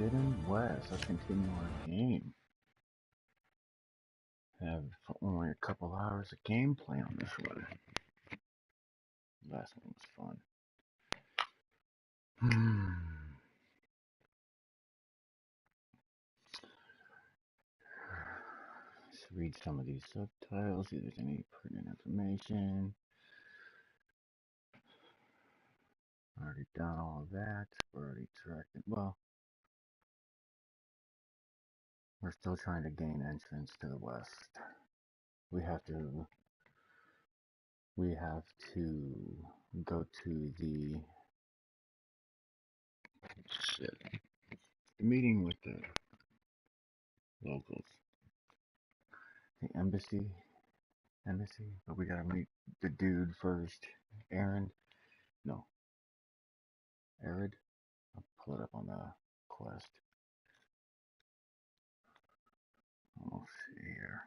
Forbidden West. Let's continue our game. Have only a couple hours of gameplay on this one. Last one was fun. Let's read some of these subtitles, see if there's any pertinent information. Already done all of that. We're already directed. Well, we're still trying to gain entrance to the west. We have to go to the meeting with the locals. The embassy, but we gotta meet the dude first. Arid. I'll pull it up on the quest. We'll see here.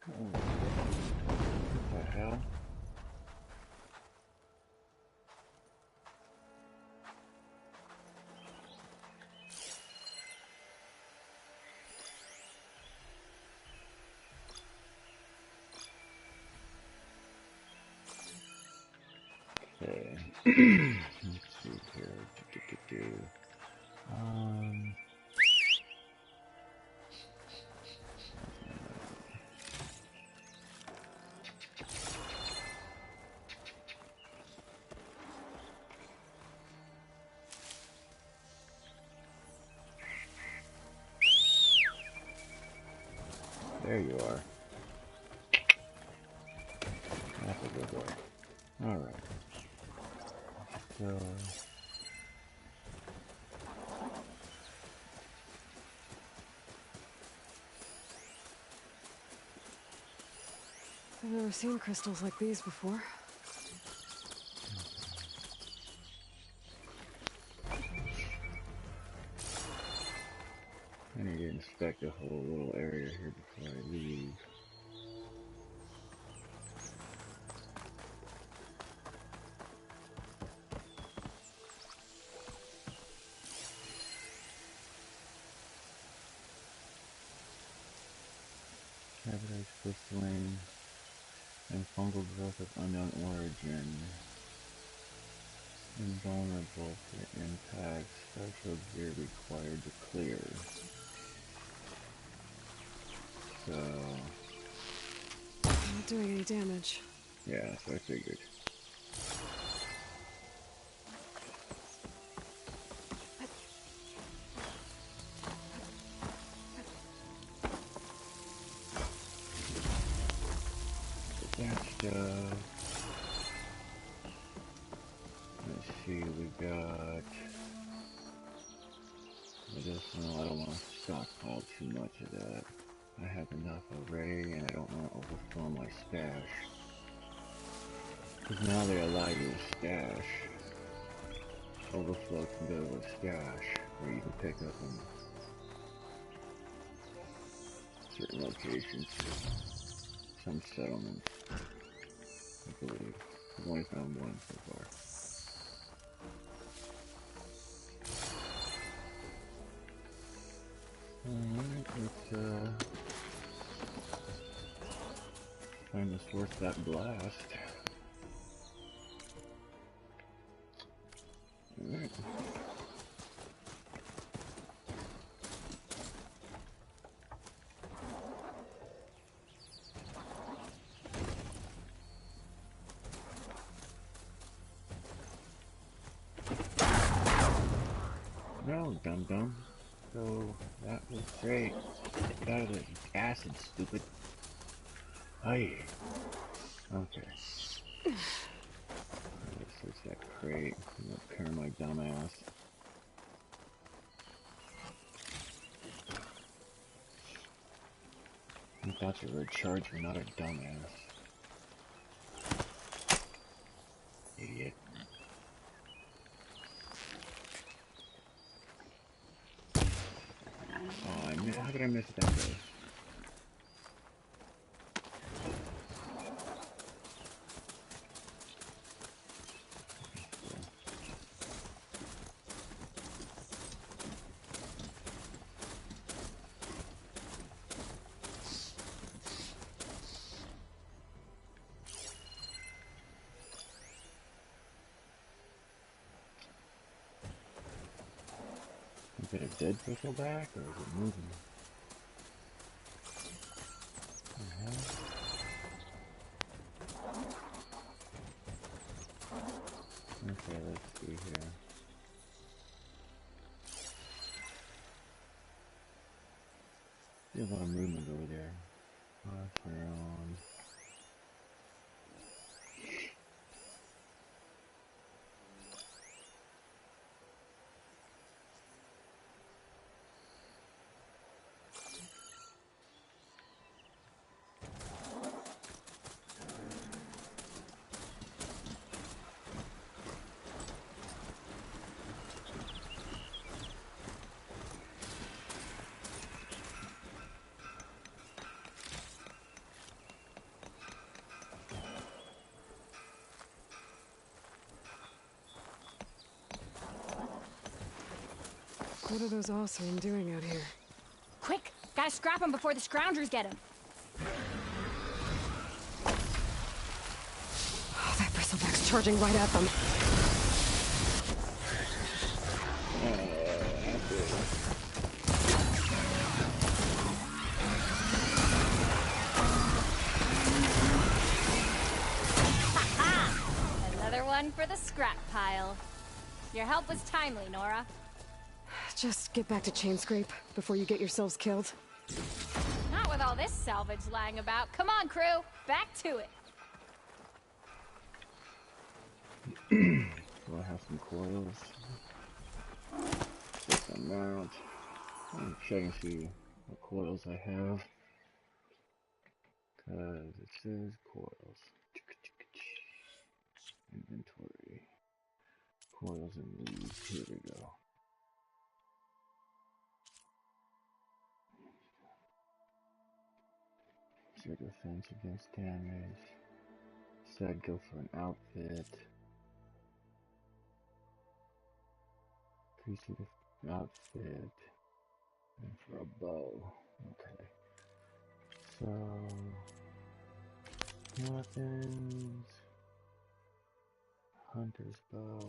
Oh, what the hell? Okay. Let's see here. There you are. That's a good boy. Alright. So... I've never seen crystals like these before. I need to inspect the whole little area here before I leave. Cavities, crystalline, and fungal growth of unknown origin. Invulnerable to impact. Special gear required to clear. So... Not doing any damage. yeah, so I figured. That stuff. Let's see, we got medicinal. I don't want to stockpile too much of that. I have enough already, and I don't want to overfill my stash. Because now they allow you to stash. Overflow can go to a stash, where you can pick up in certain locations. Some settlements, I believe. I've only found one so far. Alright, let's find the source of that blast. Alright. No, dum-dum. So, that was great. Get out of the acid, stupid. Hey. Okay. This is that crate. I'm gonna repair my dumbass. thought you were a charger, not a dumbass. Idiot. Oh, how could I miss that though? Is it a dead bristleback or is it moving? Okay, let's see here. There's a lot of movement over there. Around. What are those Oseram doing out here? Quick! Gotta scrap him before the Scroungers get him! Oh, that bristleback's charging right at them. Ha-ha! Another one for the scrap pile. Your help was timely, Nora. Just get back to Chainscrape before you get yourselves killed. Not with all this salvage lying about. Come on, crew! Back to it! So I have some coils. Check them out. I'm checking to see what coils I have. Cause it says coils. Inventory. Coils and leads. Here we go. Your defense against damage. Said go for an outfit. Increase your outfit. And for a bow. Okay. So weapons. Hunter's bow.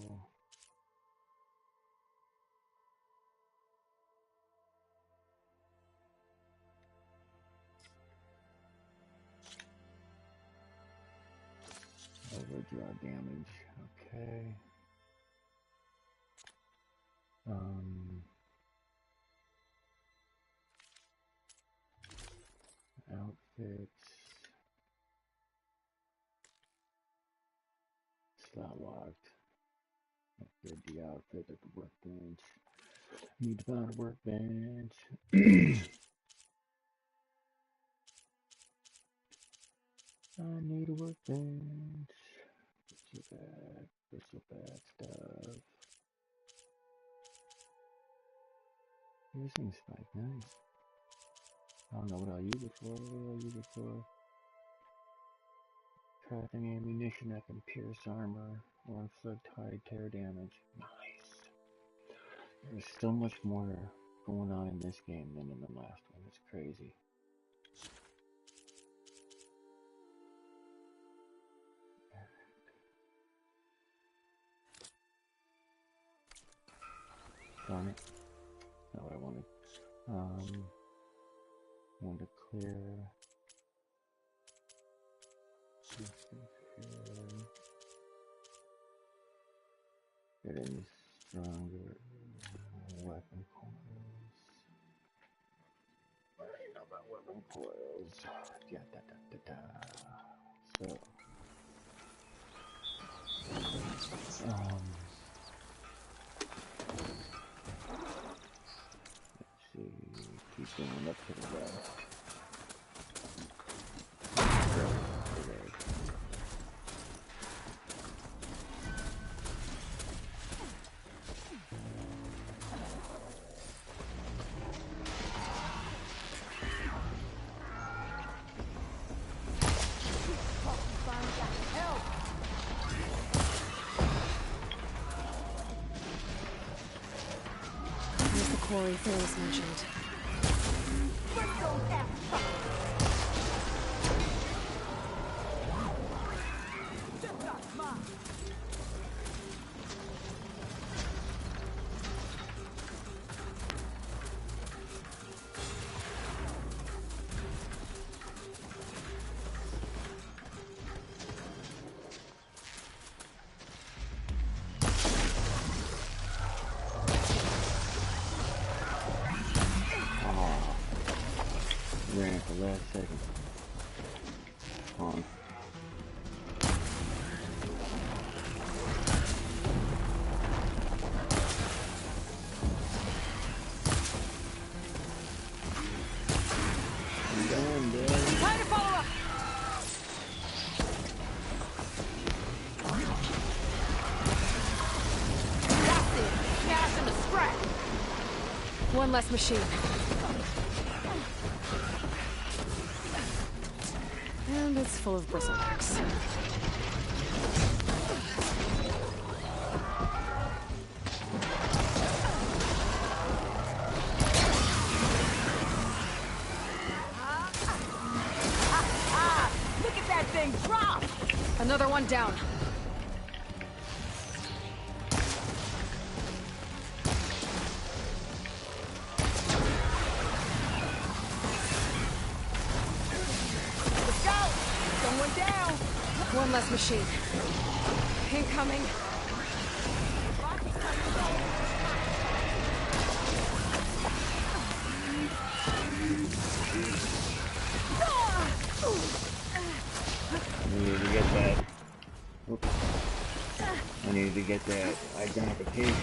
Overdraw damage. Okay. Outfits. Slot locked. Upgrade the outfit at the workbench. Need to find a workbench. I need a workbench. Bristleback stuff. Using spike, nice. I don't know what I'll use it for. What I'll use it for? Crafting ammunition that can pierce armor or inflict high tear damage. Nice. There's so much more going on in this game than in the last one. It's crazy. Darn it. Not what I wanted. Want to clear this here. Getting stronger weapon coils. I already know about weapon coils. Yeah, So, let's see. Keep going up to the left. quarry Thanos mentioned. Ran at the last second. On. I'm done, dude. Time to follow up! That's it! Cash and a scrap! One less machine. And it's full of bristlecocks. Look at that thing drop! Another one down. Let's go! Someone down! One less machine. Incoming. I needed to get that. Oops. I needed to get that identification.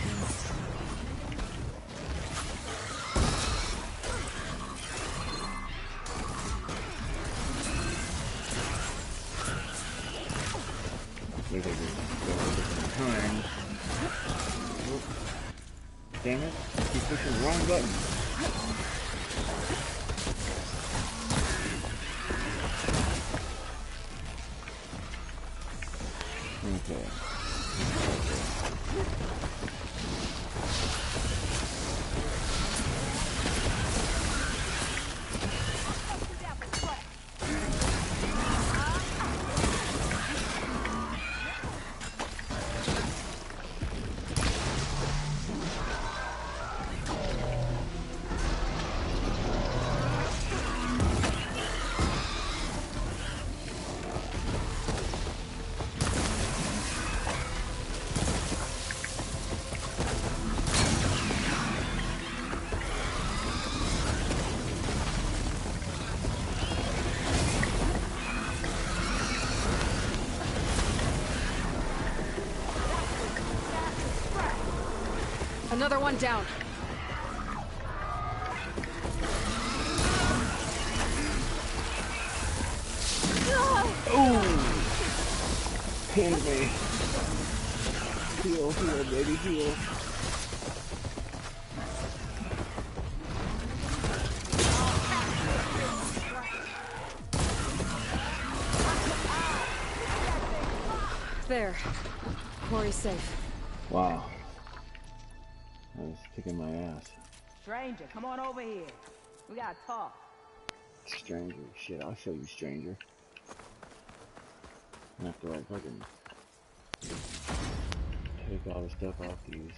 Look at this. Go a different time. Oops. Damn it. I keep pushing the wrong button. Okay. Another one down. Oh! Pinned me. Heal, heal, baby, heal. There. Quarry's safe. Wow. I was kicking my ass. Stranger, come on over here. We gotta talk. Stranger. Shit, I'll show you, stranger. After I fucking take all the stuff off these.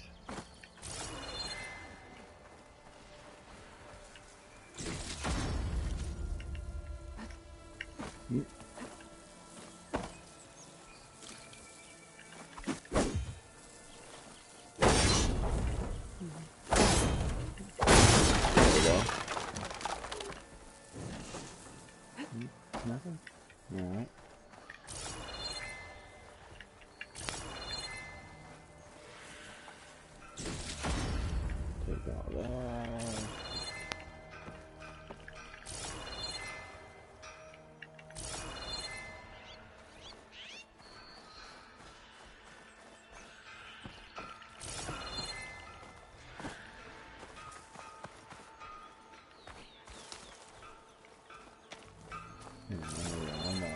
Nothing? Alright. Take all that.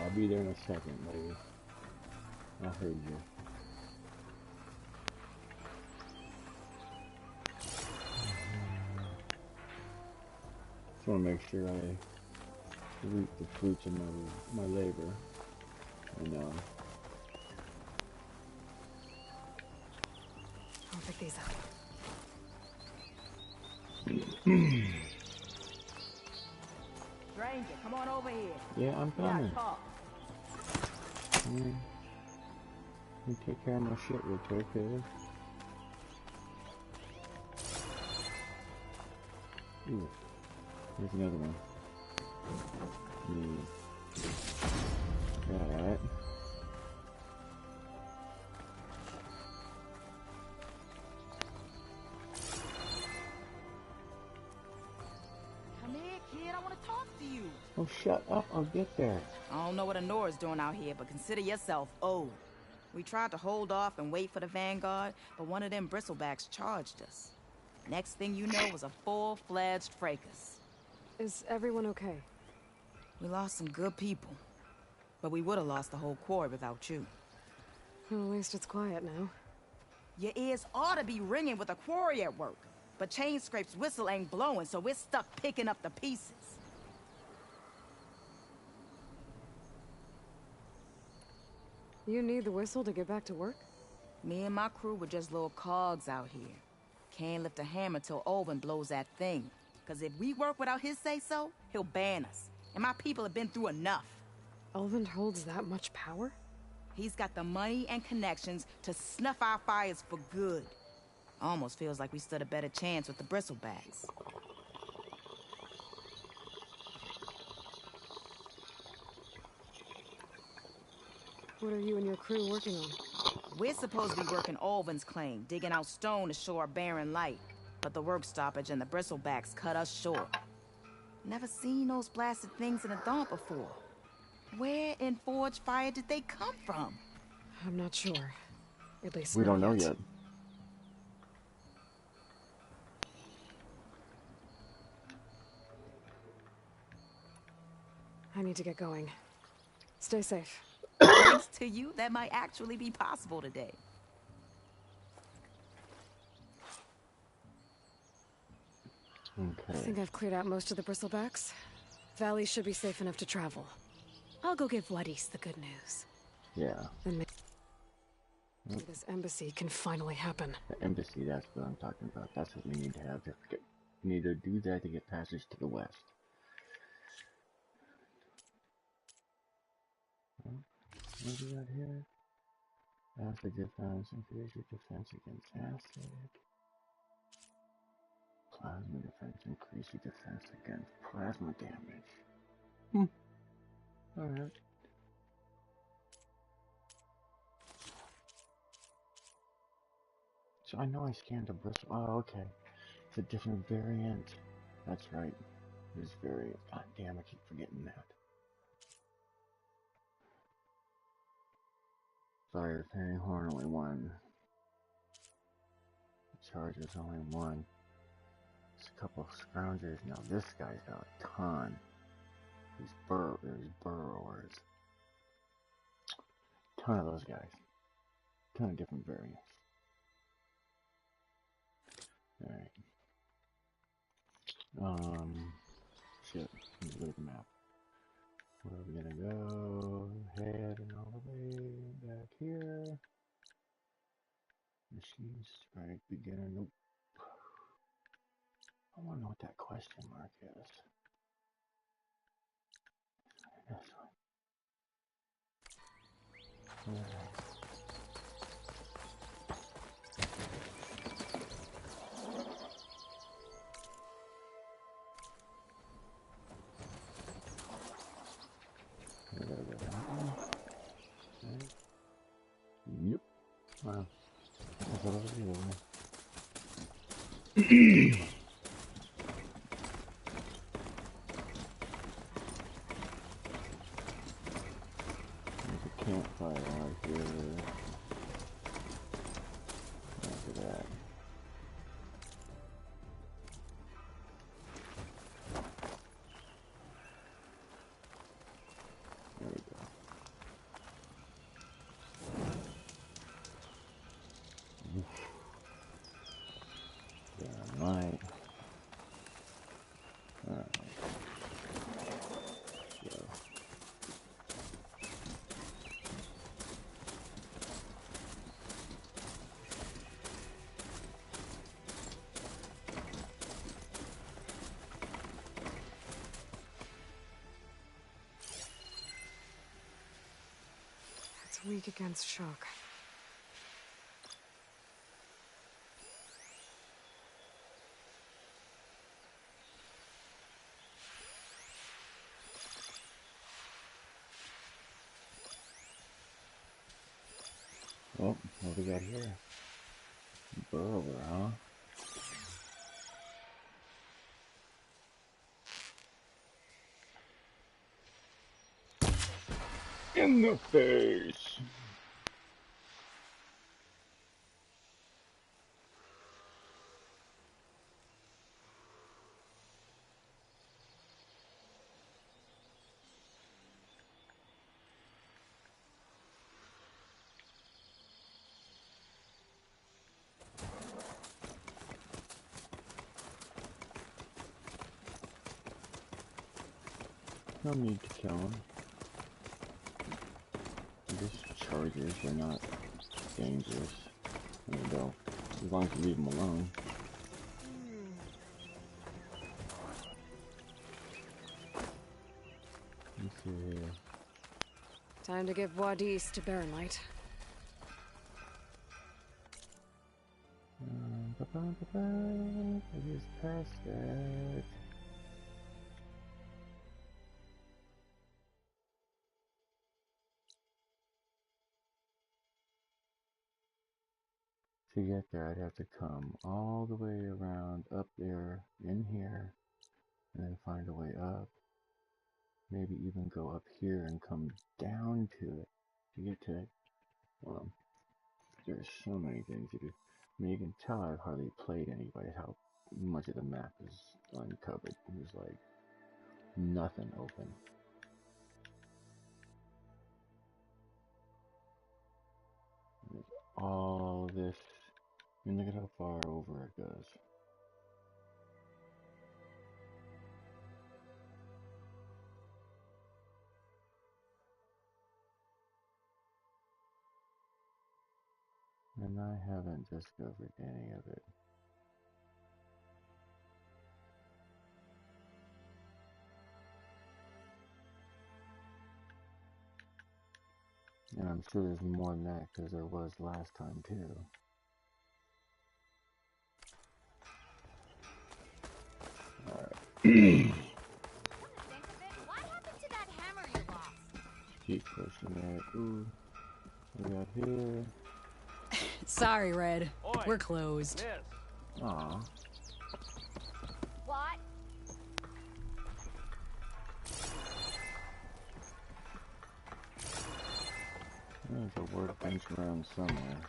I'll be there in a second, lady. I heard you. Just want to make sure I reap the fruits of my labor. And I'll pick these up. Stranger, come on over here. yeah, I'm We gotta coming. talk. Let me take care of my shit real quick here. Ooh, here's another one. That. Come here, kid. I want to talk to you. Oh, shut up. I'll get there. I don't know what Honora's doing out here, but consider yourself old. We tried to hold off and wait for the Vanguard, but one of them bristlebacks charged us. Next thing you know was a full-fledged fracas. Is everyone okay? We lost some good people, but we would have lost the whole quarry without you. Well, at least it's quiet now. Your ears ought to be ringing with a quarry at work, but Chainscrape's whistle ain't blowing, so we're stuck picking up the pieces. You need the whistle to get back to work? Me and my crew were just little cogs out here. Can't lift a hammer till Olvin blows that thing. Cause if we work without his say-so, he'll ban us. And my people have been through enough. Elvin holds that much power? He's got the money and connections to snuff our fires for good. Almost feels like we stood a better chance with the bristlebacks. What are you and your crew working on? We're supposed to be working Olvin's claim, digging out stone to show our barren light. But the work stoppage and the bristlebacks cut us short. Never seen those blasted things in a dump before. Where in Forge Fire did they come from? I'm not sure. At least We not don't know yet. I need to get going. Stay safe. Thanks to you, that might actually be possible today. I Okay. think I've cleared out most of the bristlebacks. Valley should be safe enough to travel. I'll go give Wadis the good news. Yeah. Then maybe this embassy can finally happen. The embassy, that's what I'm talking about. That's what we need to have. We need to do that to get passage to the west. What do we got here? Acid defense, increase your defense against acid. Plasma defense, increase your defense against plasma damage. Alright. So I know I scanned a bristle. Oh, okay. It's a different variant. That's right. This variant. God damn, I keep forgetting that. Sorry, repairing horn only one. The charge is only one. It's a couple of scroungers. Now this guy's got a ton. These burrowers. Ton of those guys. Ton of different variants. Alright. Shit. Let me look at the map. Where are we gonna go? Head and all the way back here. Machine strike beginner. Nope. I wanna know what that question mark is. This one. Alright. Yep. Wow. I thought it was the other one. There's a campfire out here. Look at that. There we go. Damn right. Alright. Weak against shock. Oh, what we got here? Burrower, huh? In the face! No need to kill him. Just chargers, they're not dangerous. There we go. As long as you leave them alone. Let's see here. Time to give Wadis to Barren Light. I just passed that. To get there, I'd have to come all the way around up there, in here, and then find a way up. Maybe even go up here and come down to it to get to it. Well, there's so many things to do. I mean, you can tell I've hardly played anyway how much of the map is uncovered. There's like nothing open. There's all this. I mean, look at how far over it goes. And I haven't discovered any of it. And I'm sure there's more than that because there was last time too. Alright. What happened to that hammer you lost? Keep pushing it. Ooh. We got here. Sorry, Red. Oi. We're closed. Yes. Aw. What? There's a workbench around somewhere.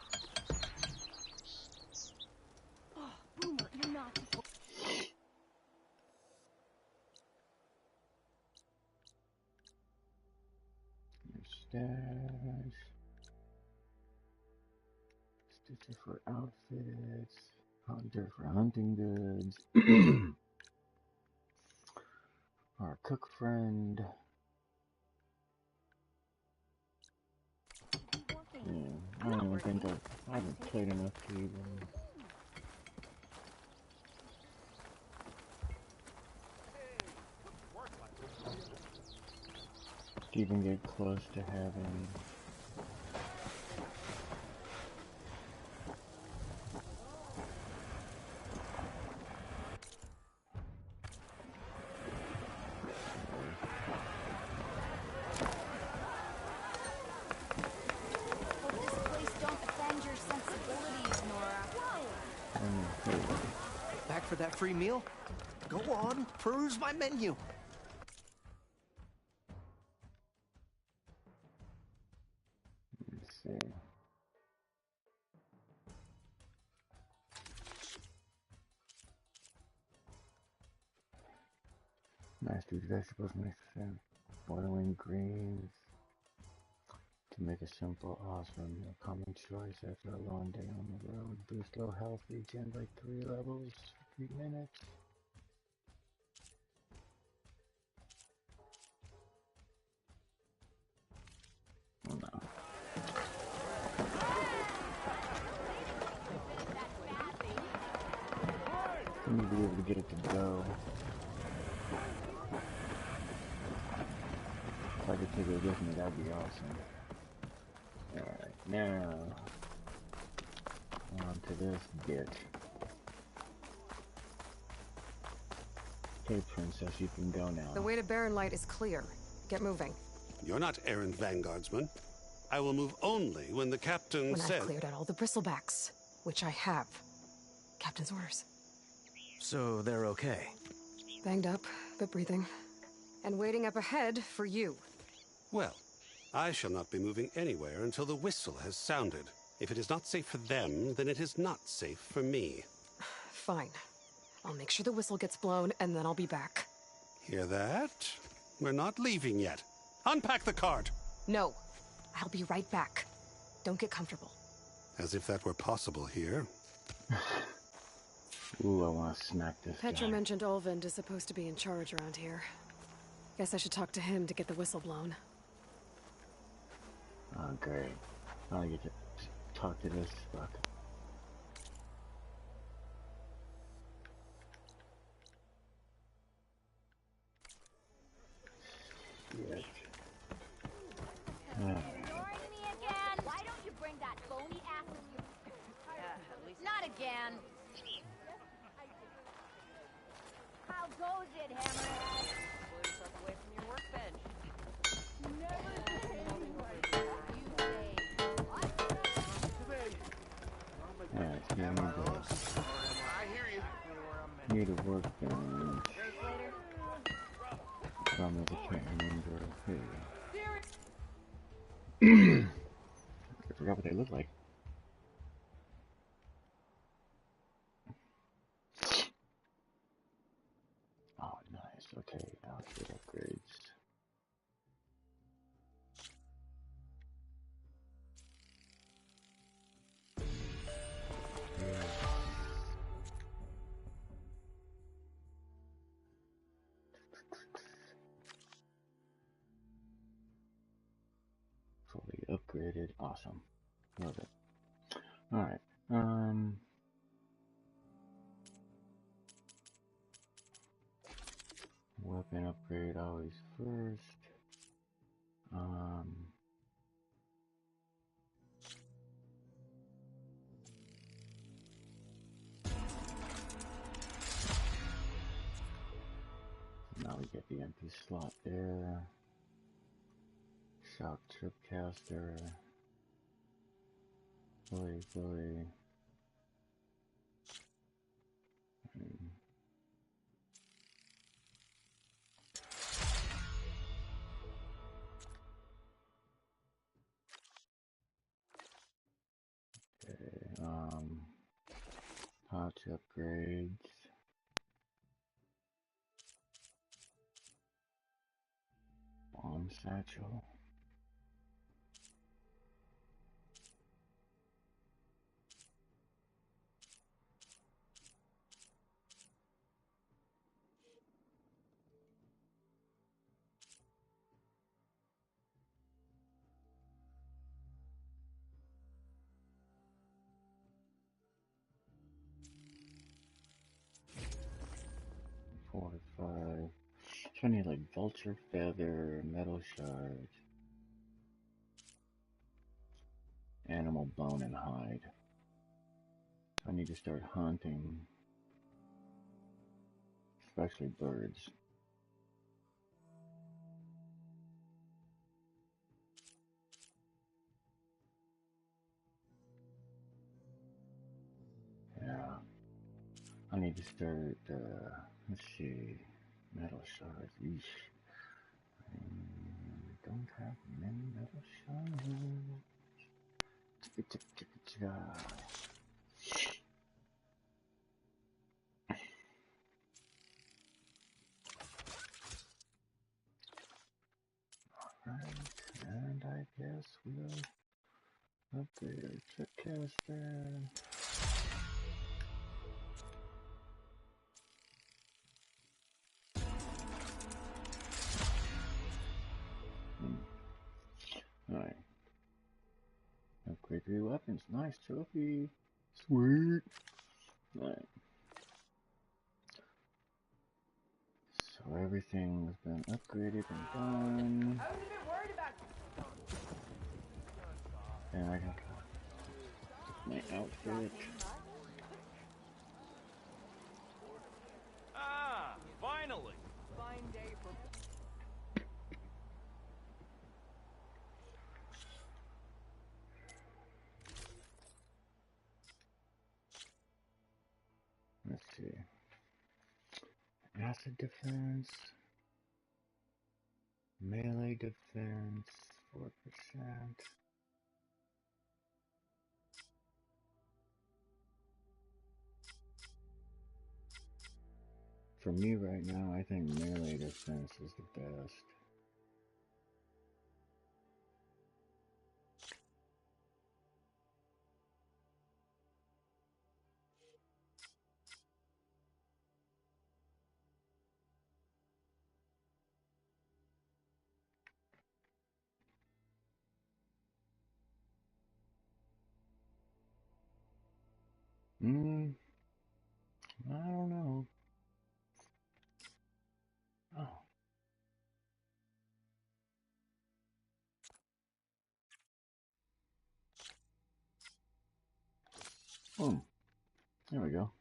Oh, Boomer, you're not. Stash. Stitcher for outfits. Hunter for hunting goods. Our cook friend. Yeah, I don't even think I haven't played enough to even get close to having Back for that free meal? Go on, peruse my menu. Let's see. Mastered vegetables makes sense. Boiling greens. To make a simple, awesome meal. Common choice after a long day on the road. Boost low health, regen by 3 levels, 3 minutes. Oh no. I need to be able to get it to go. If I could take it with me, that'd be awesome. Alright, now on to this bitch. Okay, princess, you can go now. The way to Barren Light is clear. Get moving. You're not errant vanguardsman. I will move only when the captain When says... I've cleared out all the bristlebacks, which I have. Captain's orders. So they're okay? Banged up, but breathing. And waiting up ahead for you. Well, I shall not be moving anywhere until the whistle has sounded. If it is not safe for them, then it is not safe for me. Fine. I'll make sure the whistle gets blown, and then I'll be back. Hear that? We're not leaving yet. Unpack the cart! No. I'll be right back. Don't get comfortable. As if that were possible here. Ooh, I want to smack this Petra guy. mentioned Olvind is supposed to be in charge around here. Guess I should talk to him to get the whistle blown. Oh, great. I get to talk to this fuck. Shit. Alright. Ignoring me again? Why don't you bring that bony ass with you? Not again. How goes it, Hammerhead? Pull yourself away from your workbench. Never say Alright, so need a workbench. Problem is I can't remember who. I forgot what they look like. Oh, nice. Okay, outfit upgrades. Fully upgraded. Awesome. Love it. Alright. Weapon upgrade always first. Now we get the empty slot there. Shock Tripcaster. Fully. Pouch upgrades. Bomb satchel. Fortify. So I need like vulture feather, metal shards, animal bone and hide. So I need to start hunting, especially birds. Yeah, I need to start. Let's see, metal shards. Eesh. Don't have many metal shards. Alright, and I guess we'll upgrade our Tripcaster. Alright. Upgrade 3 weapons. Nice trophy. Sweet. Alright. So everything's been upgraded and done. I was a bit worried about And I got my outfit. Ah, finally. Fine day for... Let's see. Acid defense. Melee defense. 4%. For me right now, I think melee defense is the best. I don't know. Oh. Boom. There we go.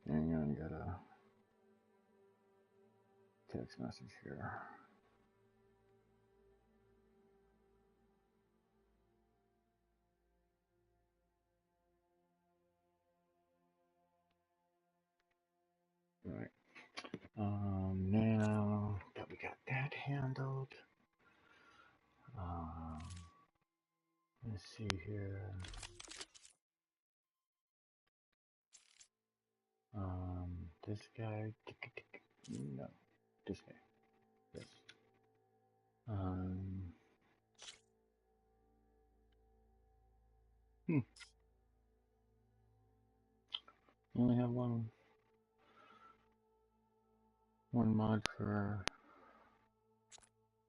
Hang on, got a text message here. Right. Now that we got that handled, let's see here. This guy, no, this guy, yes. Only have one mod for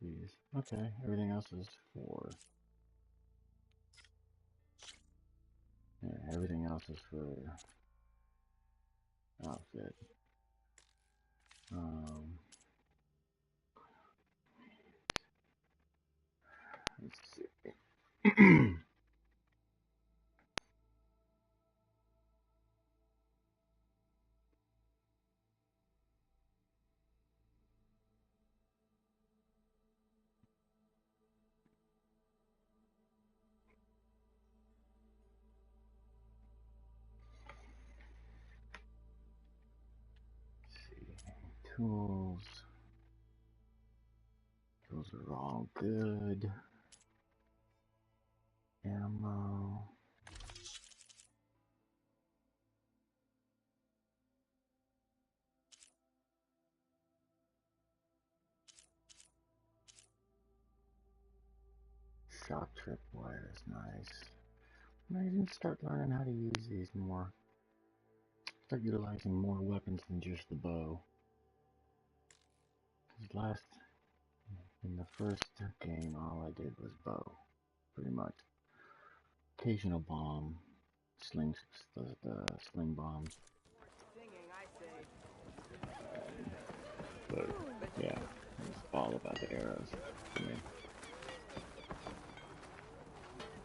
these. Okay, everything else is for. Yeah, everything else is for outfit. Let's see. Tools. Tools are all good. Ammo. Shock trip wire is nice. I need to start learning how to use these more. Start utilizing more weapons than just the bow. Because in the first game, all I did was bow, pretty much. Occasional bomb, the sling bombs. But yeah, it's all about the arrows for me.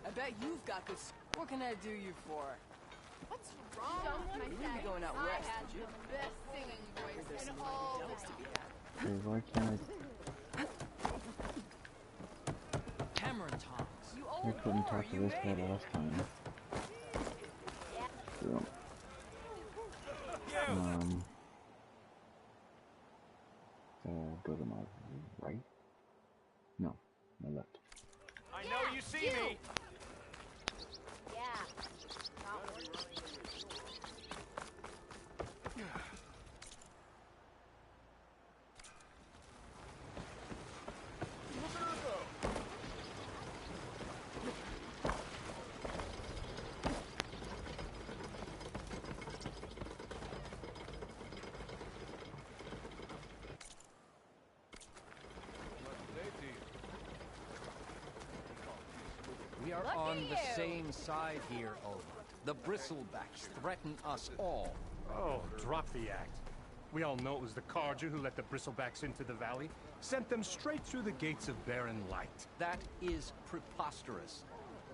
I bet you've got this. What can I do you for? What's wrong? You wouldn't be going out west, would you? The best singing voice in all the... Hey, why can't Cameron Tongs. I couldn't talk to this guy last time. So, go to my right? No, my left. I know you see me. Yeah. Not working. We are on the same side here, Olmert. The Bristlebacks threaten us all. Oh, drop the act. We all know it was the Carja who let the Bristlebacks into the valley, sent them straight through the gates of Barren Light. That is preposterous.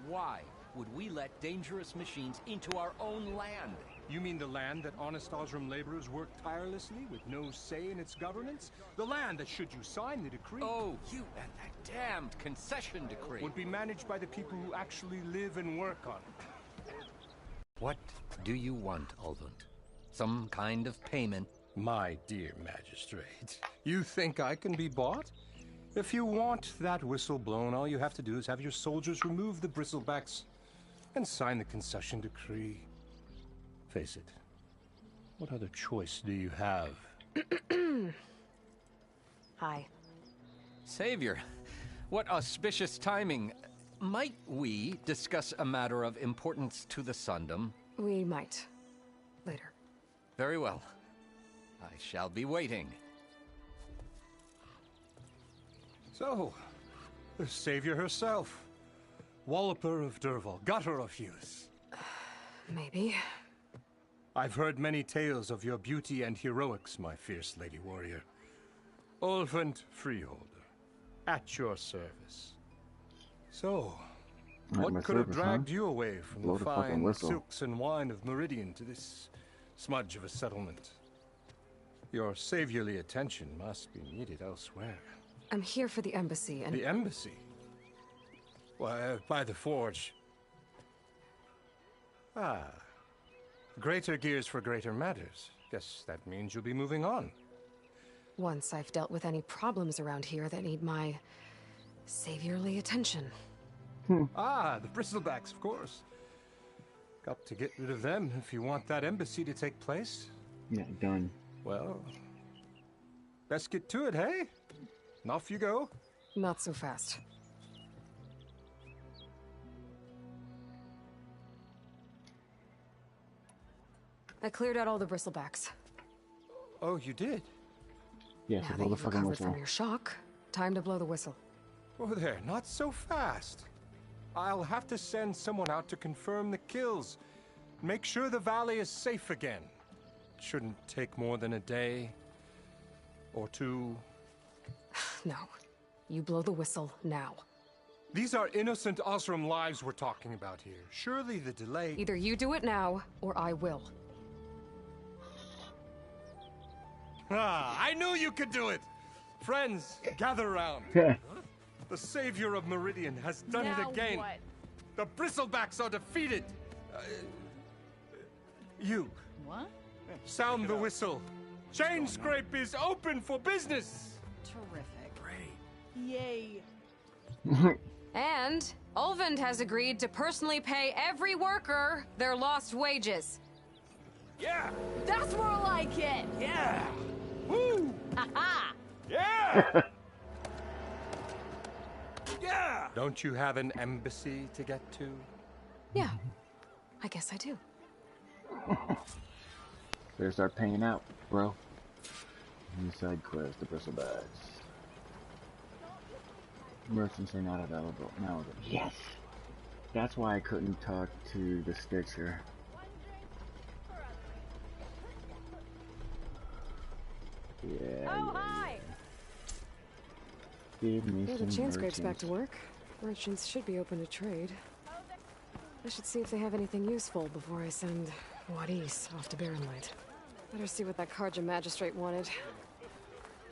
Why would we let dangerous machines into our own land? You mean the land that honest Osram laborers work tirelessly with no say in its governance? The land that, should you sign the decree... Oh, you and that damned concession decree. ...would be managed by the people who actually live and work on it. What do you want, Ulvund? Some kind of payment? My dear magistrate, you think I can be bought? If you want that whistle blown, all you have to do is have your soldiers remove the Bristlebacks and sign the concession decree. Face it, what other choice do you have? Hi. Savior, what auspicious timing. Might we discuss a matter of importance to the Sundom? We might. Later. Very well. I shall be waiting. So, the Savior herself. Walloper of Derval, gutter of youth. Maybe. I've heard many tales of your beauty and heroics, my fierce lady warrior. Ulvund Freeholder, at your service. So, what could have dragged you away from the fine silks and wine of Meridian to this smudge of a settlement? Your saviorly attention must be needed elsewhere. I'm here for the embassy and... The embassy? Why, by the forge. Ah. Greater gears for greater matters. Guess that means you'll be moving on. Once I've dealt with any problems around here that need my saviorly attention. Ah, the Bristlebacks, of course. Got to get rid of them if you want that embassy to take place. Yeah, done. Well, best get to it, hey? And off you go. Not so fast. I cleared out all the Bristlebacks. Oh, you did? Yes, now that you've recovered from your shock, time to blow the whistle. Oh there, not so fast. I'll have to send someone out to confirm the kills. Make sure the valley is safe again. Shouldn't take more than a day or two. No. You blow the whistle now. These are innocent Osram lives we're talking about here. Surely the delay... Either you do it now, or I will. Ah, I knew you could do it! Friends, gather round. The savior of Meridian has done it again. What? The Bristlebacks are defeated. You. What? Sound the whistle. Chain Scrape is open for business. Terrific. Great. Yay. And Ulvund has agreed to personally pay every worker their lost wages. Yeah! That's more like it! Yeah! Woo! Ha-ha! Yeah! Yeah! Don't you have an embassy to get to? Yeah, I guess I do. Better start paying out, bro. New side quest, the Bristlebacks. Merchants are not available now. Yes! That's why I couldn't talk to the Stitcher. Yeah. Oh, hi! Give me Yeah, some the Chain Scrape's back merchants. to work. Merchants should be open to trade. I should see if they have anything useful before I send Wadis off to Barren Light. Better see what that Carja magistrate wanted.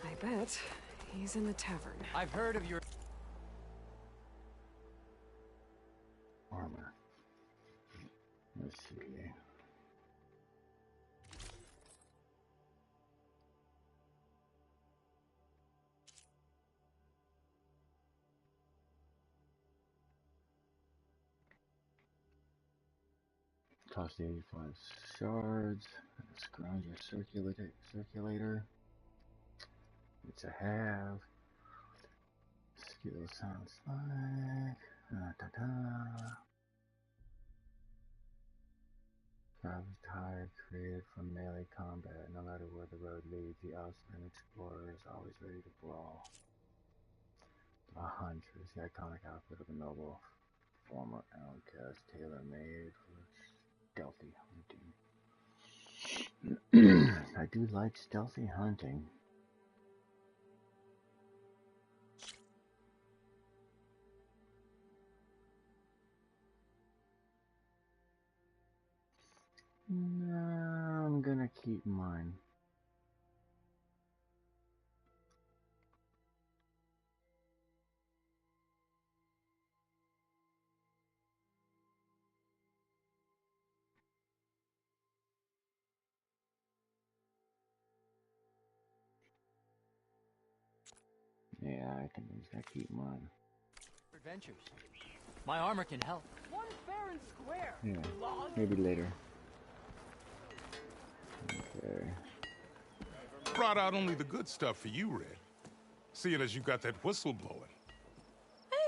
I bet he's in the tavern. I've heard of your... Armor. Let's see. Cost 85 shards. Scrounger circulator. It's a have. Skill sounds like. Travel's tired, created from melee combat. No matter where the road leads, the Austin Explorer is always ready to brawl. A huntress, the iconic outfit of a noble, former outcast, tailor-made for I do like stealthy hunting. No, I'm gonna keep mine. Yeah, I think I'm just gonna keep mine. Adventures. My armor can help. One fair and square. Yeah, maybe later. Okay. Brought out only the good stuff for you, Red. Seeing as you got that whistle blowing.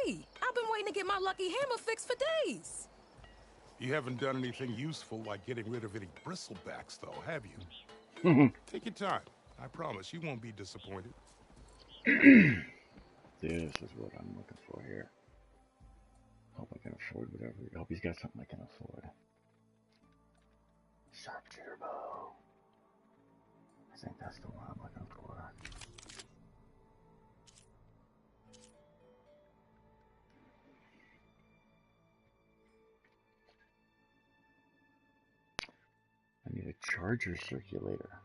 Hey, I've been waiting to get my lucky hammer fixed for days. You haven't done anything useful like getting rid of any bristlebacks, though, have you? Take your time. I promise you won't be disappointed. This is what I'm looking for here. Hope I can afford whatever. I hope he's got something I can afford. Sharpshooter bow. I think that's the one I'm looking for. I need a charger circulator.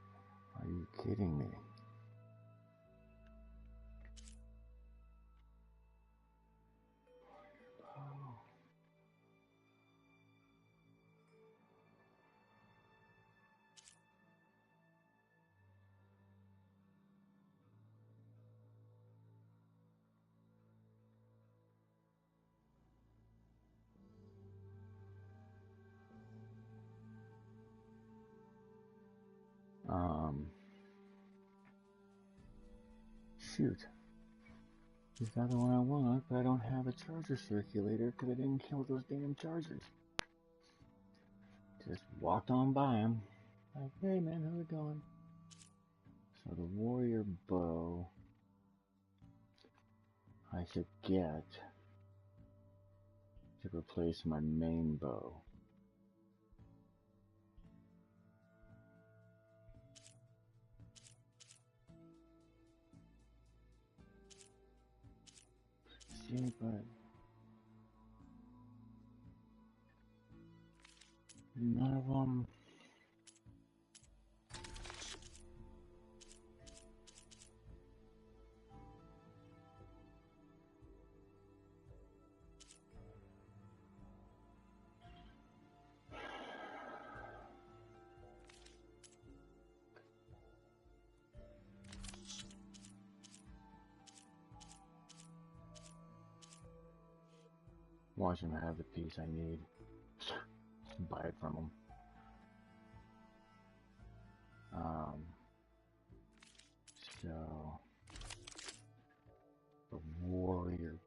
Are you kidding me? Shoot. Is that the one I want? But I don't have a charger circulator because I didn't kill those damn chargers. Just walked on by him. Like, hey man, how's it going? So the warrior bow I should get to replace my main bow. See, but none of them. Watch him have the piece I need. Buy it from him. So the warrior.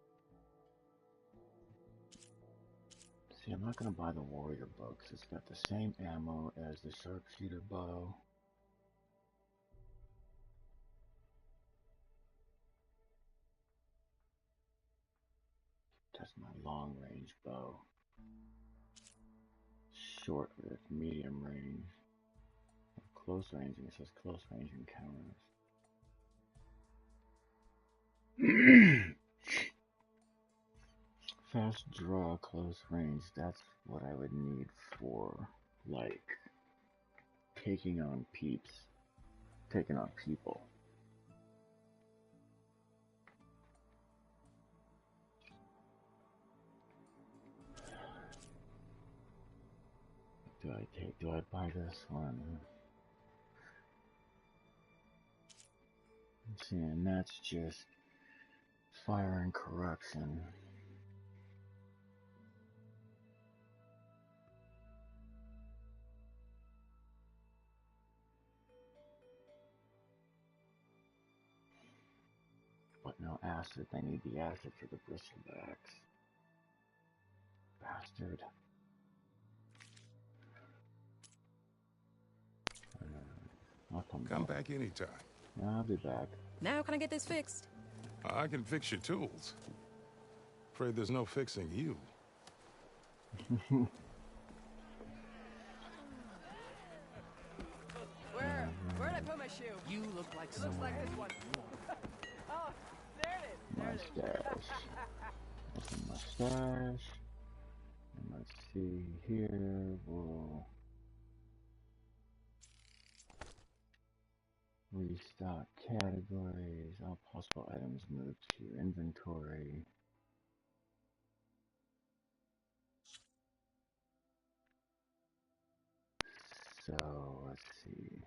See, I'm not gonna buy the warrior bow because it's got the same ammo as the sharpshooter bow. That's my long range bow. Short with medium range. Close range, and it says close range encounters. Fast draw, close range. That's what I would need for, like, taking on peeps. Taking on people. Do I buy this one? See, and that's just fire and corruption. But no acid. They need the acid for the bristlebacks. Bastard. I'll Come back anytime. I'll be back. Now can I get this fixed? I can fix your tools. Afraid there's no fixing you. Where shoe. You look like It looks like this one. Oh, there it is. There it is. Mustache. Open mustache. And let's see here. We'll restock categories. All possible items moved to inventory. So let's see.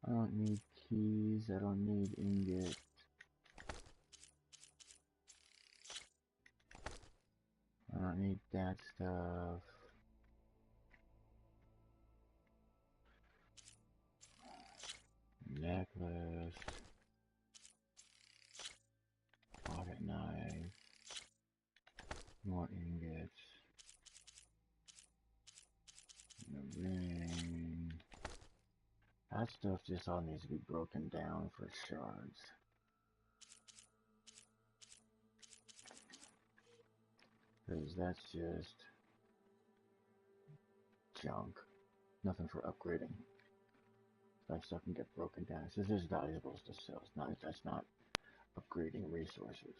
I don't need keys, I don't need ingots. I don't need that stuff. Necklace. Pocket knife. More ingots. The ring. That stuff just all needs to be broken down for shards. Because that's just junk. Nothing for upgrading. That stuff can get broken down. This is just valuables to sell. That's not upgrading resources.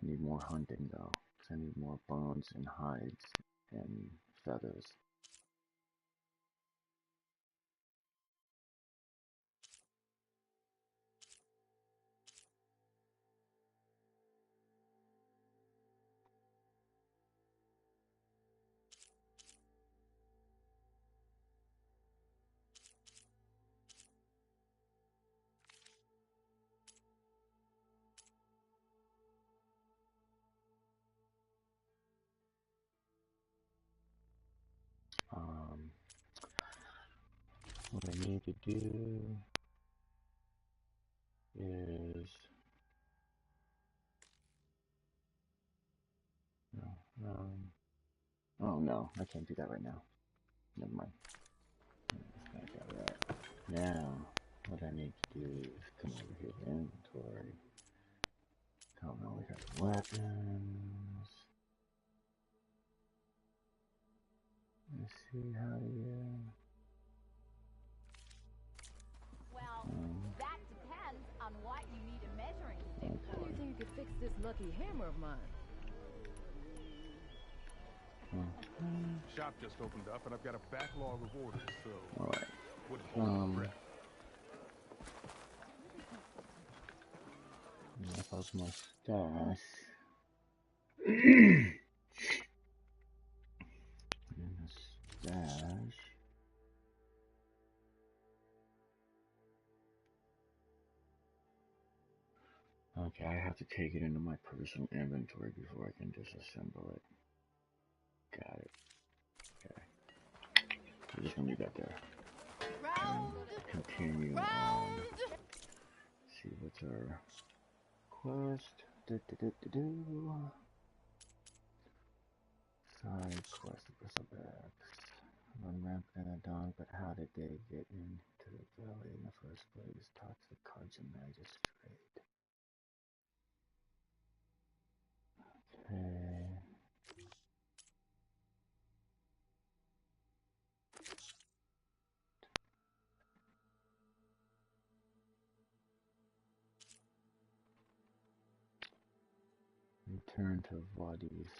I need more hunting though. I need more bones and hides and feathers. What I need to do is oh no, I can't do that right now. Never mind. Now, what I need to do is come over here to inventory. Oh no, we got weapons. Let's see how to Well, that depends on what you need a measuring stick How do you think you could fix this lucky hammer of mine? Shop just opened up, and I've got a backlog of orders, so alright. wouldn't hold my breath. That was my stash. In the stash. Okay, I have to take it into my personal inventory before I can disassemble it. Got it. Okay. We're just gonna leave that there. And continue on. See what's our quest. Side quest of Bristlebacks. Run rampant in the dawn, but how did they get into the valley in the first place? Talk to the Carja Magistrate. Okay. Return to Wadis.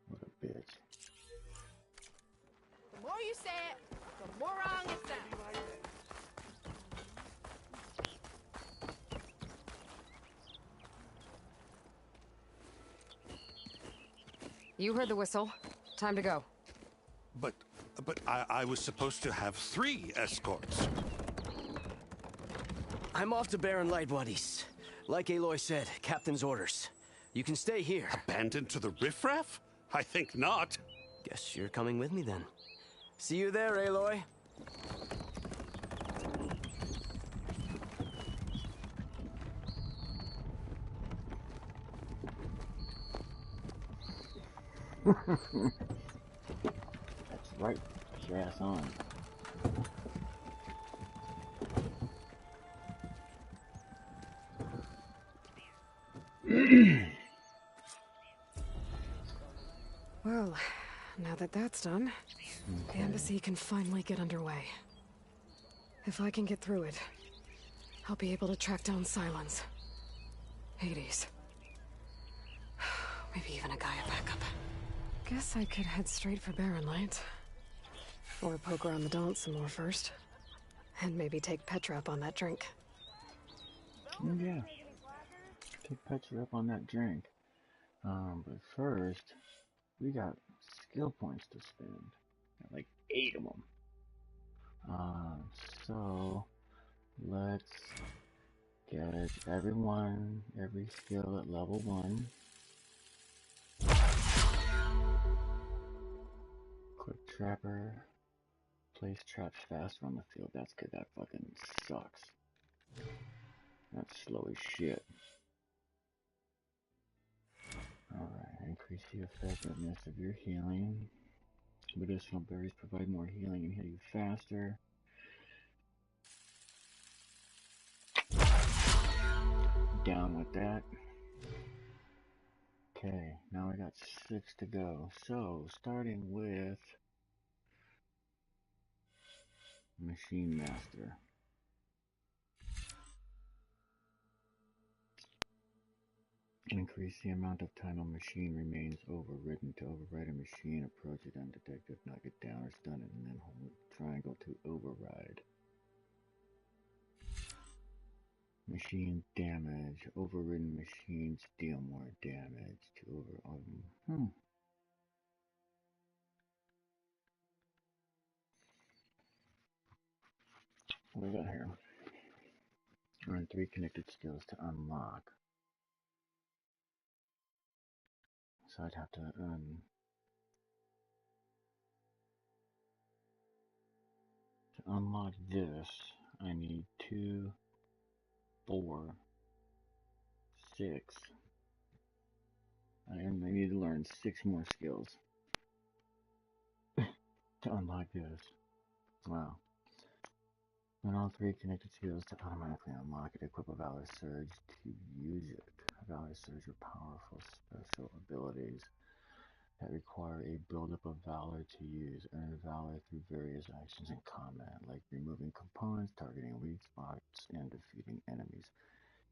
What a bitch. The more you say it, the more wrong it sounds. You heard the whistle. Time to go. But I was supposed to have 3 escorts. I'm off to Barren Light, Wadis. Like Aloy said, Captain's orders. You can stay here. Abandoned to the riffraff? I think not. Guess you're coming with me then. See you there, Aloy. That's right. Put your ass on. Well, now that that's done, the embassy can finally get underway. If I can get through it, I'll be able to track down Silence. Hades. Maybe even a Gaia backup. Guess I could head straight for Barren Light. Or poke around the Daunt some more first. And maybe take Petra up on that drink. Oh yeah. Take Petra up on that drink. But first, we got skill points to spend. Like 8 of them. So let's get every skill at level 1. Quick Trapper. Place traps faster on the field. That's good. That fucking sucks. That's slow as shit. Alright, increase the effectiveness of your healing. Medicinal berries provide more healing and heal you faster. Down with that. Okay, now I got 6 to go. So, starting with Machine Master. Increase the amount of time a machine remains overridden. To override a machine, approach it undetected, knock it down or stun it, and then hold triangle to override. Machine damage. Overridden machines deal more damage to What do we got here? Earn 3 connected skills to unlock. So I'd have to unlock this. I need 2, 4, 6. I need to learn 6 more skills to unlock this. Wow. When all 3 connected skills to automatically unlock it, equip a Valor Surge to use it. Valor Surge are powerful special abilities that require a buildup of Valor to use. Earn Valor through various actions in combat, like removing components, targeting weak spots, and defeating enemies.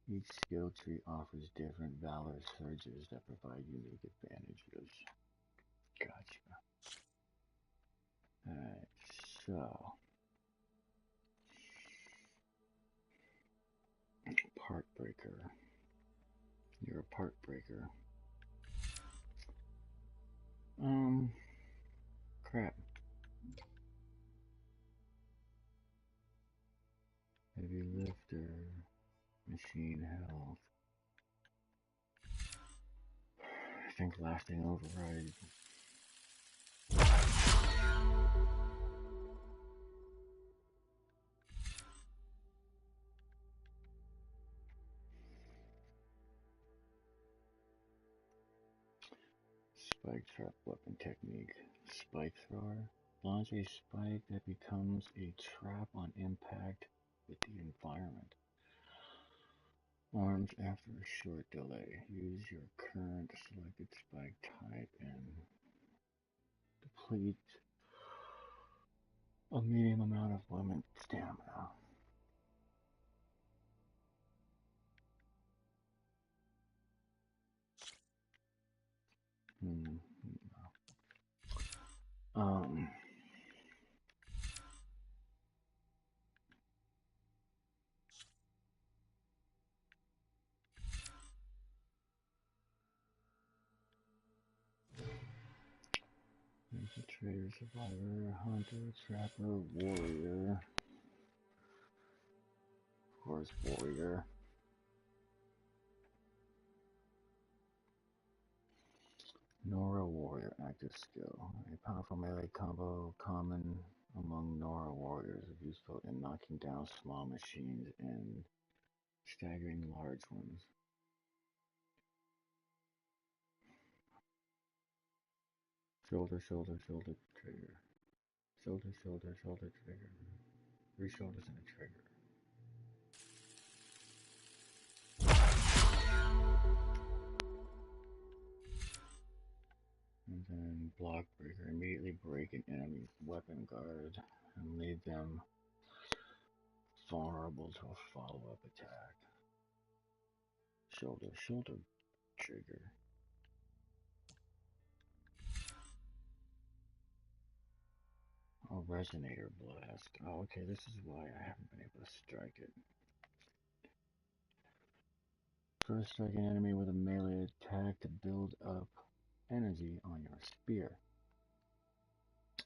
Each skill tree offers different Valor Surges that provide unique advantages. Gotcha. Alright, so... Part Breaker. You're a part breaker. Crap. Heavy lifter. Machine health. I think lasting override. Spike trap weapon technique. Spike thrower. Launch a spike that becomes a trap on impact with the environment. Arms after a short delay. Use your current selected spike type and deplete a medium amount of limit stamina. Infiltrator, survivor, hunter, trapper, warrior. Of course, warrior. Nora Warrior active skill. A powerful melee combo common among Nora warriors, useful in knocking down small machines and staggering large ones. Shoulder, shoulder, shoulder, trigger. Shoulder, shoulder, shoulder, trigger. 3 shoulders and a trigger. And then block breaker. Immediately break an enemy's weapon guard and leave them vulnerable to a follow-up attack. Shoulder, shoulder, trigger. Oh, resonator blast. Oh, okay, this is why I haven't been able to strike it. First, strike an enemy with a melee attack to build up energy on your spear.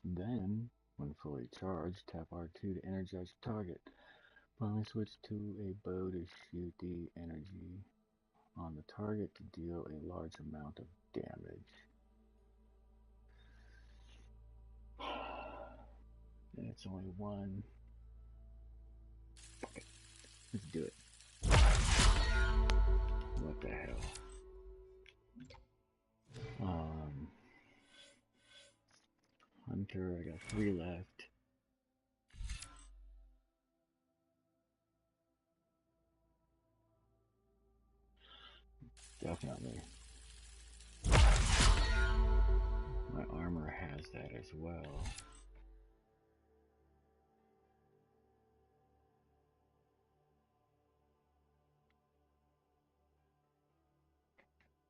Then, when fully charged, tap R2 to energize the target. Finally switch to a bow to shoot the energy on the target to deal a large amount of damage. And it's only one. Okay, let's do it. What the hell? Hunter, I got 3 left. Definitely. My armor has that as well.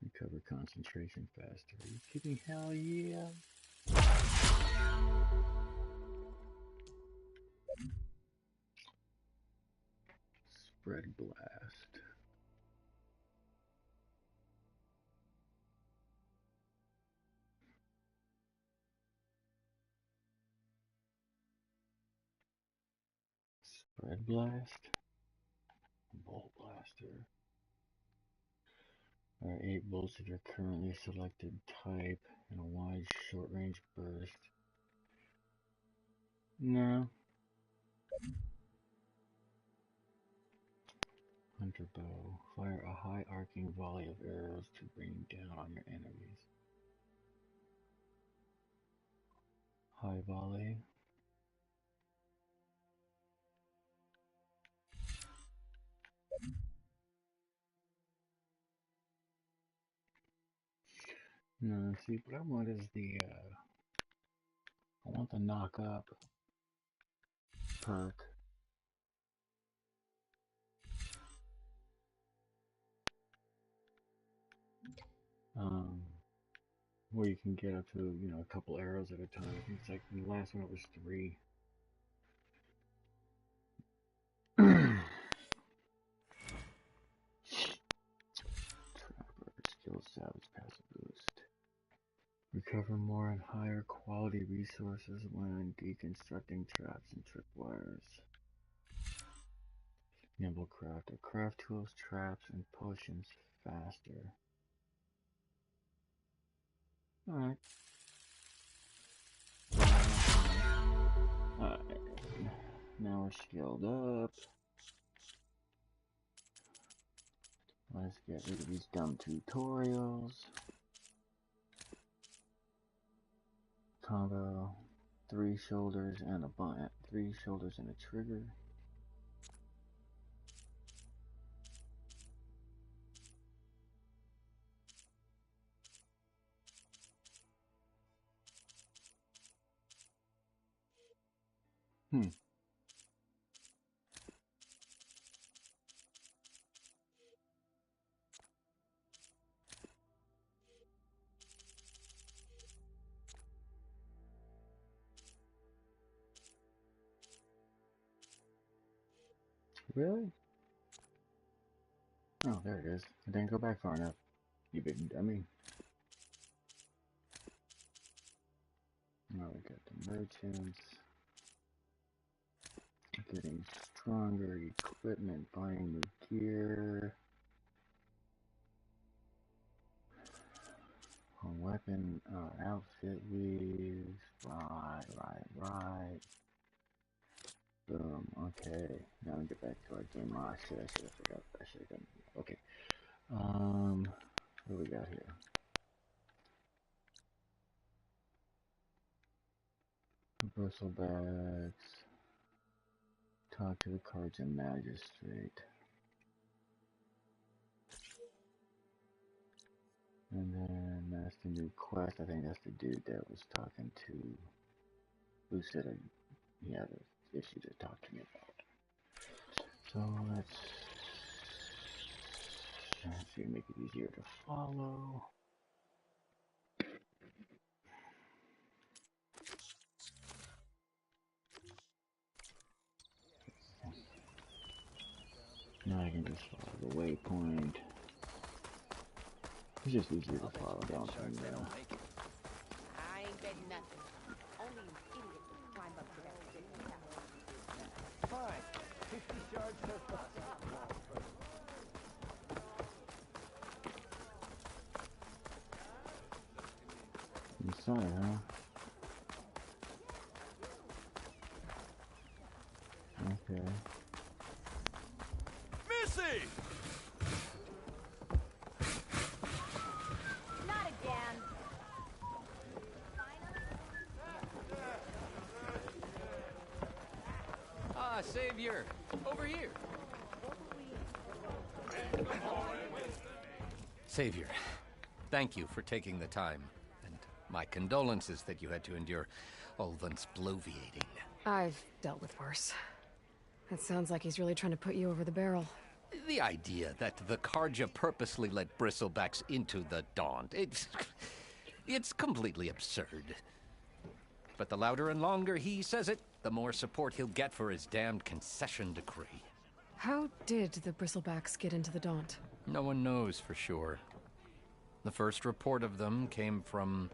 Recover concentration faster. Are you kidding? Hell yeah! Spread blast. Spread blast. Bolt blaster. There are 8 bolts of your currently selected type and a wide short range burst. No. Hunter bow. Fire a high arcing volley of arrows to rain down on your enemies. High volley. No, see, what I want is the, I want the knock up perk. Where you can get up to, you know, a couple arrows at a time. I think it's like the last one it was 3. Trapper, skill savage passive boost. Recover more and higher quality resources when deconstructing traps and tripwires. Nimble crafter. Craft tools, traps, and potions faster. Alright. Alright. Now we're skilled up. Let's get rid of these dumb tutorials. Combo. 3 shoulders and a bunt. 3 shoulders and a trigger. Really? Oh, there it is. I didn't go back far enough. You big dummy. Now we got the merchants. Getting stronger equipment, buying new gear. A weapon, outfit weaves. Right. Boom, okay. Now we get back to our game. Oh, shit, I should have forgot. I should have done. Okay. What do we got here? Bristlebacks. Talk to the Carja Magistrate. And then that's the new quest. I think that's the dude that was talking to, who said he had an issue to talk to me about. So let's see, make it easier to follow. Now I can just follow the waypoint. It's just easier to follow down from there. I ain't betting nothing. Only an idiot would climb up to that big tower. Fine. 50 yards surplus. Inside, huh? Okay. Missy! Not again. Ah, Savior! Over here! Savior, thank you for taking the time. And my condolences that you had to endure Ulvund's bloviating. I've dealt with worse. It sounds like he's really trying to put you over the barrel. The idea that the Carja purposely let Bristlebacks into the Daunt, it's completely absurd. But the louder and longer he says it, the more support he'll get for his damned concession decree. How did the Bristlebacks get into the Daunt? No one knows for sure. The first report of them came from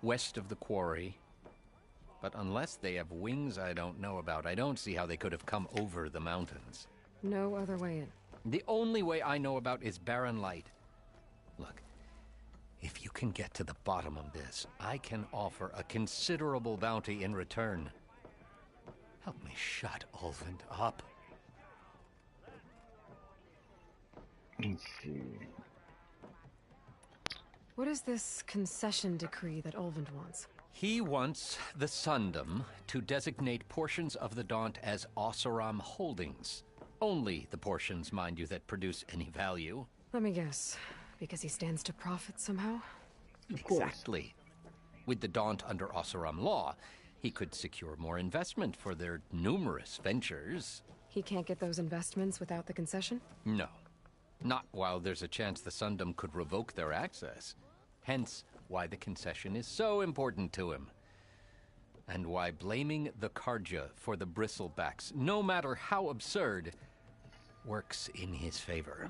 west of the quarry. But unless they have wings I don't know about, I don't see how they could have come over the mountains. No other way in. The only way I know about is Barren Light. Look, if you can get to the bottom of this, I can offer a considerable bounty in return. Help me shut Ulvund up. Let's see. What is this concession decree that Ulvund wants? He wants the Sundom to designate portions of the Daunt as Oseram holdings. Only the portions, mind you, that produce any value. Let me guess. Because he stands to profit somehow? Exactly. With the Daunt under Oseram law, he could secure more investment for their numerous ventures. He can't get those investments without the concession? No. Not while there's a chance the Sundom could revoke their access. Hence, why the concession is so important to him. And why blaming the Carja for the Bristlebacks, no matter how absurd, works in his favor.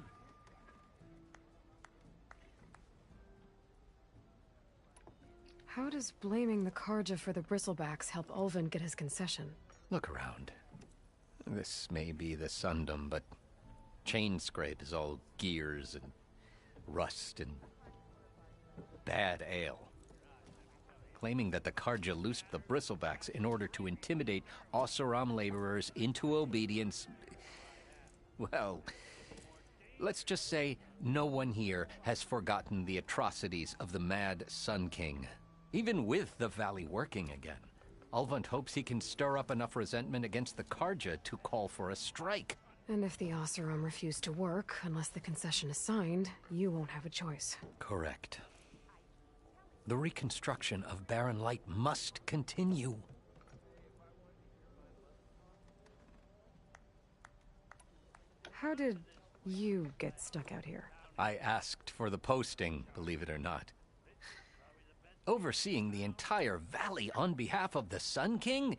How does blaming the Carja for the Bristlebacks help Ulvund get his concession? Look around. This may be the Sundom, but Chainscrape is all gears and rust and bad ale. Claiming that the Carja loosed the Bristlebacks in order to intimidate Oseram laborers into obedience. Well, let's just say no one here has forgotten the atrocities of the Mad Sun King. Even with the Valley working again, Ulvund hopes he can stir up enough resentment against the Carja to call for a strike. And if the Oseram refuse to work, unless the concession is signed, you won't have a choice. Correct. The reconstruction of Barren Light must continue. How did you get stuck out here? I asked for the posting, believe it or not. Overseeing the entire valley on behalf of the Sun King?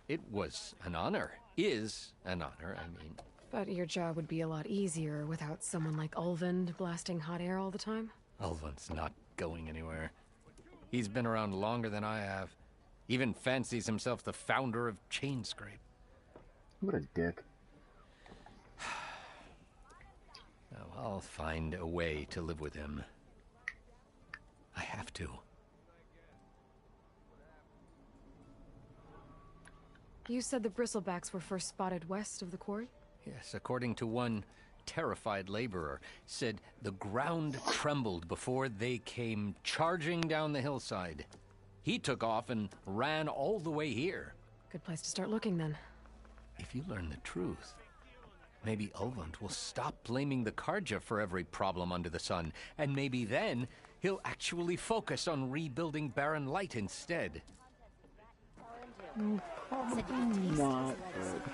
It was an honor. Is an honor, I mean. But your job would be a lot easier without someone like Ulvund blasting hot air all the time? Ulvund's not going anywhere. He's been around longer than I have. Even fancies himself the founder of Chainscrape. What a dick. Now, I'll find a way to live with him. I have to. You said the Bristlebacks were first spotted west of the quarry? Yes, according to one terrified laborer, said the ground trembled before they came charging down the hillside. He took off and ran all the way here. Good place to start looking, then. If you learn the truth, maybe Ulvund will stop blaming the Karja for every problem under the sun, and maybe then he'll actually focus on rebuilding Barren Light instead. Probably not, but...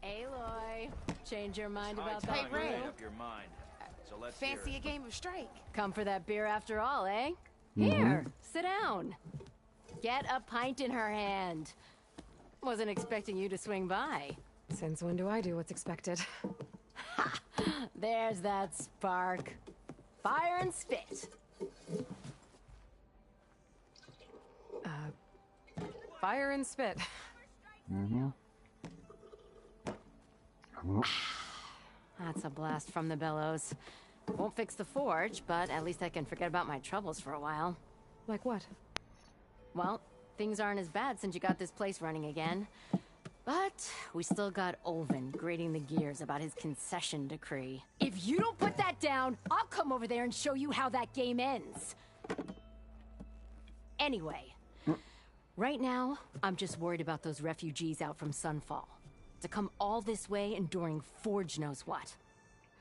Aloy, change your mind about Hey, that Ray. rule? Up your mind. So let's hear Fancy it. a game of Strike? Come for that beer after all, eh? Mhm. Here, sit down. Get a pint in her hand. Wasn't expecting you to swing by. Since when do I do what's expected? There's that spark. Fire and spit. Fire and spit. Mm-hmm. That's a blast from the bellows. Won't fix the forge, but at least I can forget about my troubles for a while. Like what? Well, things aren't as bad since you got this place running again. But we still got Olvin grating the gears about his concession decree. If you don't put that down, I'll come over there and show you how that game ends. Anyway, right now, I'm just worried about those refugees out from Sunfall. To come all this way enduring Forge knows what.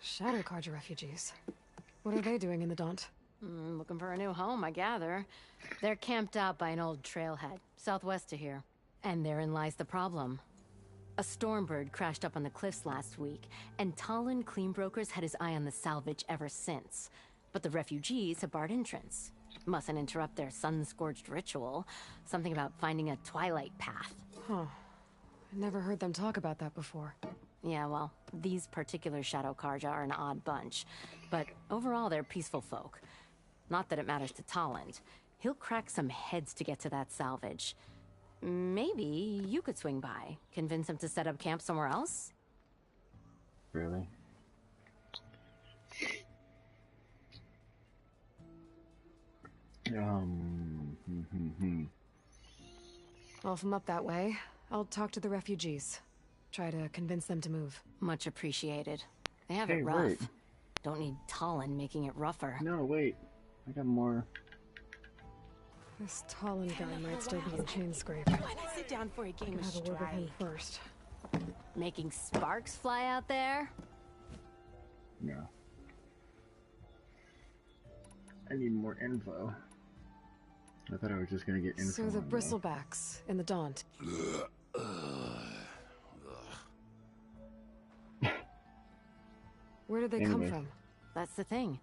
Shadow Karja refugees. What are they doing in the Daunt? Looking for a new home, I gather. They're camped out by an old trailhead, southwest of here. And therein lies the problem. A Stormbird crashed up on the cliffs last week, and Talon Cleanbrokers had his eye on the salvage ever since. But the refugees have barred entrance. Mustn't interrupt their sun-scorched ritual. Something about finding a twilight path. Huh. I never heard them talk about that before. Yeah, well, these particular Shadow Karja are an odd bunch. But overall, they're peaceful folk. Not that it matters to Talon. He'll crack some heads to get to that salvage. Maybe you could swing by. Convince him to set up camp somewhere else? Really? Well, if I'm up that way, I'll talk to the refugees. Try to convince them to move. Much appreciated. They have Hey, it rough. wait. Don't need Talon making it rougher. No, wait. I got more. This Talon guy might still be in Chainscrape. Why not sit down for a game of Have a word with him Strike? first. Making sparks fly out there? No. I need more info. I thought I was just gonna get info. So the on Bristlebacks in the Daunt. Where did they come Anyway. from? That's the thing.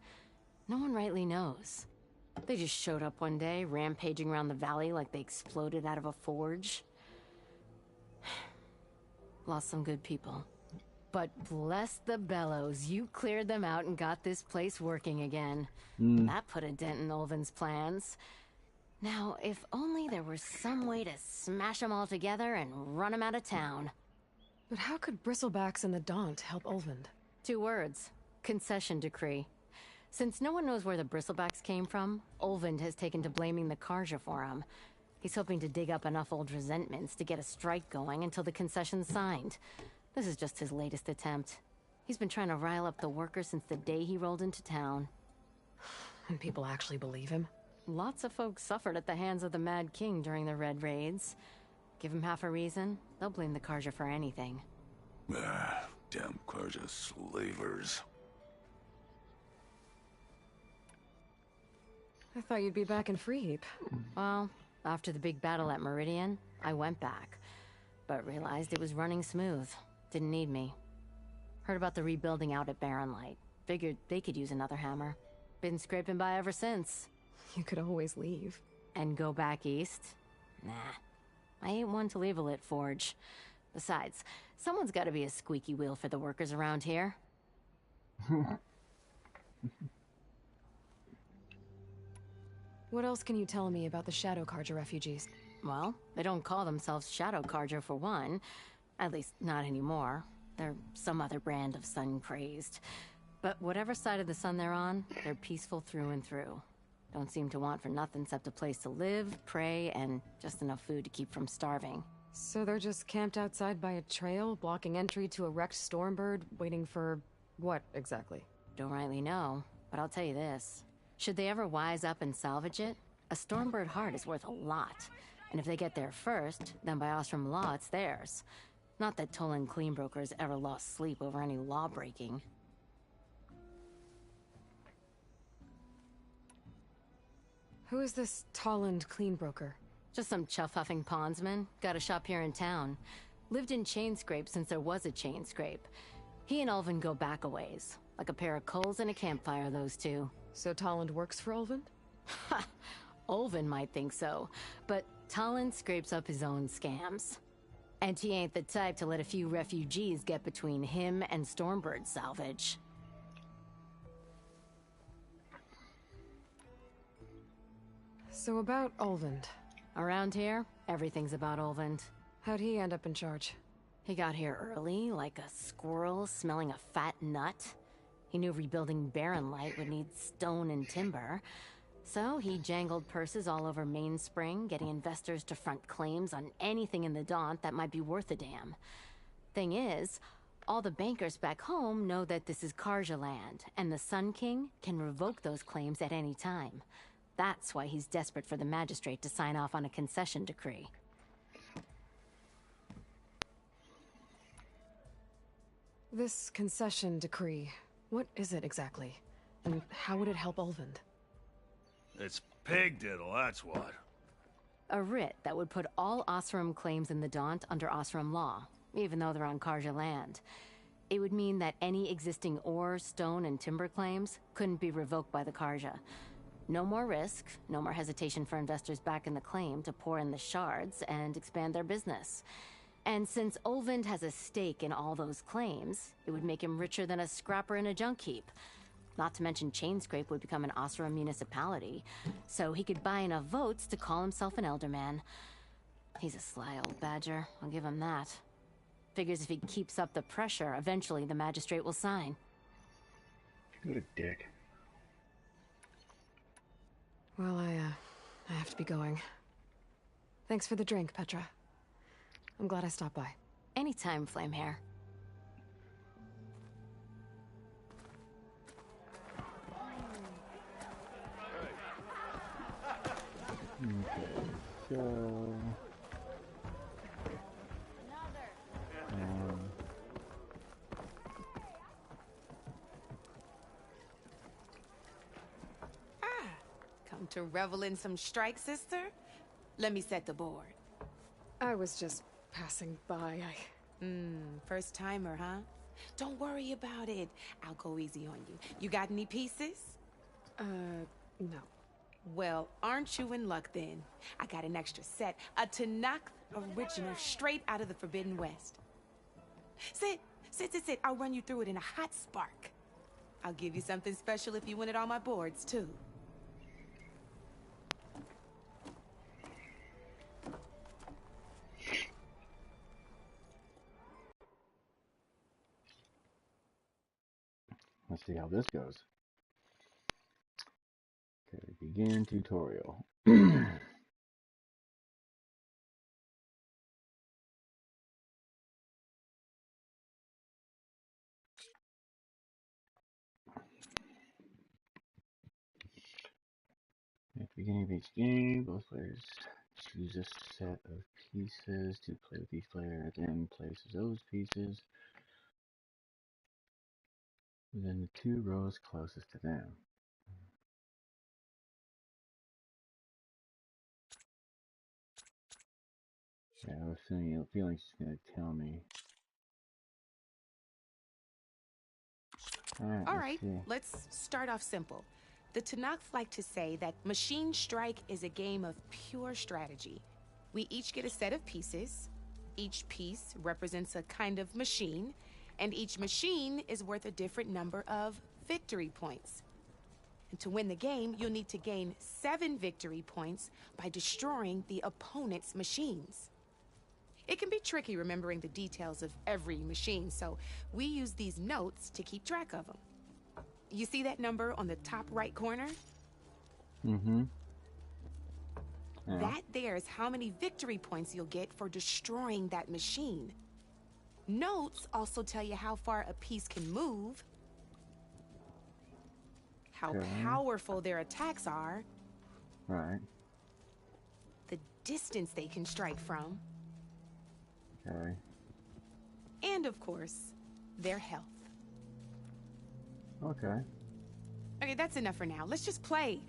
No one rightly knows. They just showed up one day, rampaging around the valley like they exploded out of a forge. Lost some good people. But bless the bellows, you cleared them out and got this place working again. That put a dent in Olvin's plans. Now, if only there were some way to smash them all together and run them out of town. But how could Bristlebacks in the Daunt help Ulvund? 2 words. Concession decree. Since no one knows where the Bristlebacks came from, Olvund has taken to blaming the Karja for him. He's hoping to dig up enough old resentments to get a strike going until the concession's signed. This is just his latest attempt. He's been trying to rile up the workers since the day he rolled into town. And people actually believe him? Lots of folks suffered at the hands of the Mad King during the Red Raids. Give him half a reason, they'll blame the Karja for anything. Damn Karja slavers. I thought you'd be back in Freeheap. Well, after the big battle at Meridian, I went back. But realized it was running smooth. Didn't need me. Heard about the rebuilding out at Barren Light. Figured they could use another hammer. Been scraping by ever since. You could always leave. And go back east? Nah. I ain't one to leave a lit forge. Besides, someone's gotta be a squeaky wheel for the workers around here. What else can you tell me about the Shadow Karja refugees? Well, they don't call themselves Shadow Karja for one. At least, not anymore. They're some other brand of sun-crazed. But whatever side of the sun they're on, they're peaceful through and through. Don't seem to want for nothing except a place to live, pray, and just enough food to keep from starving. So they're just camped outside by a trail, blocking entry to a wrecked Stormbird, waiting for what exactly? Don't rightly know, but I'll tell you this. Should they ever wise up and salvage it, a Stormbird heart is worth a lot. And if they get there first, then by Ostrom law, it's theirs. Not that Toland Cleanbrokers ever lost sleep over any law breaking. Who is this Toland Cleanbroker? Just some chuff-huffing pondsman. Got a shop here in town. Lived in Chainscrape since there was a Chainscrape. He and Ulvund go back a ways. Like a pair of coals and a campfire, those two. So Toland works for Ulvund? Ha! Ulvund might think so, but Toland scrapes up his own scams. And he ain't the type to let a few refugees get between him and Stormbird salvage. So about Ulvund. Around here, everything's about Ulvund. How'd he end up in charge? He got here early, like a squirrel smelling a fat nut. He knew rebuilding Barren Light would need stone and timber. So he jangled purses all over Mainspring, getting investors to front claims on anything in the Daunt that might be worth a damn. Thing is, all the bankers back home know that this is Karja land, and the Sun King can revoke those claims at any time. That's why he's desperate for the magistrate to sign off on a concession decree. This concession decree, what is it exactly? And how would it help Ulvund? It's pig diddle, that's what. A writ that would put all Osram claims in the Daunt under Osram law, even though they're on Karja land. It would mean that any existing ore, stone, and timber claims couldn't be revoked by the Karja. No more risk, no more hesitation for investors back in the claim to pour in the shards and expand their business. And since Ulvund has a stake in all those claims, it would make him richer than a scrapper in a junk heap. Not to mention Chainscrape would become an Osram municipality, so he could buy enough votes to call himself an Elderman. He's a sly old badger, I'll give him that. Figures if he keeps up the pressure, eventually the magistrate will sign. What a dick. Well, I have to be going. Thanks for the drink, Petra. I'm glad I stopped by. Anytime, Flamehair. Okay, so... Come to revel in some strike, sister? Let me set the board. I was just passing by. First timer, huh? Don't worry about it. I'll go easy on you. You got any pieces? No. Well, aren't you in luck then? I got an extra set, a Tanakh original straight out of the Forbidden West. Sit. I'll run you through it in a hot spark. I'll give you something special if you win it on my boards, too. Let's see how this goes. Okay, begin tutorial. At the beginning of each game, both players choose a set of pieces to play with each player, then places those pieces within the 2 rows closest to them. Yeah, I was feeling she's going to tell me. All right, let's start off simple. The Tanakhs like to say that Machine Strike is a game of pure strategy. We each get a set of pieces. Each piece represents a kind of machine, and each machine is worth a different number of victory points. And to win the game, you'll need to gain 7 victory points by destroying the opponent's machines. It can be tricky remembering the details of every machine, so we use these notes to keep track of them. You see that number on the top right corner? Mm-hmm. Yeah. That there's how many victory points you'll get for destroying that machine. Notes also tell you how far a piece can move, how powerful their attacks are, Right. the distance they can strike from, Okay. and of course, their health. Okay. Okay, that's enough for now. Let's just play.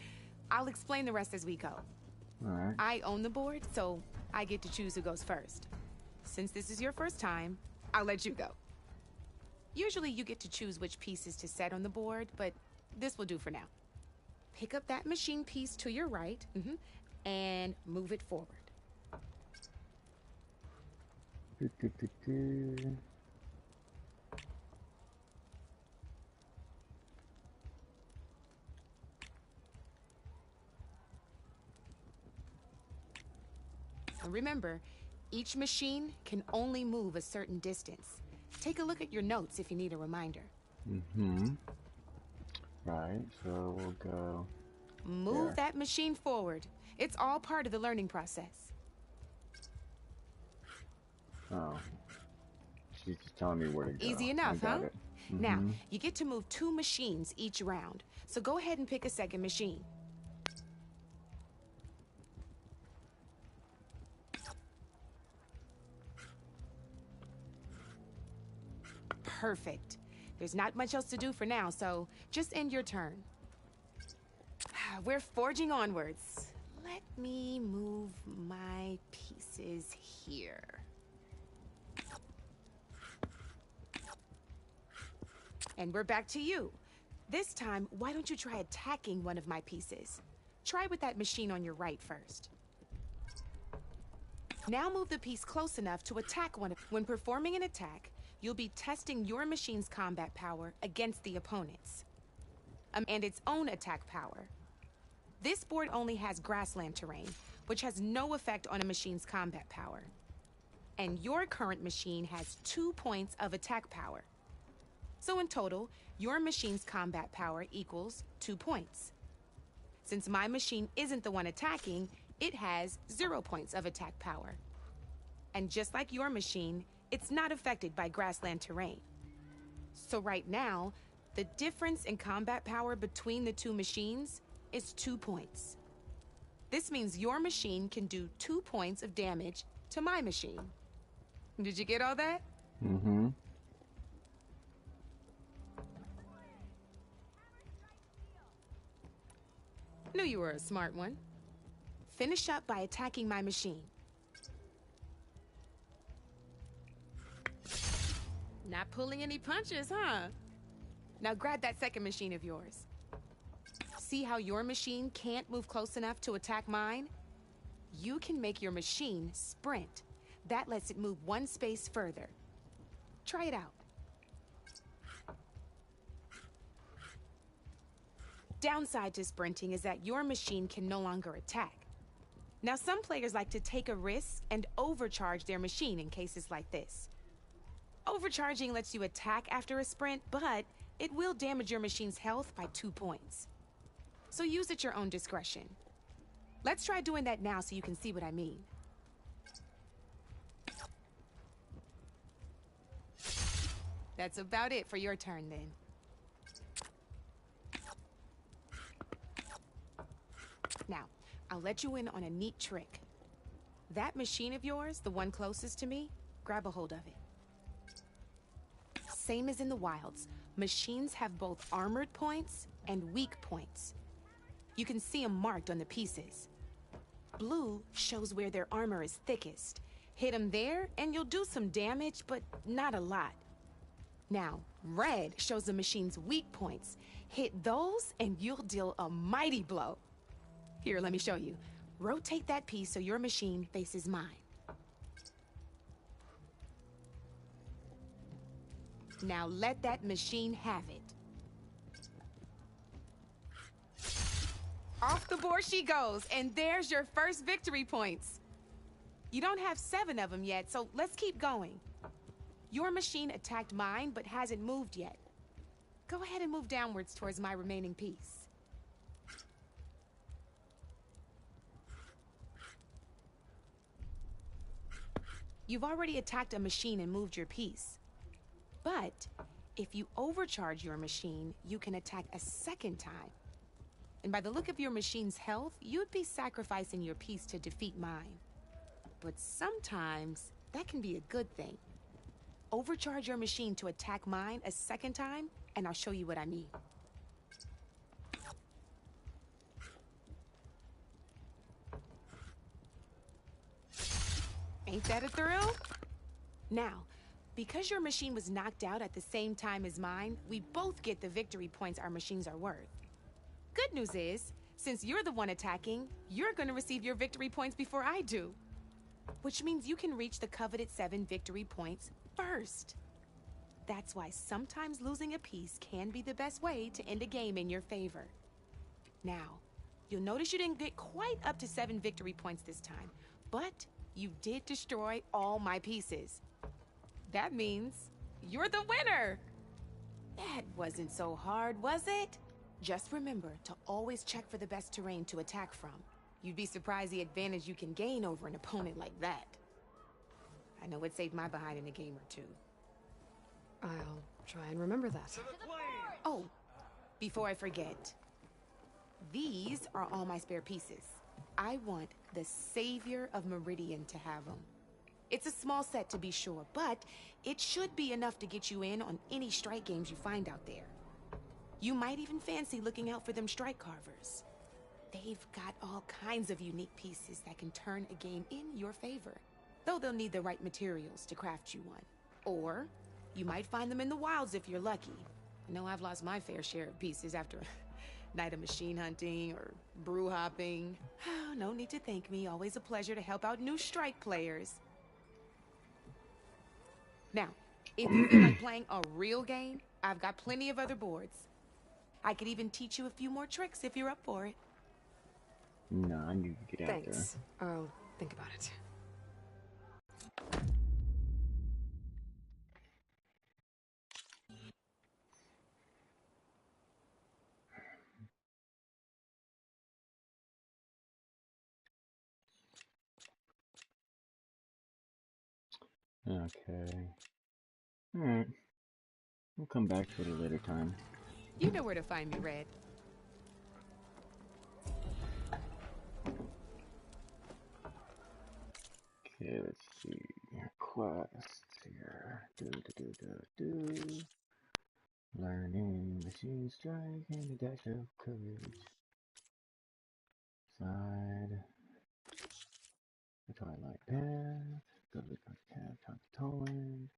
I'll explain the rest as we go. Alright. I own the board, so I get to choose who goes first. Since this is your first time, I'll let you go. Usually you get to choose which pieces to set on the board, but this will do for now. Pick up that machine piece to your right, and move it forward. Do. And remember, each machine can only move a certain distance. Take a look at your notes if you need a reminder. Mm-hmm. Right, so we'll go... Move that machine forward. It's all part of the learning process. Oh. She's just telling me where to go. Easy enough, I got huh? it. Now, Mhm. you get to move 2 machines each round. So go ahead and pick a second machine. Perfect. There's not much else to do for now, so just end your turn. We're forging onwards. Let me move my pieces here. And we're back to you. This time, why don't you try attacking one of my pieces? Try with that machine on your right first. Now move the piece close enough to attack one of... When performing an attack, you'll be testing your machine's combat power against the opponent's. And its own attack power. This board only has grassland terrain, which has no effect on a machine's combat power. And your current machine has 2 points of attack power. So in total, your machine's combat power equals 2 points. Since my machine isn't the one attacking, it has 0 points of attack power. And just like your machine, it's not affected by grassland terrain. So right now, the difference in combat power between the 2 machines is 2 points. This means your machine can do 2 points of damage to my machine. Did you get all that? Mm-hmm. Knew you were a smart one. Finish up by attacking my machine. Not pulling any punches, huh? Now grab that second machine of yours. See how your machine can't move close enough to attack mine? You can make your machine sprint. That lets it move 1 space further. Try it out. Downside to sprinting is that your machine can no longer attack. Now, some players like to take a risk and overcharge their machine in cases like this. Overcharging lets you attack after a sprint, but it will damage your machine's health by 2 points. So use at your own discretion. Let's try doing that now so you can see what I mean. That's about it for your turn, then. Now, I'll let you in on a neat trick. That machine of yours, the one closest to me, grab a hold of it. Same as in the wilds, machines have both armored points and weak points. You can see them marked on the pieces. Blue shows where their armor is thickest. Hit them there, and you'll do some damage, but not a lot. Now, red shows the machine's weak points. Hit those, and you'll deal a mighty blow. Here, let me show you. Rotate that piece so your machine faces mine. Now let that machine have it. Off the board she goes, and there's your first victory points. You don't have 7 of them yet, so let's keep going. Your machine attacked mine, but hasn't moved yet. Go ahead and move downwards towards my remaining piece. You've already attacked a machine and moved your piece. But if you overcharge your machine, you can attack a second time. And by the look of your machine's health, you'd be sacrificing your piece to defeat mine. But sometimes, that can be a good thing. Overcharge your machine to attack mine a second time, and I'll show you what I mean. Ain't that a thrill? Now, because your machine was knocked out at the same time as mine, we both get the victory points our machines are worth. Good news is, since you're the one attacking, you're gonna receive your victory points before I do. Which means you can reach the coveted 7 victory points first. That's why sometimes losing a piece can be the best way to end a game in your favor. Now, you'll notice you didn't get quite up to 7 victory points this time, but you did destroy all my pieces. That means you're the winner! That wasn't so hard, was it? Just remember to always check for the best terrain to attack from. You'd be surprised the advantage you can gain over an opponent like that. I know it saved my behind in a game or two. I'll try and remember that. Oh, before I forget. These are all my spare pieces. I want the Savior of Meridian to have them. It's a small set to be sure, but it should be enough to get you in on any strike games you find out there. You might even fancy looking out for them strike carvers. They've got all kinds of unique pieces that can turn a game in your favor, though they'll need the right materials to craft you one. Or you might find them in the wilds if you're lucky. I know I've lost my fair share of pieces after a night of machine hunting or brew hopping. No need to thank me. Always a pleasure to help out new strike players. Now, if you feel like playing a real game, I've got plenty of other boards. I could even teach you a few more tricks if you're up for it. No, I need to get out there. Thanks. I'll think about it. Okay. Alright. We'll come back to it a later time. You know where to find me, Red. Okay, let's see. Quests here. Learning machine strike and a dash of courage. Side. The Twilight Path. Go to the Cab, talk to Toland.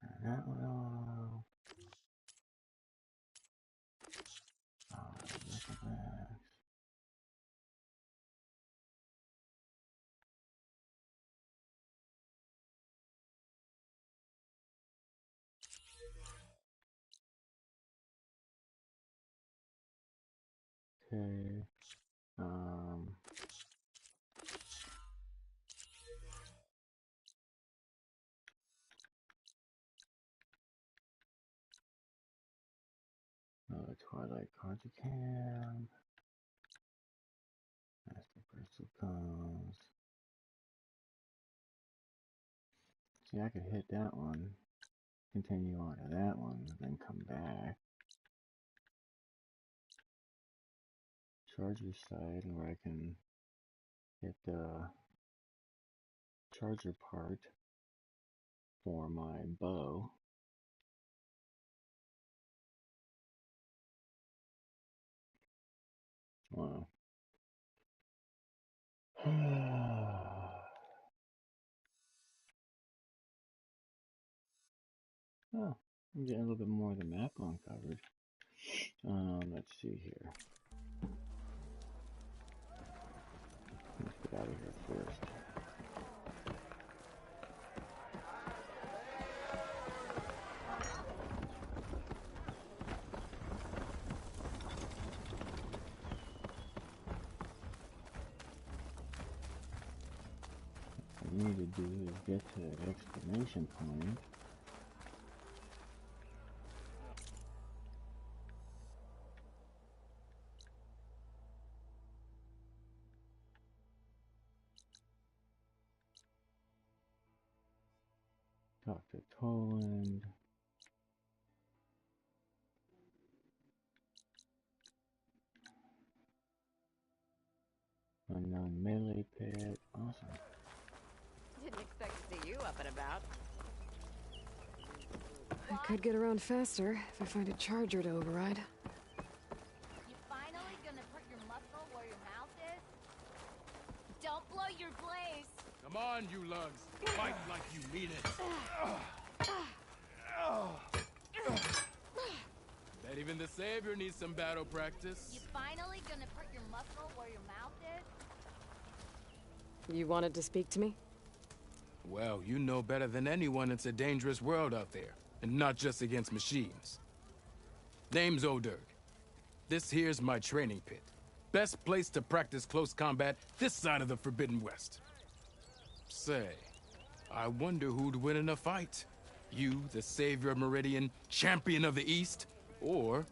Turn that one off. Look at that. Okay. Twilight Contra Camp. As the Bristle comes. See, I could hit that one, continue on to that one, and then come back. Charger side where I can get the charger part for my bow. Wow. Oh, I'm getting a little bit more of the map uncovered. Let's see here. Let's get out of here first. What I need to do is get to that exclamation point. Talk to Toland. Unknown melee pit. Awesome. Didn't expect to see you up and about. I could get around faster if I find a charger to override. You finally gonna put your muscle where your mouth is? Don't blow your blaze. Come on, you lugs. Fight like you mean it. Bet even the Savior needs some battle practice. You finally gonna put your muscle where your mouth is? You wanted to speak to me? Well, you know better than anyone it's a dangerous world out there, and not just against machines. Name's Oderg. This here's my training pit. Best place to practice close combat this side of the Forbidden West. Say, I wonder who'd win in a fight. You, the Savior of Meridian, Champion of the East, or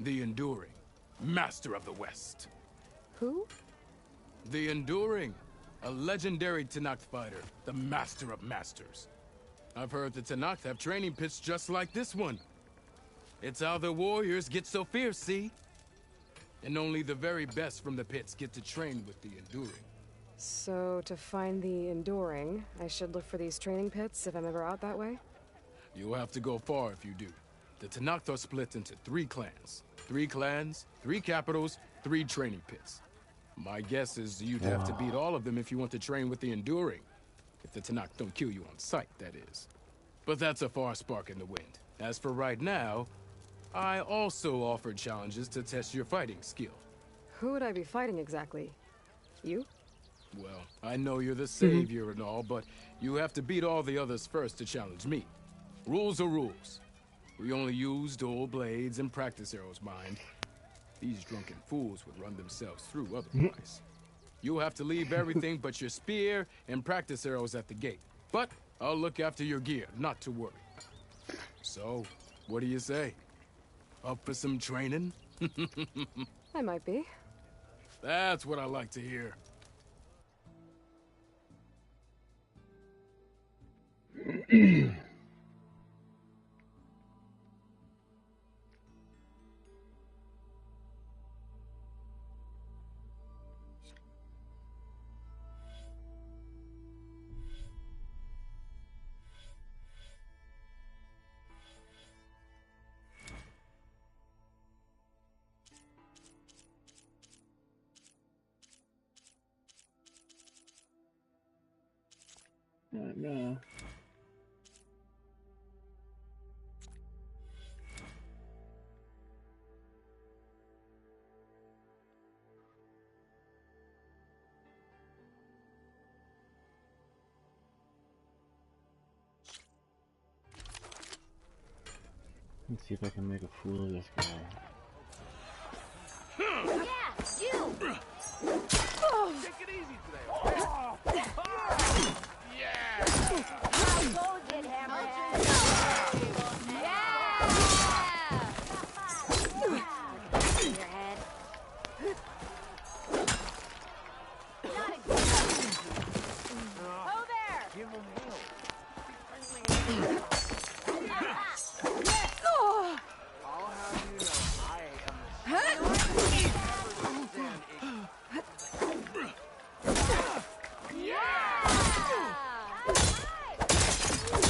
the Enduring, Master of the West. Who? The Enduring, a legendary Tenakth fighter, the Master of Masters. I've heard the Tenakth have training pits just like this one. It's how the warriors get so fierce, see? And only the very best from the pits get to train with the Enduring. So, to find the Enduring, I should look for these training pits if I'm ever out that way? You'll have to go far if you do. The Tenakth are split into 3 clans. 3 clans, 3 capitals, 3 training pits. My guess is you'd have to beat all of them if you want to train with the Enduring. If the Tenakth don't kill you on sight, that is. But that's a far spark in the wind. As for right now, I also offer challenges to test your fighting skill. Who would I be fighting exactly? You? Well, I know you're the Savior and all, but you have to beat all the others first to challenge me. Rules are rules. We only use dual blades and practice arrows, mind. These drunken fools would run themselves through otherwise. You'll have to leave everything but your spear and practice arrows at the gate. But I'll look after your gear, not to worry. So, what do you say? Up for some training? I might be. That's what I like to hear. No. Let's see if I can make a fool of this guy. Yeah, you! Take it easy today. Yeah! How goes it, Hammerhead? Yeah! Your head. Oh, there! Give him hell. I'll have you know I am the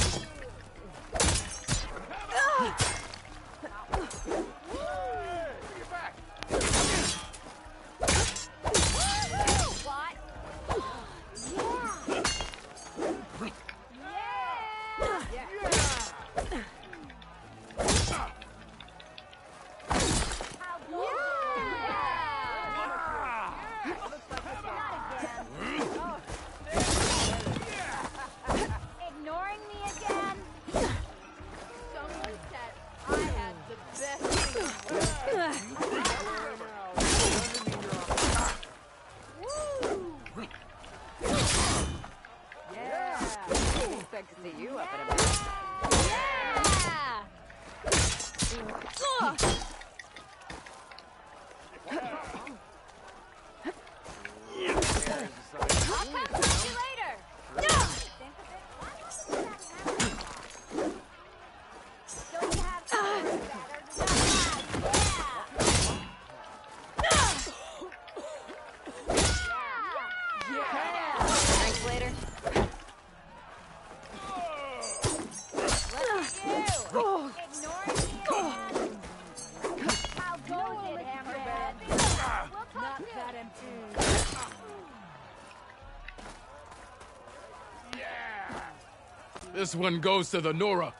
This one goes to the Nora.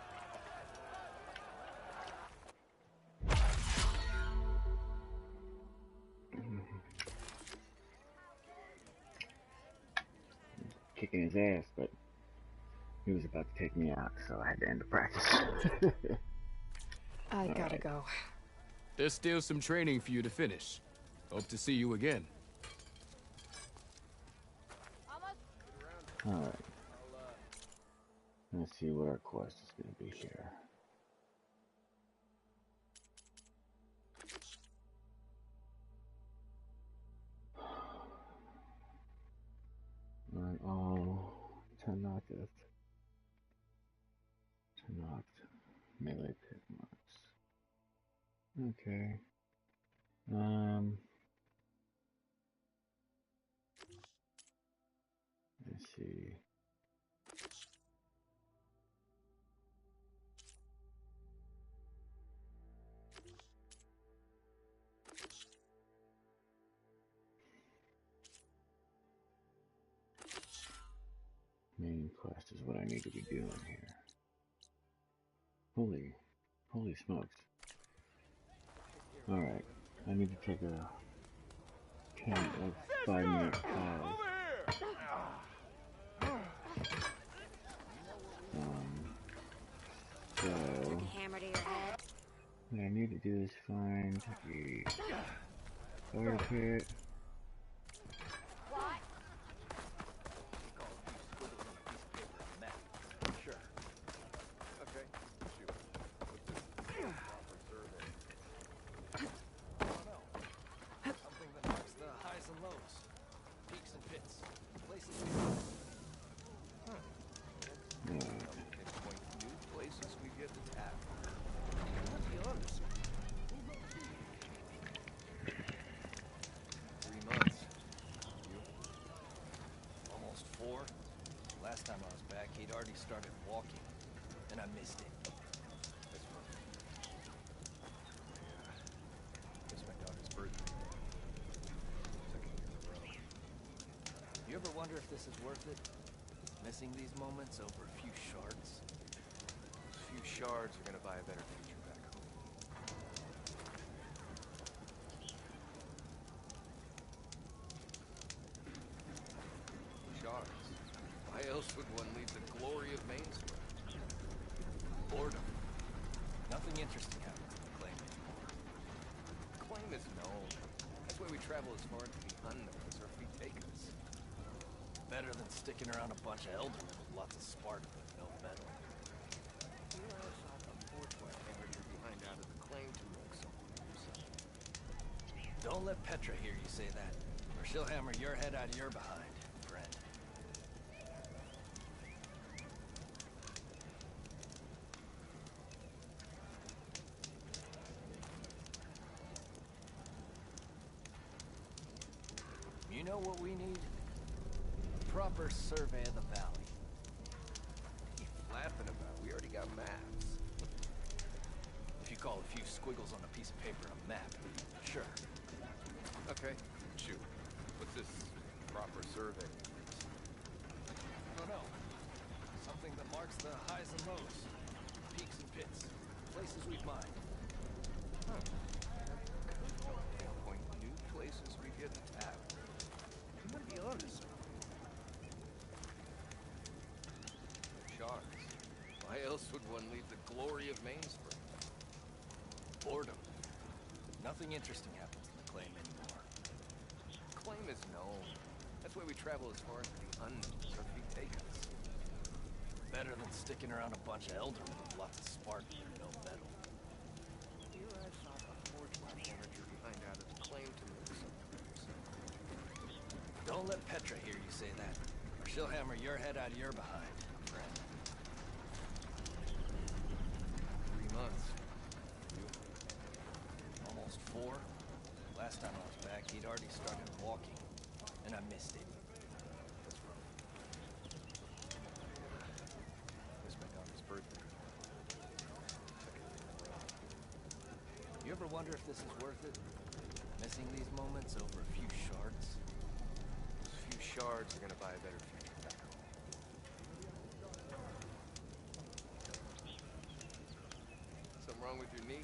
Kicking his ass, but he was about to take me out, so I had to end the practice. I gotta go. There's still some training for you to finish. Hope to see you again. Alright. Let's see what our quest is going to be here. Alright, Tennock melee pit marks. Okay. Let's see. Main quest is what I need to be doing here. Holy smokes. Alright, I need to take a 5-minute pause. So, what I need to do is find the fire pit. Last time I was back, he'd already started walking, and I missed it. That's rough. Yeah. It's my daughter's birthday. Second year in a row. You ever wonder if this is worth it? Missing these moments over a few shards? Those few shards are gonna buy a better future back home. Shards? Why else would one leave the glory of Mainspring? Boredom. Nothing interesting happens in the claim anymore. Claim is known. That's why we travel as far into the unknown as our feet take us. Better than sticking around a bunch of eldermen with lots of spark but no metal. Here I saw the forge why hammered your behind out of the claim to look somewhere. Don't let Petra hear you say that, or she'll hammer your head out of your behind. You know what we need? A proper survey of the valley. What are you laughing about? We already got maps. If you call a few squiggles on a piece of paper a map, sure. Okay, shoot. What's this proper survey? I don't know. Something that marks the highs and lows, peaks and pits, places we've mined. Huh. Pinpoint new places we get tapped. I'm gonna be honest. Shards. Why else would one leave the glory of Mainspring? Boredom. Nothing interesting happens in the claim anymore. Claim is known. That's why we travel as far into the unknown as our feet take us. Better than sticking around a bunch of eldermen with lots of spark and no metal. Here I saw the forge my manager behind out of the claim to move somewhere. Don't let Petra hear you say that, or she'll hammer your head out of your behind, friend. 3 months. You? Almost 4? Last time I was back, he'd already started walking, and I missed it. That's rough. It's my daughter's birthday. Second year in a row. You ever wonder if this is worth it? Missing these moments over a few shards? Those few shards are gonna buy a better future back home. wrong with your knee?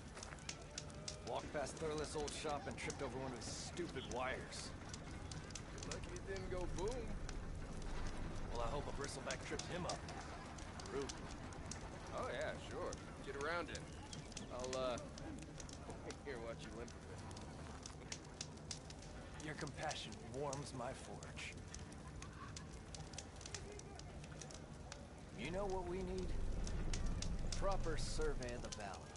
Walked past Thurless' old shop and tripped over one of his stupid wires. You're lucky it didn't go boom. Well, I hope a bristleback trips him up. Rude. Oh yeah, sure. Get around it. I'll, here, watch you limp a bit. Your compassion warms my forge. You know what we need? A proper survey of the valley.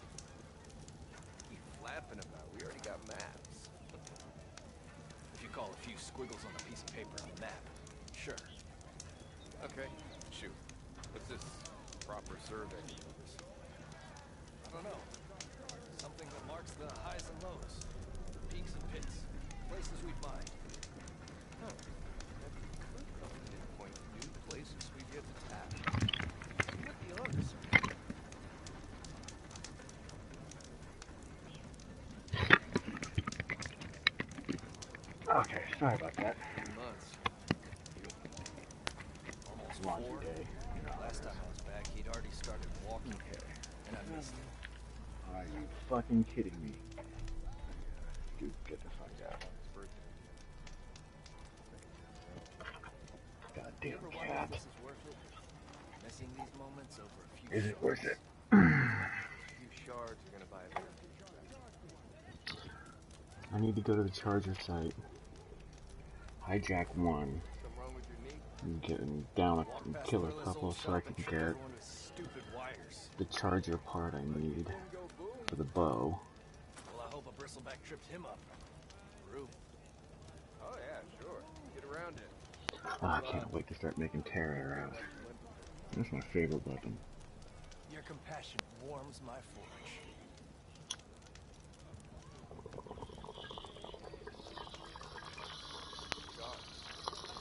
What are you flapping about? We already got maps. If you call a few squiggles on a piece of paper a map, sure. Okay, shoot. What's this proper survey? I don't know. Something that marks the highs and lows, the peaks and pits, places we find. Huh. That could help pinpoint new places we've yet to tap. You might be onto something. Okay, sorry about that. 3 months. Almost Laundry 4. day. Last time I was back, he'd already started walking. And I missed him. Are you fucking kidding me? Dude, get the fuck out. Goddamn cat. This is worth it. Missing these moments over a few Is it worth it? A few shards are gonna buy it. I need to go to the charger site. Hijack one. Something wrong with your knee? And get down and kill a couple so I can get the charger part I need for the bow. Well, I hope a bristleback tripped him up. Rude. Oh yeah, sure. Get around it. Oh, I can't wait to start making terror arrows. That's my favorite weapon. Your compassion warms my forge. God,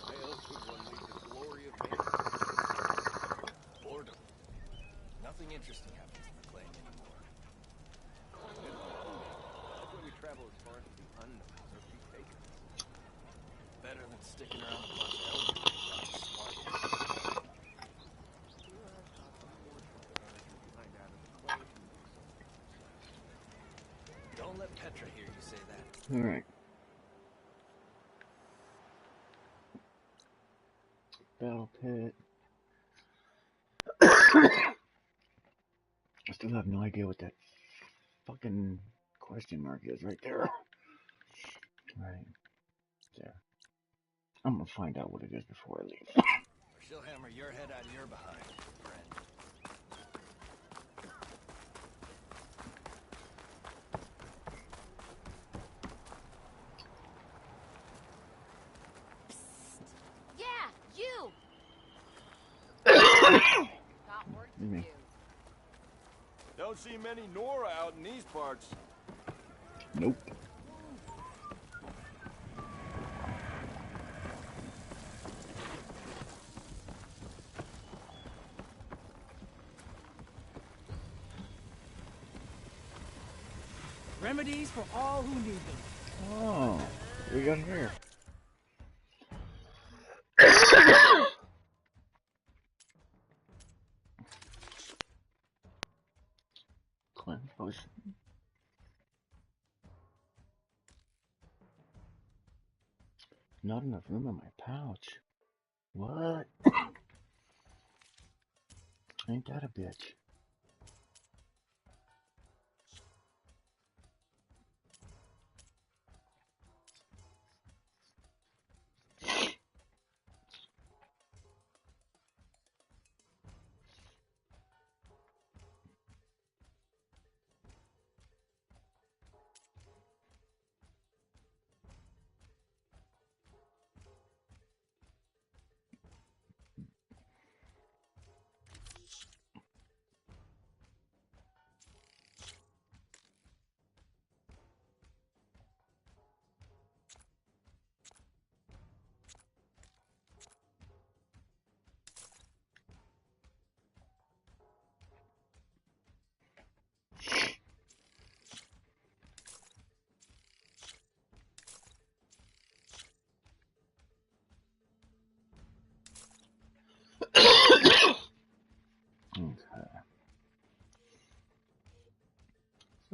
why else would one leave the glory of man? Boredom. Nothing interesting happens in the claim anymore. That's why we travel as far into the unknown as our feet take us. Better than sticking around a bunch of elders. Don't let Petra hear you say that. Alright. Battle pit. I still have no idea what that fucking question mark is right there. Right there. I'm gonna find out what it is before I leave. Or she'll hammer your head out of your behind, friend. Yeah, you! Got work to do. Don't see many Nora out in these parts. Nope. Remedies for all who need them. Oh, we got here. Cleanse potion. Not enough room in my pouch. What? Ain't that a bitch?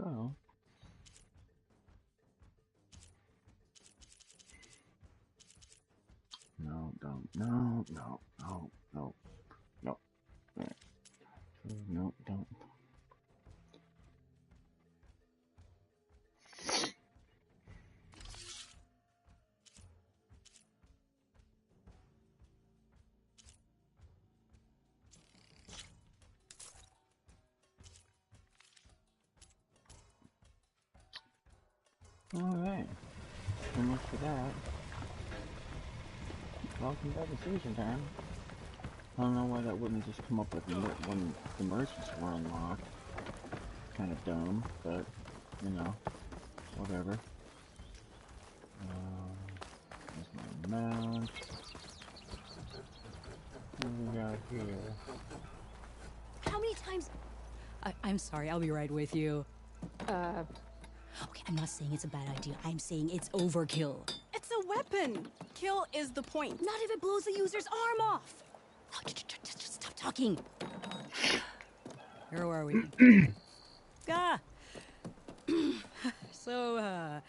So. No, don't. No, no, no, no, no. Right. No, don't. Alright. So much for that. Welcome back to Season Time. I don't know why that wouldn't just come up with when the merchants were unlocked. Kind of dumb, but, you know, whatever. There's my mount. What do we got here? How many times? I'm sorry, I'll be right with you. Okay, I'm not saying it's a bad idea. I'm saying it's overkill. It's a weapon. Kill is the point. Not if it blows the user's arm off. Oh, just stop talking. Where are we? So,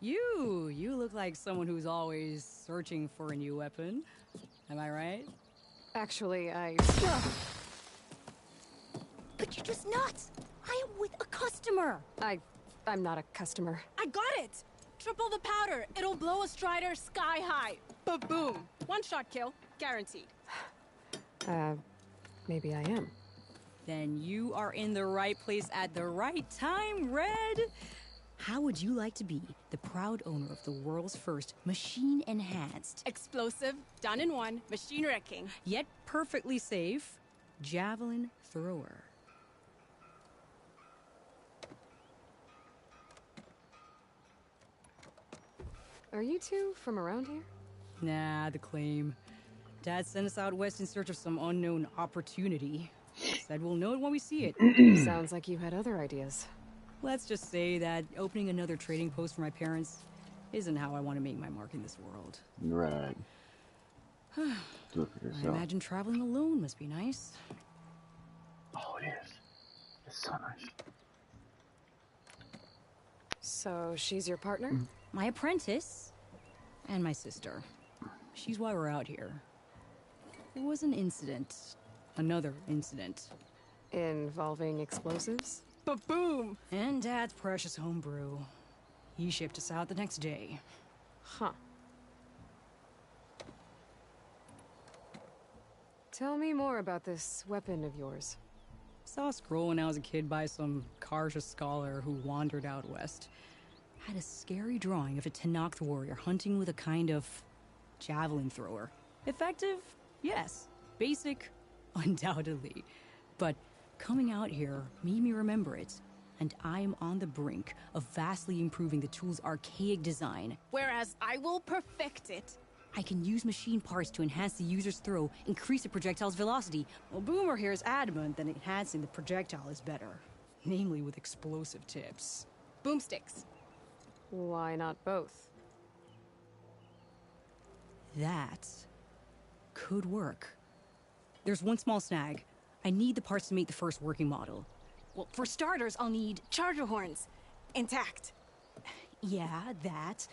you look like someone who's always searching for a new weapon. Am I right? Actually, But you're just nuts. I am with a customer. I'm not a customer. I got it. Triple the powder. It'll blow a Strider sky high. Ba-boom. One shot kill. Guaranteed. Maybe I am. Then you are in the right place at the right time, Red. How would you like to be the proud owner of the world's first machine-enhanced, explosive, done in one, machine wrecking, yet perfectly safe, javelin thrower? Are you two from around here? Nah, the claim. Dad sent us out west in search of some unknown opportunity. Said we'll know it when we see it. Sounds like you had other ideas. Let's just say that opening another trading post for my parents isn't how I want to make my mark in this world. Right. Do it for I yourself. imagine traveling alone must be nice. Oh, it is. It's so nice. So, she's your partner? My apprentice and my sister. She's why we're out here. There was an incident. Another incident. Involving explosives? Ba-boom! And Dad's precious homebrew. He shipped us out the next day. Huh. Tell me more about this weapon of yours. Saw a scroll when I was a kid by some Karja scholar who wandered out west. Had a scary drawing of a Tenakth warrior hunting with a kind of javelin thrower. Effective? Yes. Basic? Undoubtedly. But coming out here made me remember it, and I am on the brink of vastly improving the tool's archaic design. Whereas I will perfect it. I can use machine parts to enhance the user's throw, increase the projectile's velocity. Well, Boomer here is adamant that enhancing the projectile is better. Namely with explosive tips. Boomsticks. Why not both? That could work. There's one small snag. I need the parts to make the first working model. Well, for starters, I'll need charger horns. Intact. Yeah, that.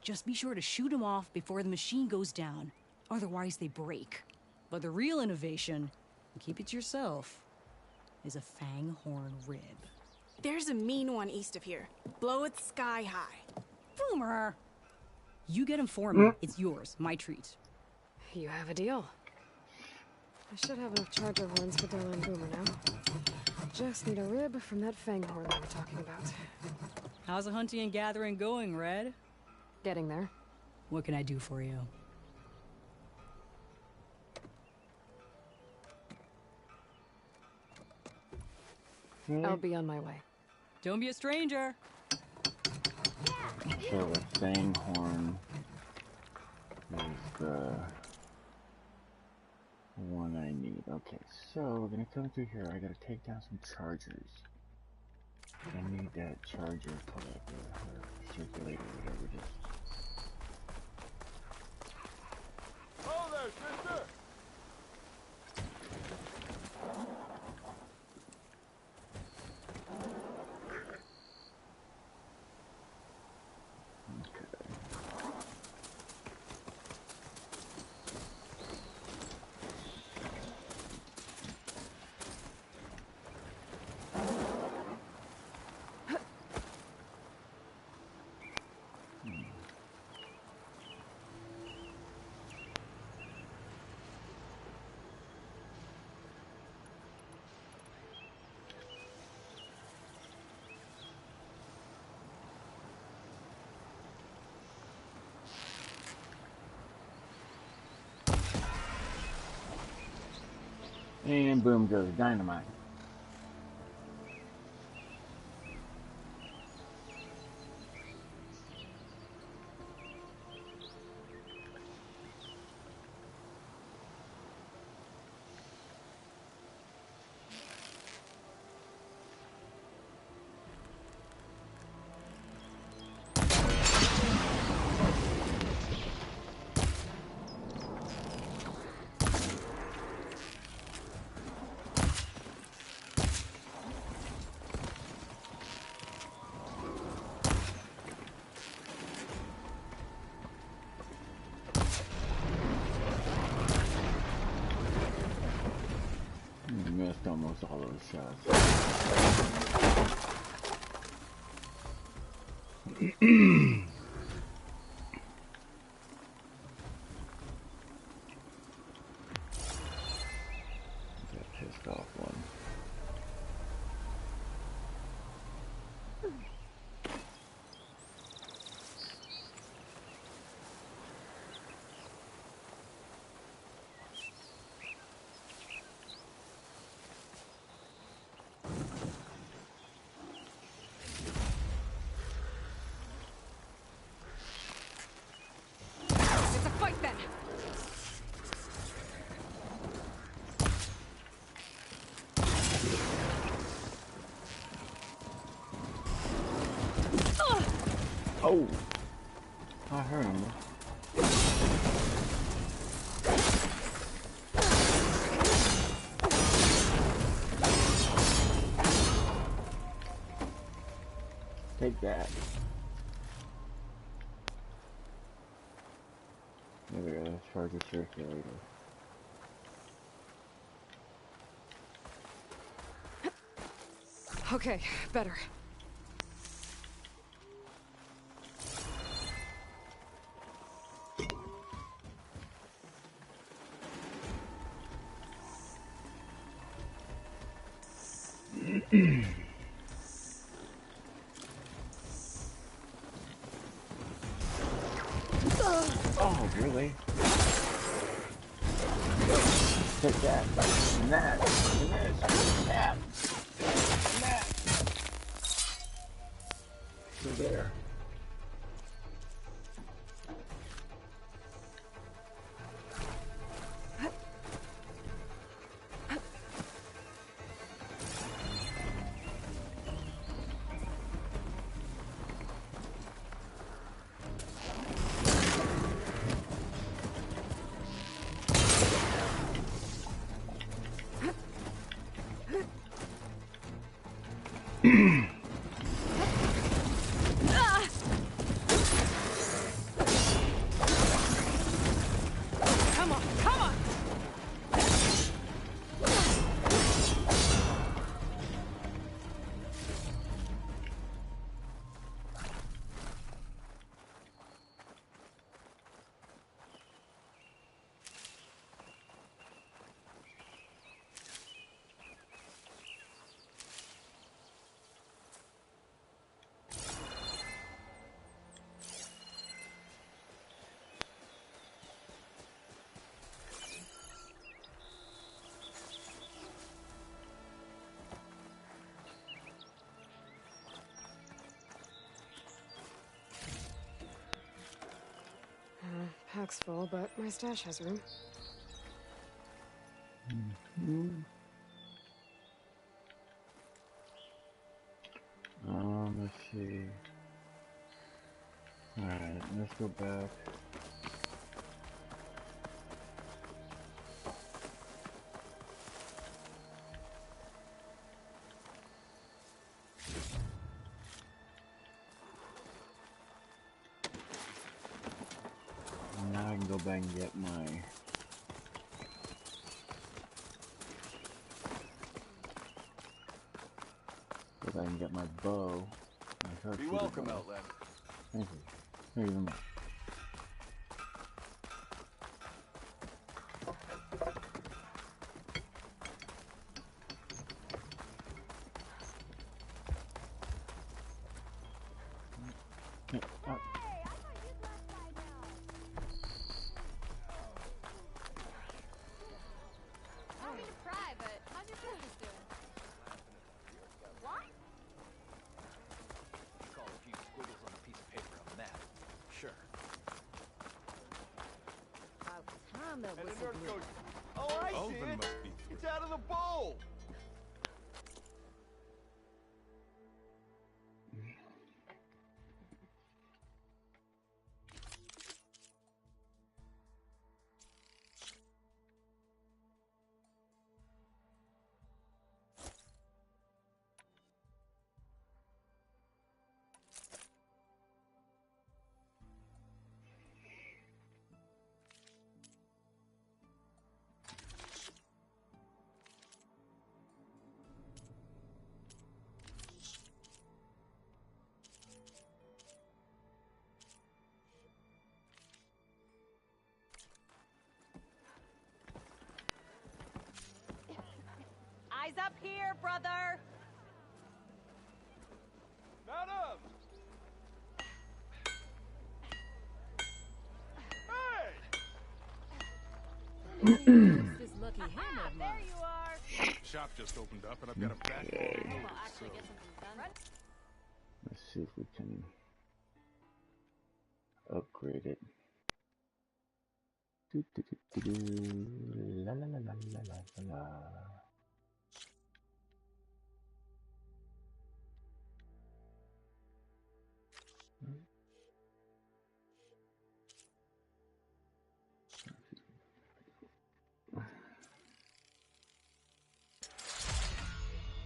Just be sure to shoot them off before the machine goes down. Otherwise, they break. But the real innovation, and keep it to yourself, is a fang horn rib. There's a mean one east of here. Blow it sky high. Boomer! You get him for me. It's yours. My treat. You have a deal. I should have enough charger horns for Della and Boomer now. Just need a rib from that fang horn we were talking about. How's the hunting and gathering going, Red? Getting there. What can I do for you? I'll be on my way. Don't be a stranger. So the fang horn is the one I need. Okay, so we're gonna come through here. I gotta take down some chargers. I need that charger collector or circulator, whatever it is. Oh there, sister! And boom goes dynamite. Missed almost all those shots. That pissed off one. It's a fight then. Oh! I heard him. Take that. There we go, charge the circulator. Okay, better. Oh, really? Take that, and that, and this, and that, and that. So there. Come on, come on! Pack's full, but my stash has room. Let's see. Alright, let's go back. Now I can go back and get my bow. Be welcome, Outlander. Thank you. Thank you very much. out of the bowl! Eyes up here, brother! Mount up! This lucky hammer of there you are! Shop just opened up and I've got a backlog of orders, so... Let's see if we can upgrade it. Do, do, do, do, do. La la la la la la la.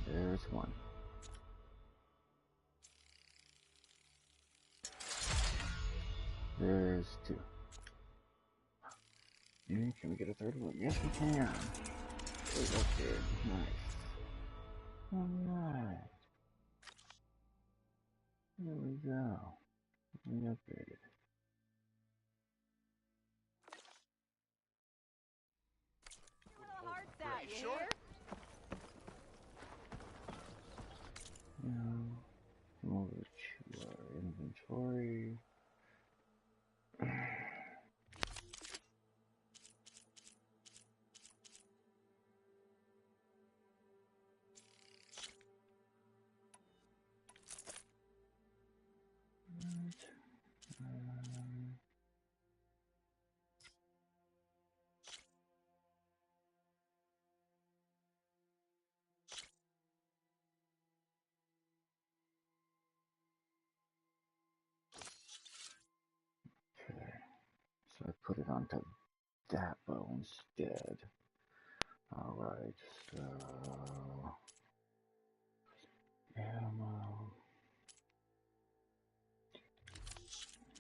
There's one. There's two. And can we get a third one? Yes, we can. Wait, that's good. Nice. Alright. There we go. We upgraded. Hearts out, you hear? Now, come over to our inventory. So I put it onto that bow instead. Alright, so ammo,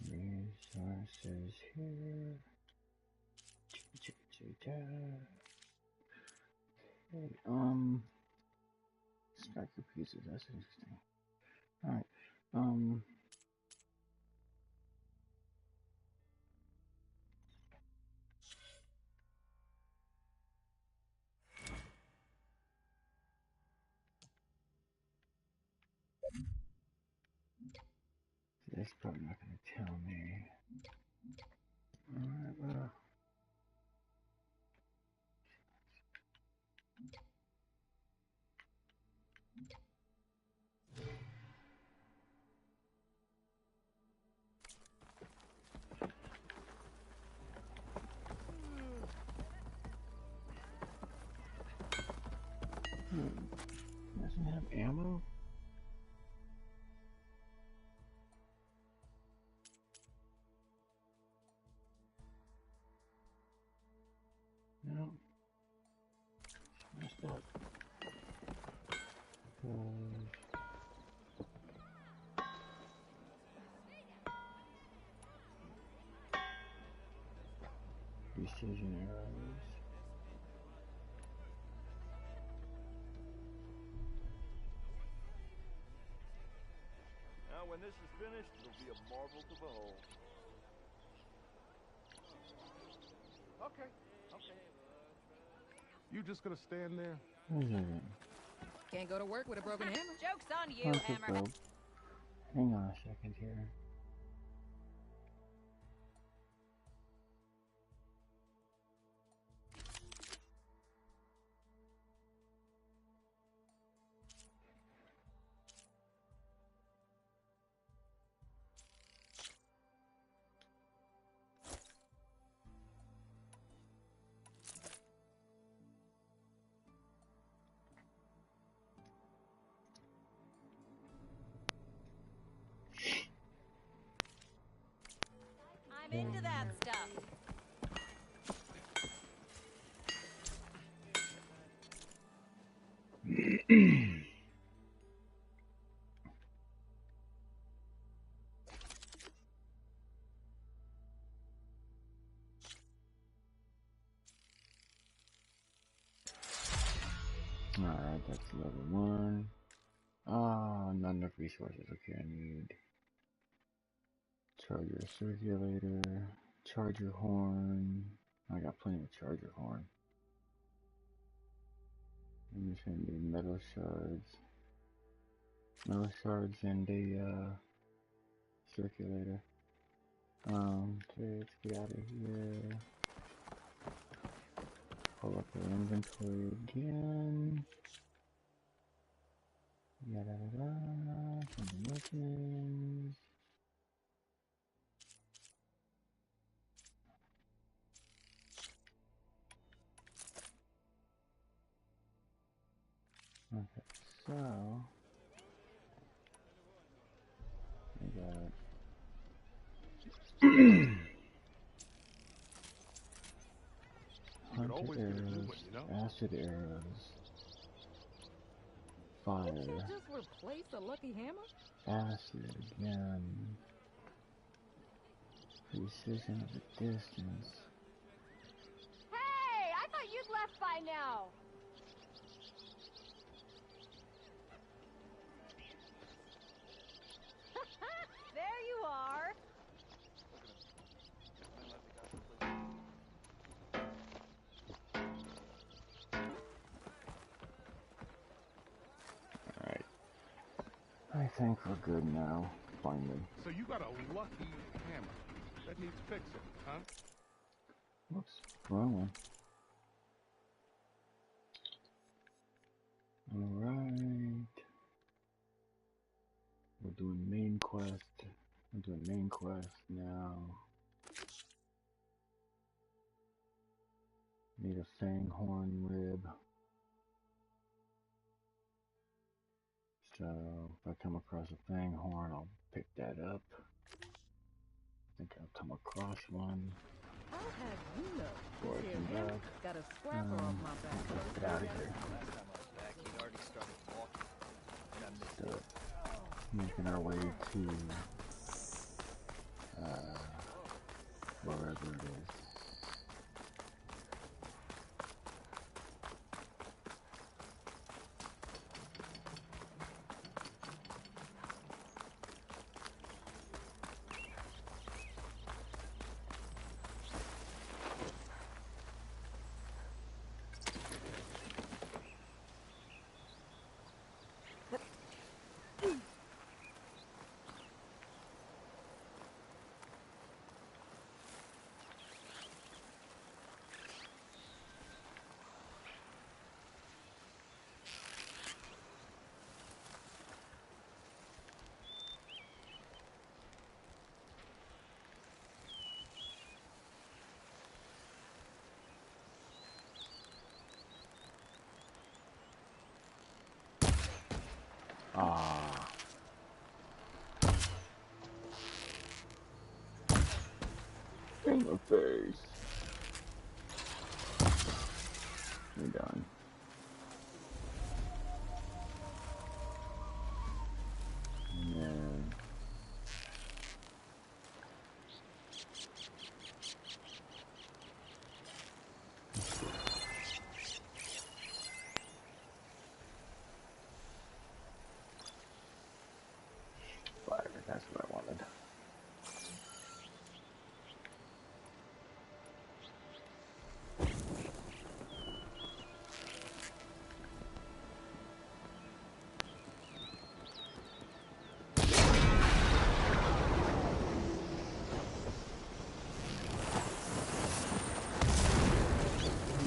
resources here. Okay, striker pieces, that's interesting. Alright, that's probably not going to tell me. Alright, well. Doesn't have ammo? No. Messed up. Precision arrows. Now, when this is finished, it'll be a marvel to behold. Okay. You just gonna stand there? Can't go to work with a broken hammer. Joke's on you, Hammerhead. Hang on a second here. Alright, that's level 1. Ah, not enough resources. Okay, I need charger circulator, charger horn. I got plenty of charger horn. I'm just gonna need metal shards. Metal shards and a circulator. Okay, let's get out of here. Pull up our inventory again. Yada da da. Some weapons. Okay, so I got hunter arrows, acid arrows, fire, Just replace a lucky hammer? acid again, precision of the distance. Hey, I thought you'd left by now. There you are. Alright. I think we're good now, finally. So you got a lucky hammer that needs fixing, huh? Whoops, wrong one. Alright. We're doing main quest. I'm doing main quest now. Need a fang horn rib. So if I come across a fang horn, I'll pick that up. I think I'll come across one. I'll have you know. Before I come back. Got a scrapper off my back. Let's get out of here. Last time I was back, he'd already started walking. And I missed So, making our way to wherever it is. Ah. In the face. You're done. And fire, that's what I wanted.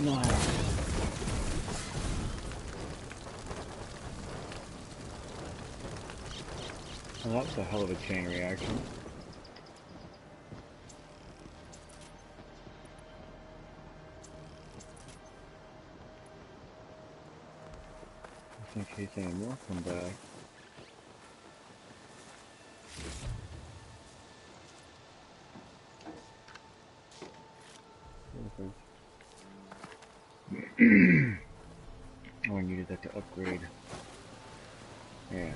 Nice. Well, that's a hell of a chain reaction. Just in case any more come back. Perfect. Oh, I needed that to upgrade. Yeah.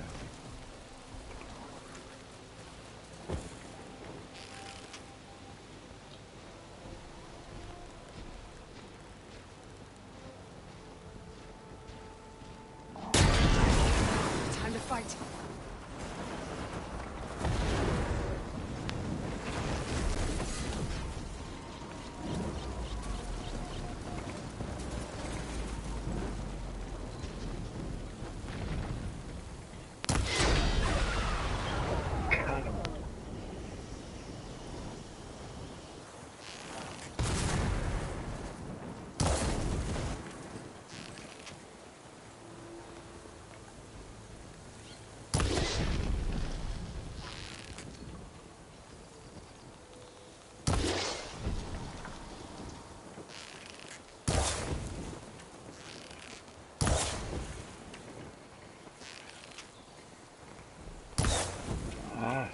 Time to fight.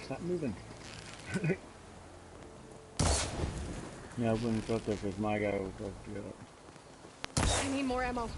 Stop moving. Yeah, I wouldn't have thought that because my guy was supposed to get up. I need more ammo.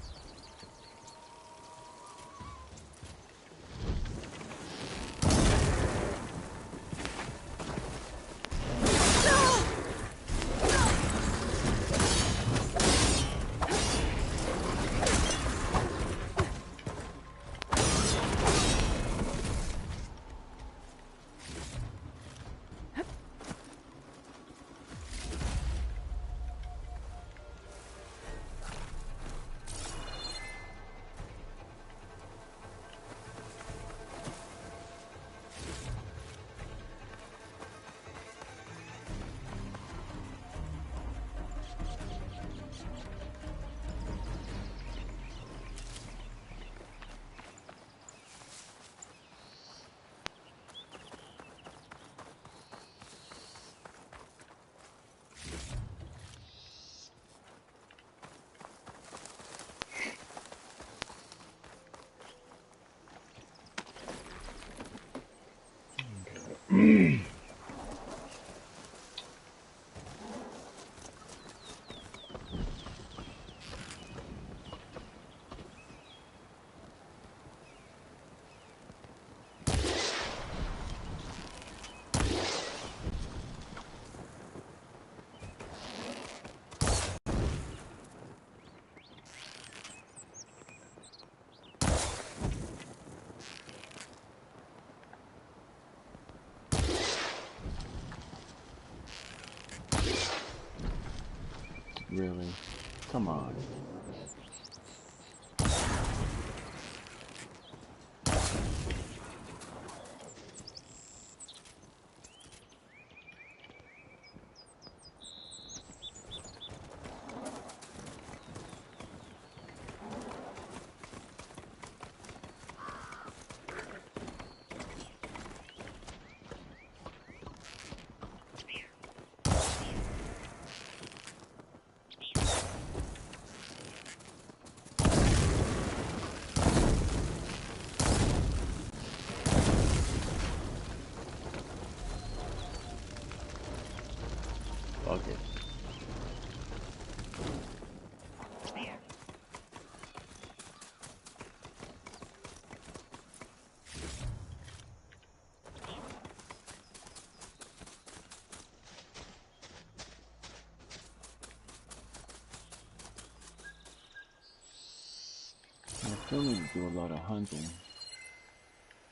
Really? Come on. Okay. I still need to do a lot of hunting.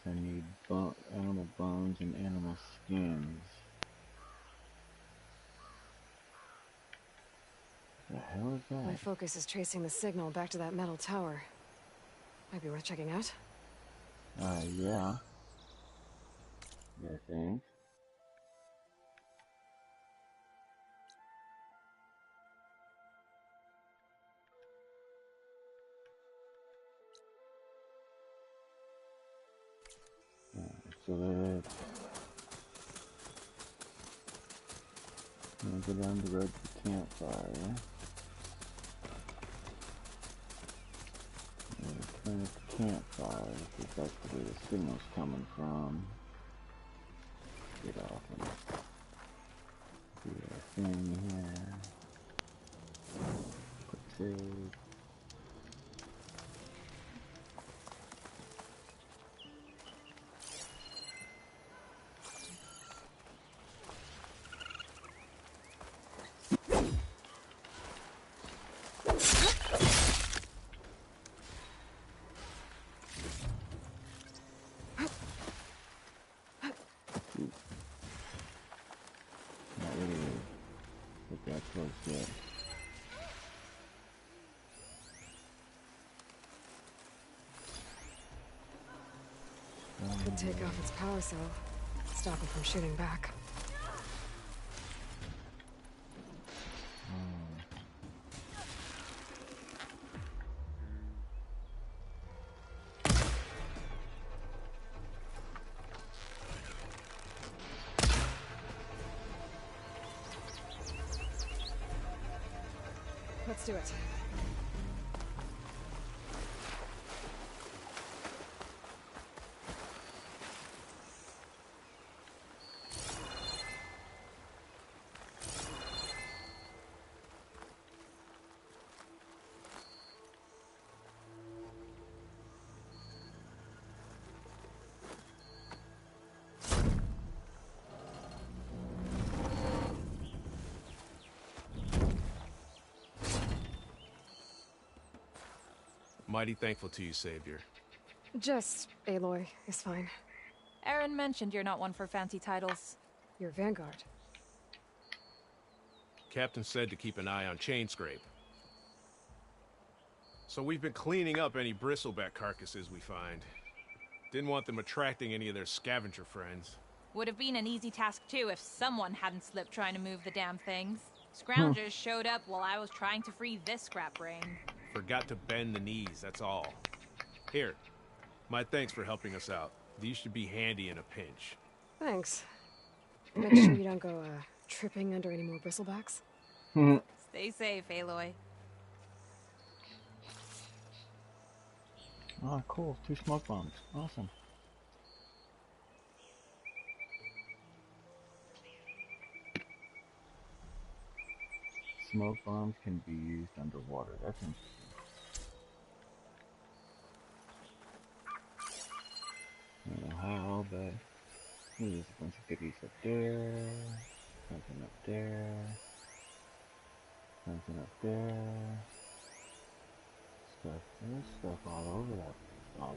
I need animal bones and animal skins. The hell is that? My focus is tracing the signal back to that metal tower. Might be worth checking out. Yeah. I think. So that I'm gonna go down the road to the campfire. Turn at the campfire because that's the way the signal's coming from. Get off and do our thing here. Quick save. Could take off its power cell. Stop it from shooting back. Let's do it. Mighty thankful to you, Savior. Just Aloy is fine. Aaron mentioned you're not one for fancy titles. You're Vanguard. Captain said to keep an eye on Chainscrape. So we've been cleaning up any bristleback carcasses we find. Didn't want them attracting any of their scavenger friends. Would have been an easy task too if someone hadn't slipped trying to move the damn things. Scroungers showed up while I was trying to free this scrap brain. Forgot to bend the knees, that's all. Here, my thanks for helping us out. These should be handy in a pinch. Thanks. Make sure you don't go tripping under any more bristlebacks. Stay safe, Aloy. Oh, cool. 2 smoke bombs. Awesome. Smoke bombs can be used underwater. That's interesting. I don't know how, but there's a bunch of goodies up there. Something up there. Something up there. Stuff. There's stuff all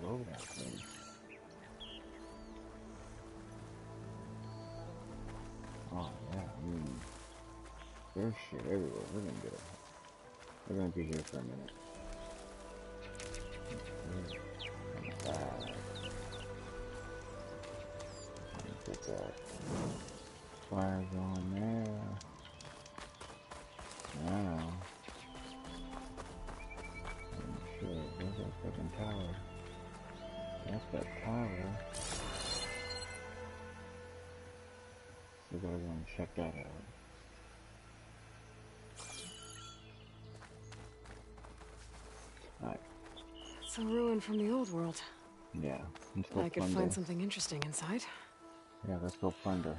over that thing. Oh yeah, I mean, there's shit everywhere. We're gonna be here for a minute. Get that fire going there. Now, I'm sure there's that fucking tower. That's that tower. So gotta go and check that out. Alright. It's a ruin from the old world. Yeah, let's go I could plunder. find something interesting inside. Yeah, let's go plunder.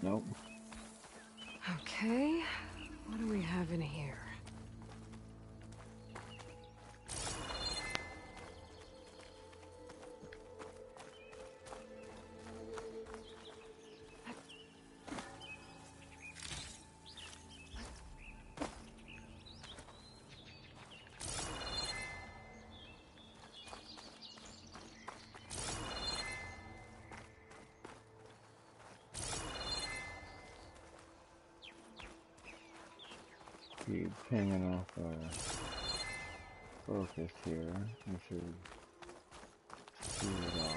Nope. Okay, what do we have in here? Keep hanging off our focus here. We should see it all.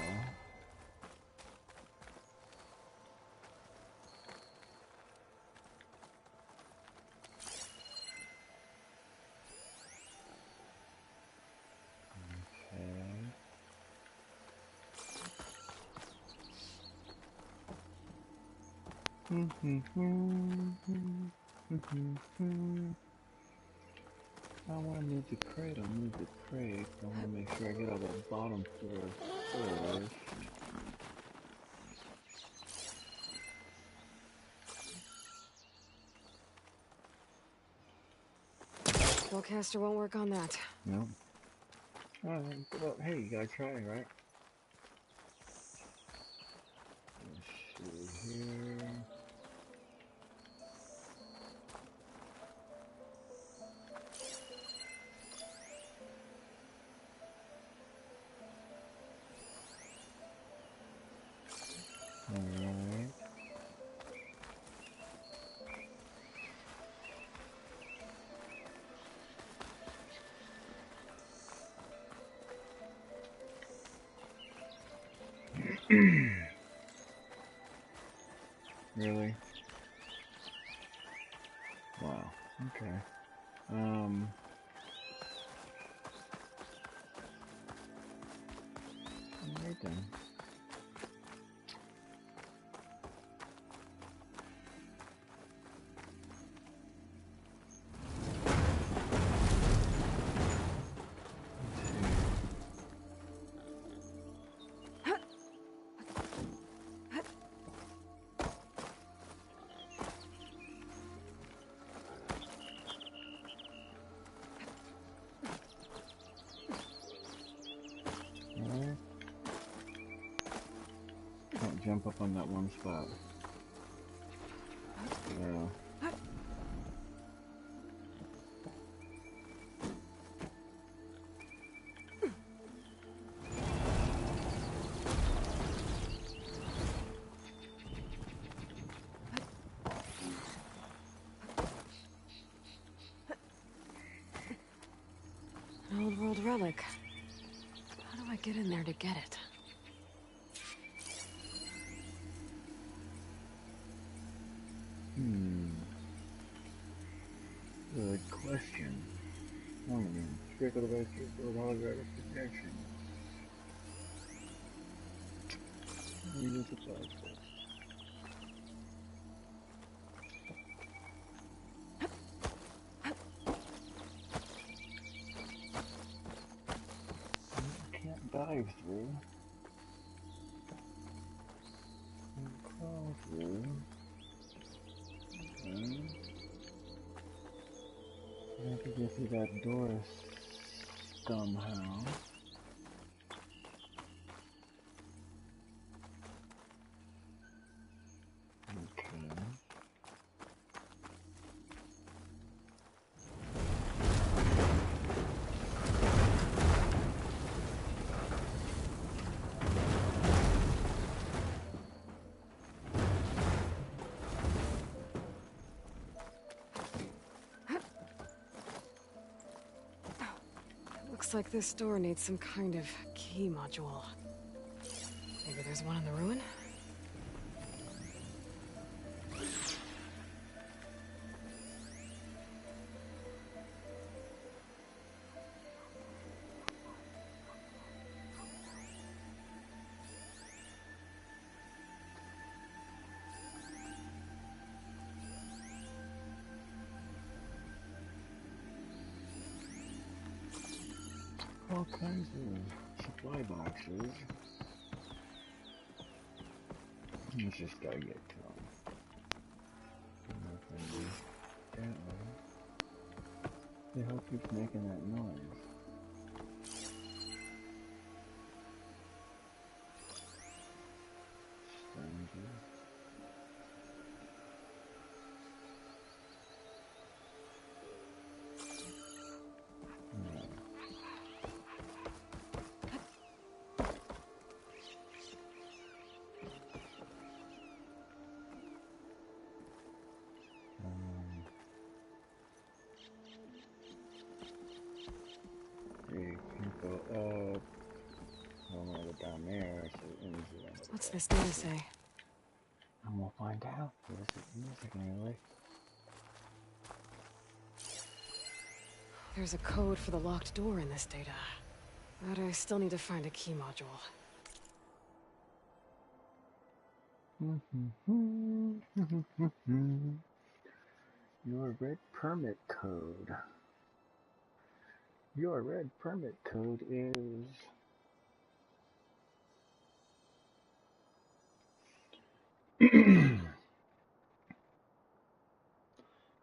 I want to move the crate. I'll move the crate. I want to make sure I get all the bottom floor first. Spellcaster won't work on that. No. Alright, well, hey, you gotta try, right? Let's see here. Alright. Really? Wow. Okay. Alright then. Alright. Can't jump up on that one spot. So. An old world relic. How do I get in there to get it? Good question. Sprinkle the base with holographic protection. Use the plastic. Can't dive through. Can't crawl through. Okay. I have to get through that door somehow. Okay. Looks like this door needs some kind of key module. Maybe there's one in the ruin? All kinds of supply boxes. Let's just gotta get to them. Nothing that way. The hell keeps making that noise? Stranger. What's this data say? And we'll find out. This is music anyway. There's a code for the locked door in this data. But I still need to find a key module. Your red permit code. Your red permit code is...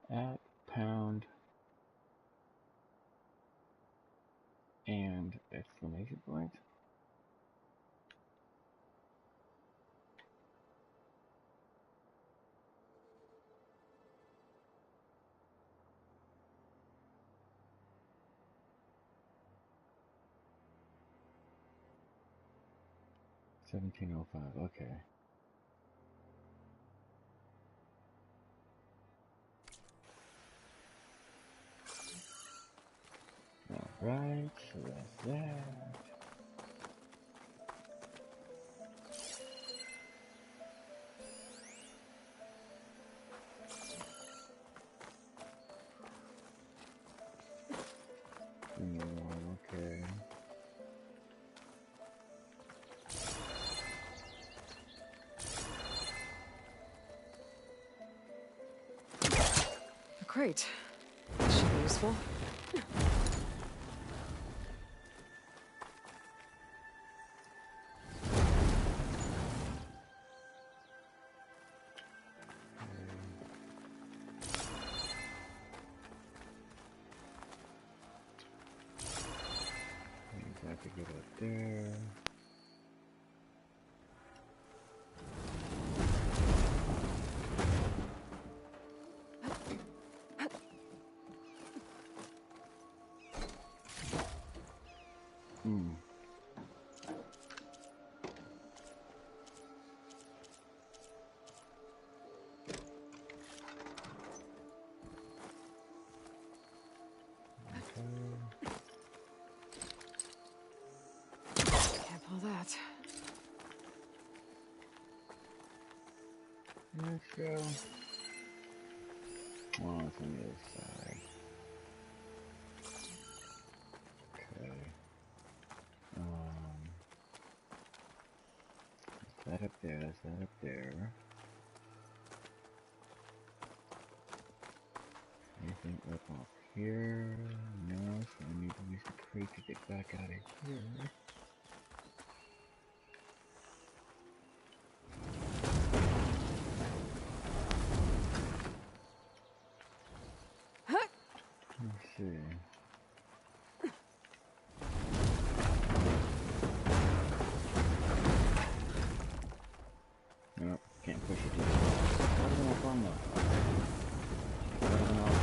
at pound and exclamation point. $17.05, okay. Alright, so that's that. crate. This should be useful. Have to get up there. That. Let's go. Oh, it's on the other side. Okay. Is that up there? Is that up there? Anything up off here? No, so I need to use the crate to get back out of here. Let's see. Nope, can't push it too far. Better than up on though. Better than off.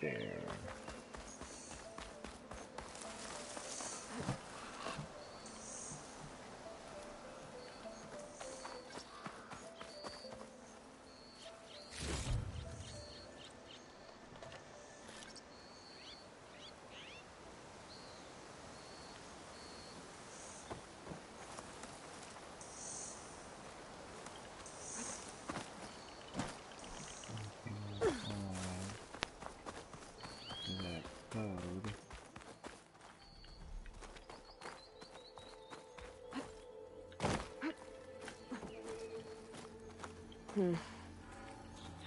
There.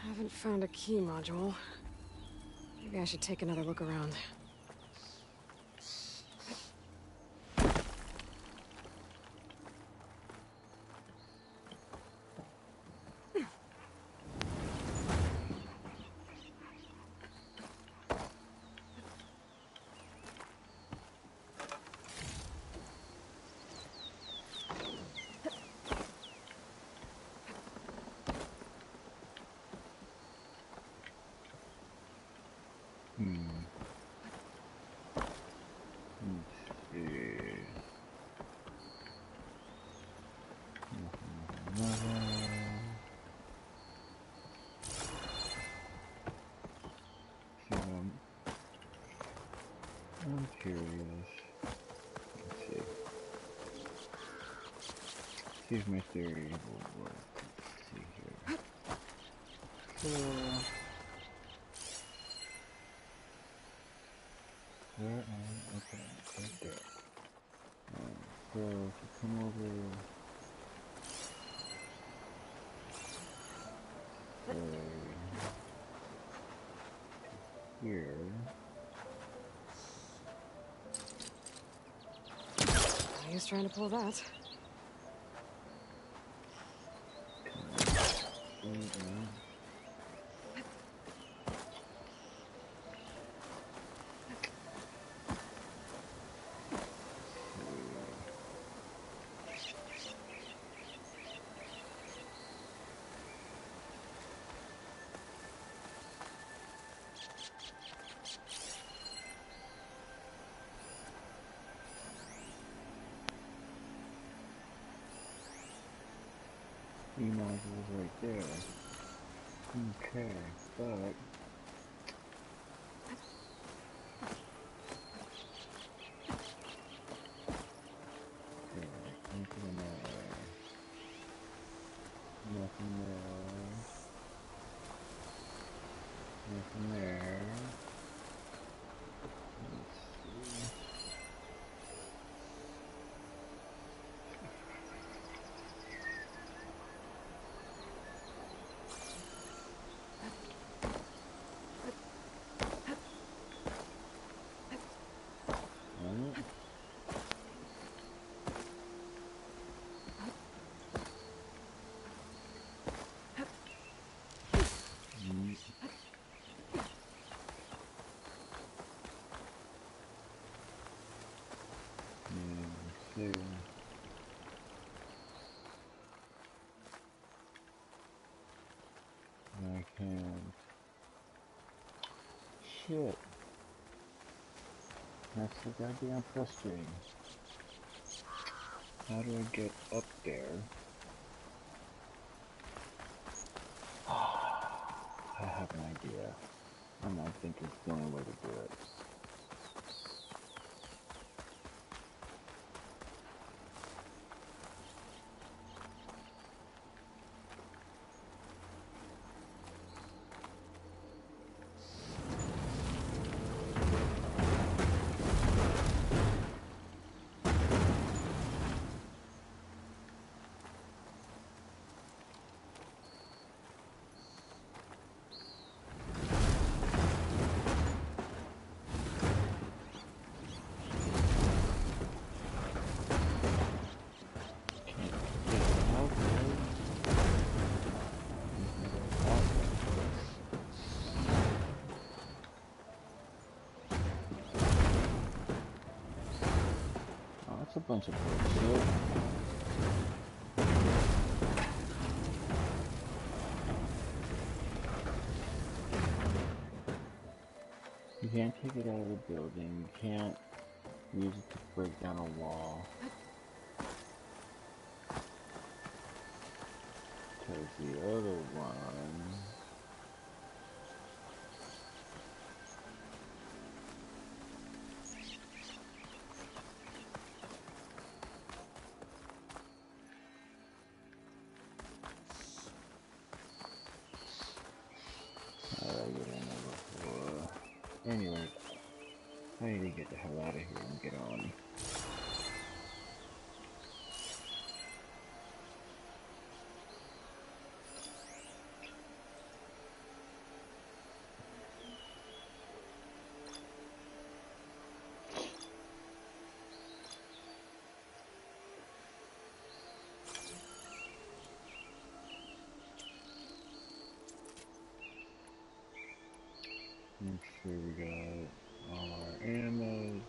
Haven't found a key module. Maybe I should take another look around. I'm curious. Let's see. See if my theory will work. Let's see here. So, where am okay, right there. So if you come over here. He was trying to pull that. E-modules right there. Okay, but... Nothing there. Nothing there. Nothing there. Let's see. I can... Shit. That's so goddamn frustrating. How do I get up there? I have an idea. And I think it's the only way to do it. A bunch of bullshit. You can't take it out of the building. You can't use it to break down a wall. Because the other one... Anyway, I need to get the hell out of here and get on. Make sure we got all our ammo.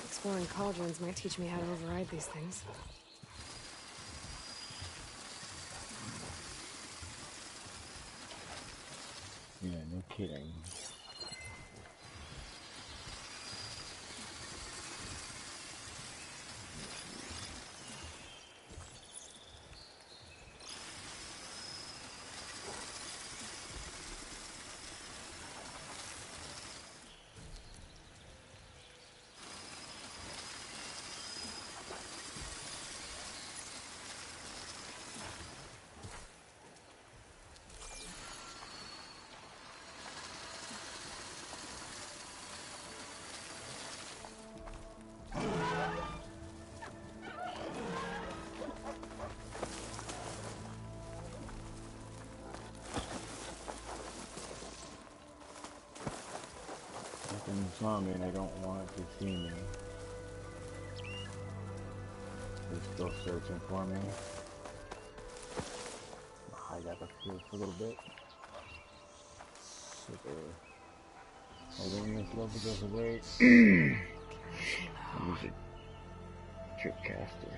Exploring cauldrons might teach me how to override these things. Yeah, no kidding. Saw me and I don't want it to see me. They're still searching for me. I got the field for a little bit. So when this level goes away, use a trip caster.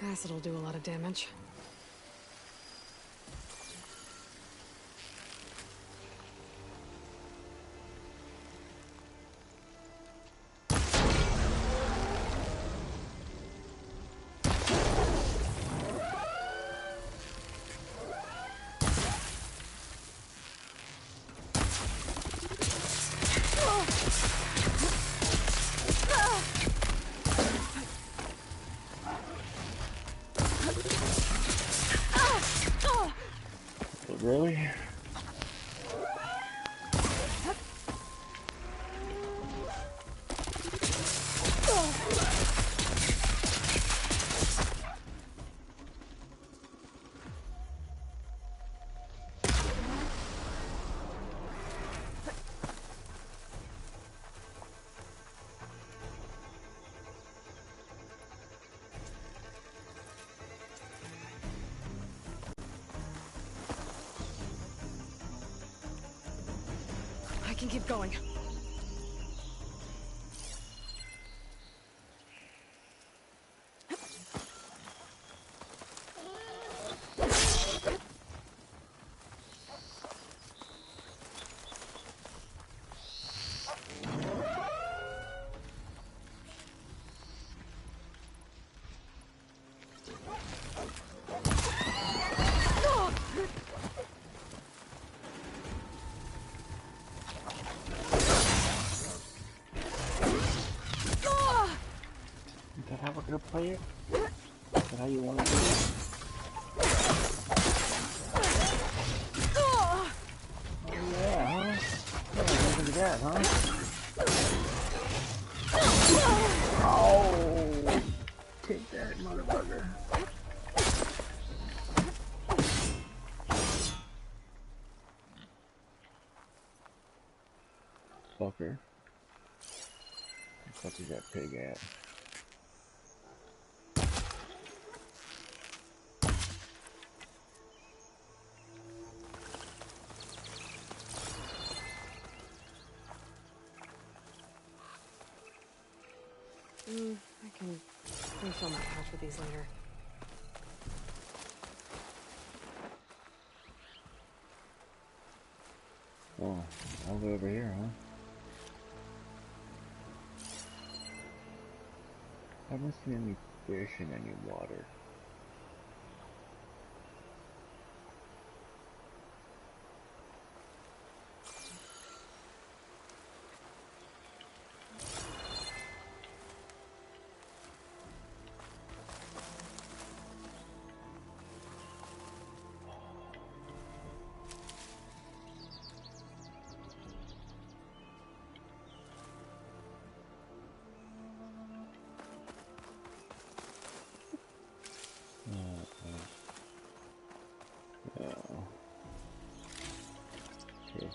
Acid will do a lot of damage. Really? I can keep going. Is that how we're gonna play it? Is that how you want to do it? Oh yeah, huh? Yeah, look at that, huh? Oh! Take that, motherfucker. Fucker. Where the fuck is that pig at? I can refill my pouch with these later. Oh, all the way over here, huh? I haven't seen any fish in any water.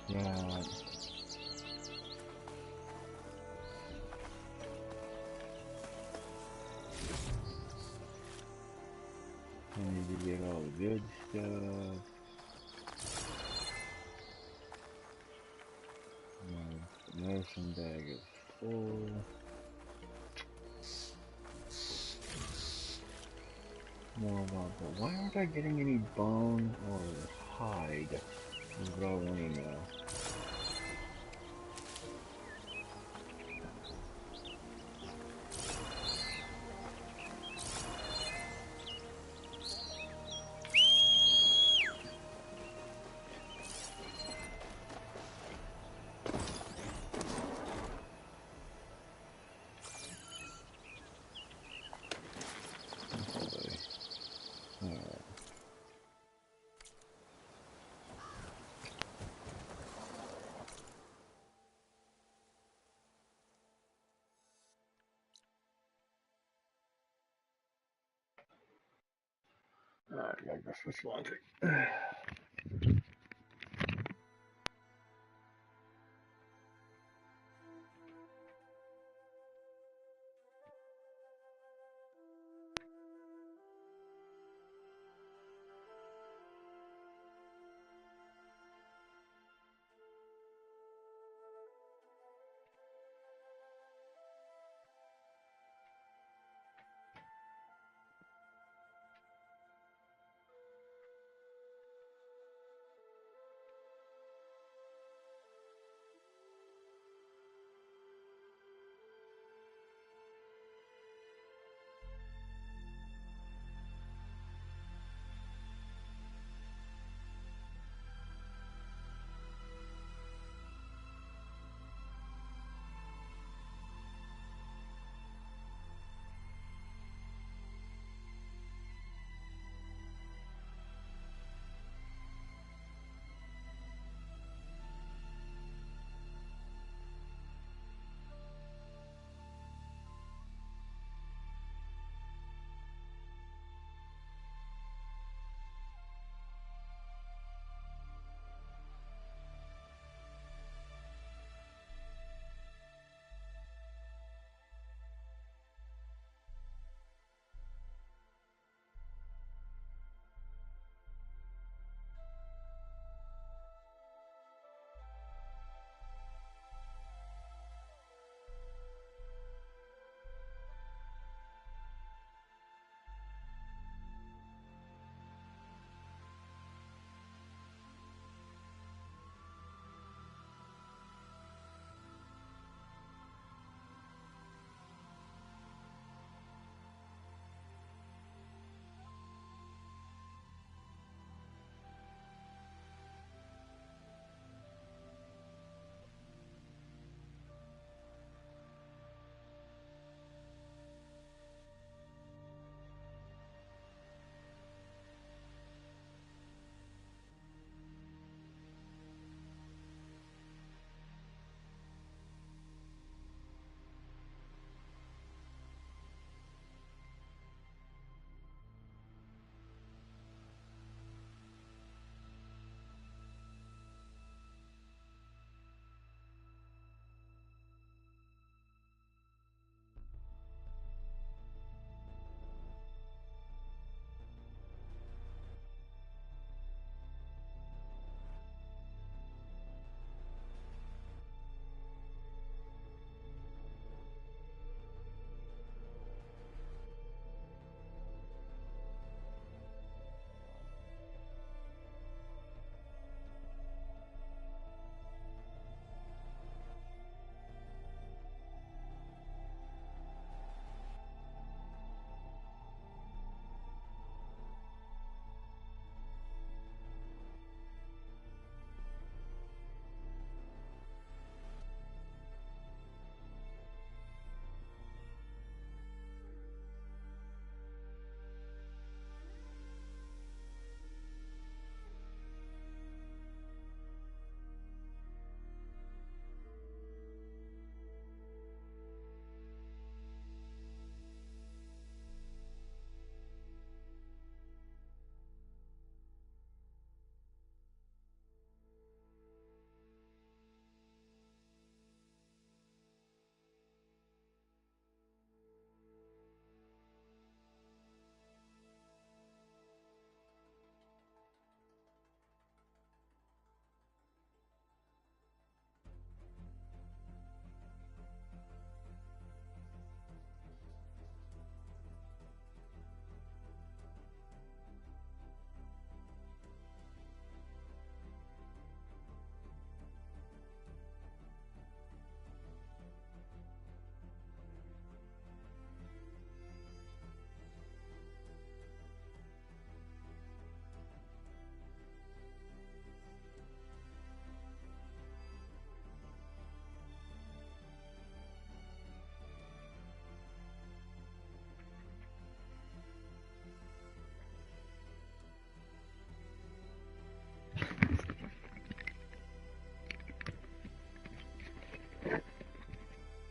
Yeah. I need to get all the good stuff. My medicine bag is full. More about that. Why aren't I getting any bone or hide? Is what I want to know. Alright, I gotta switch laundry.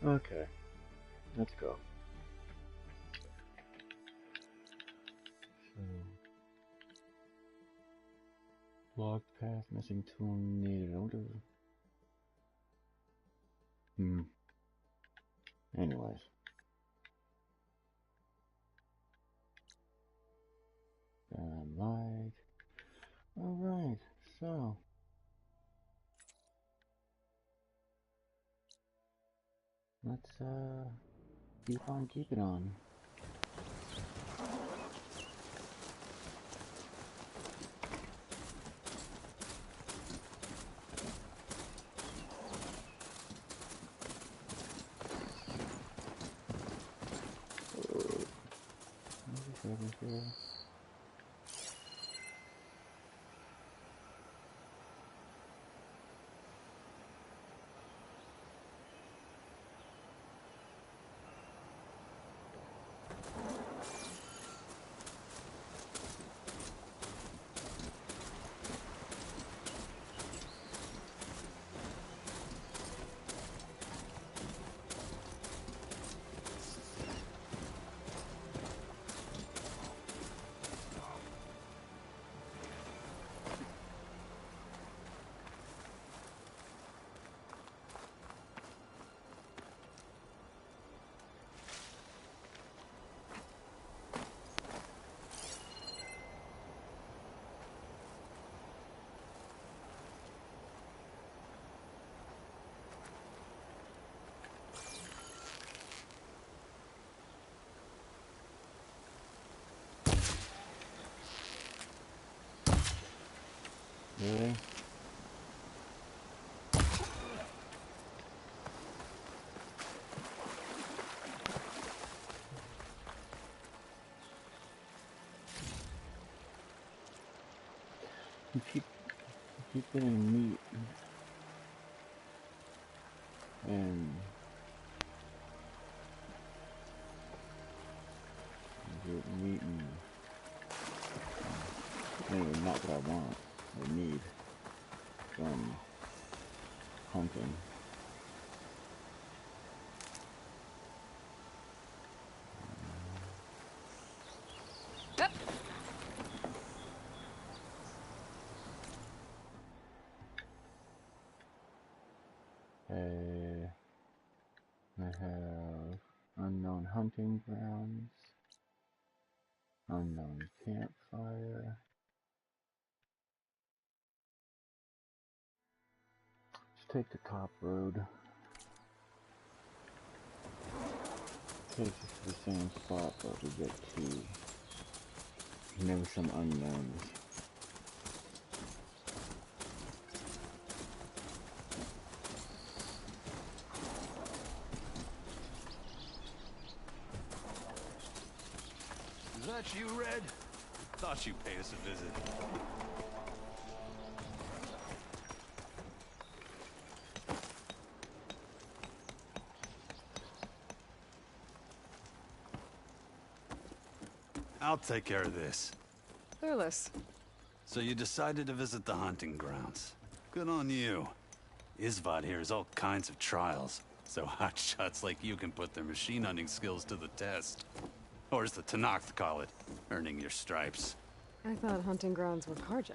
Okay, let's go. So, logged path, missing tool needed. Anyways. Light. Alright, so. Let's, keep on keeping on. Here. Really? You keep getting meat and meat and anyway, not what I want or need from hunting. I have unknown hunting grounds, unknown campfire. Let's take the top road. Takes us to the same spot, but we get to know some unknowns. Is that you, Red? Thought you'd pay us a visit. I'll take care of this. Clueless. So you decided to visit the hunting grounds. Good on you. Isvad here has all kinds of trials, so hotshots like you can put their machine hunting skills to the test. Or as the Tenakth call it, earning your stripes. I thought hunting grounds were Karja.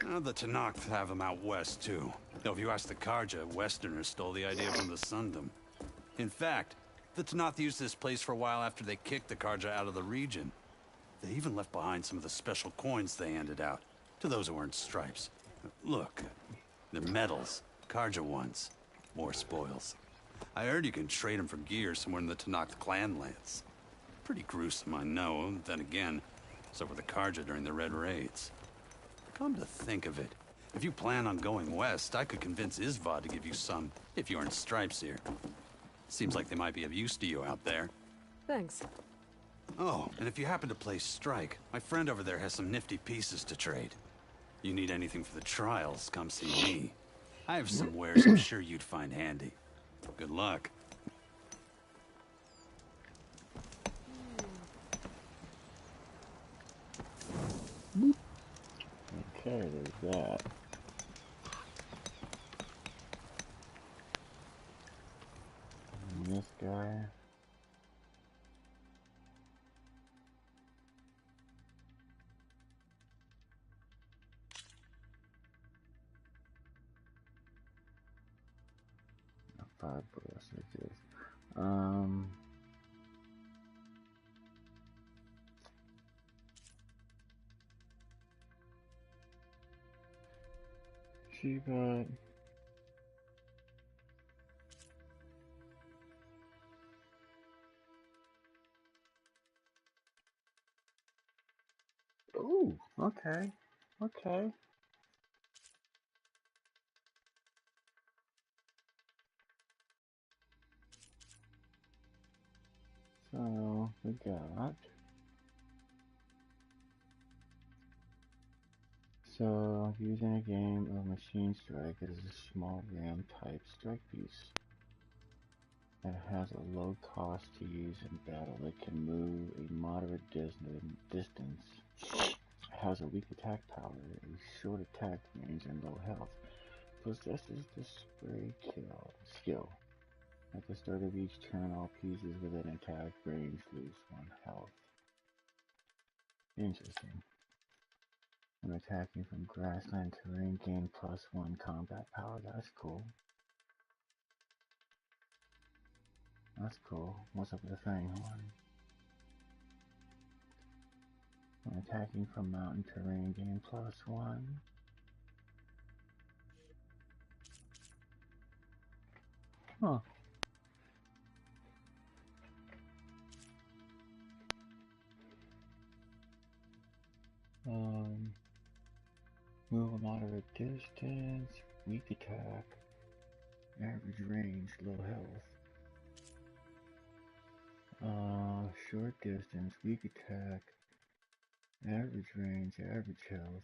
The Tenakth have them out west, too. Though if you ask the Karja, Westerners stole the idea from the Sundom. In fact, the Tenakth used this place for a while after they kicked the Karja out of the region. They even left behind some of the special coins they handed out to those who earned stripes. Look, they're medals, Karja ones. More spoils. I heard you can trade them for gear somewhere in the Tenakth clan lands. Pretty gruesome, I know. Then again, so were the Karja during the Red Raids. Come to think of it, if you plan on going west, I could convince Isvad to give you some, if you earn stripes here. Seems like they might be of use to you out there. Thanks. Oh, and if you happen to play Strike, my friend over there has some nifty pieces to trade. You need anything for the trials, come see me. I have some wares I'm sure you'd find handy. Good luck. Okay, there's that. this guy. Not 5 ballistics. She got ooh, okay. Okay. So we got so using a game of Machine Strike, it is a small ram type strike piece. It has a low cost to use in battle. It can move a moderate distance. It has a weak attack power, a short attack range, and low health. Possesses the spray kill skill. At the start of each turn, all pieces within attack range lose 1 health. Interesting. When attacking from grassland terrain, gain +1 combat power. That's cool. That's cool. What's up with the Fanghorn? When attacking from mountain terrain, gain +1. Huh. Move a moderate distance, weak attack, average range, low health. Short distance, weak attack, average range, average health.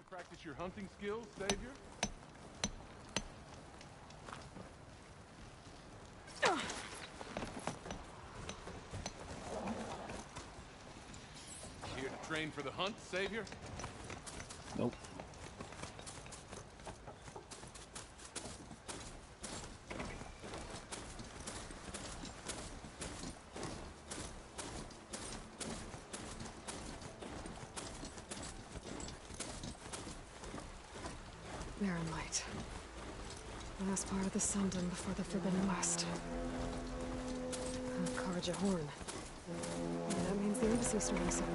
Practice your hunting skills, Savior? Here to train for the hunt, Savior? Nope. Barren Light. Last part of the Sundom before the Forbidden West. Karja Horn. Yeah, that means the embassy's starting soon.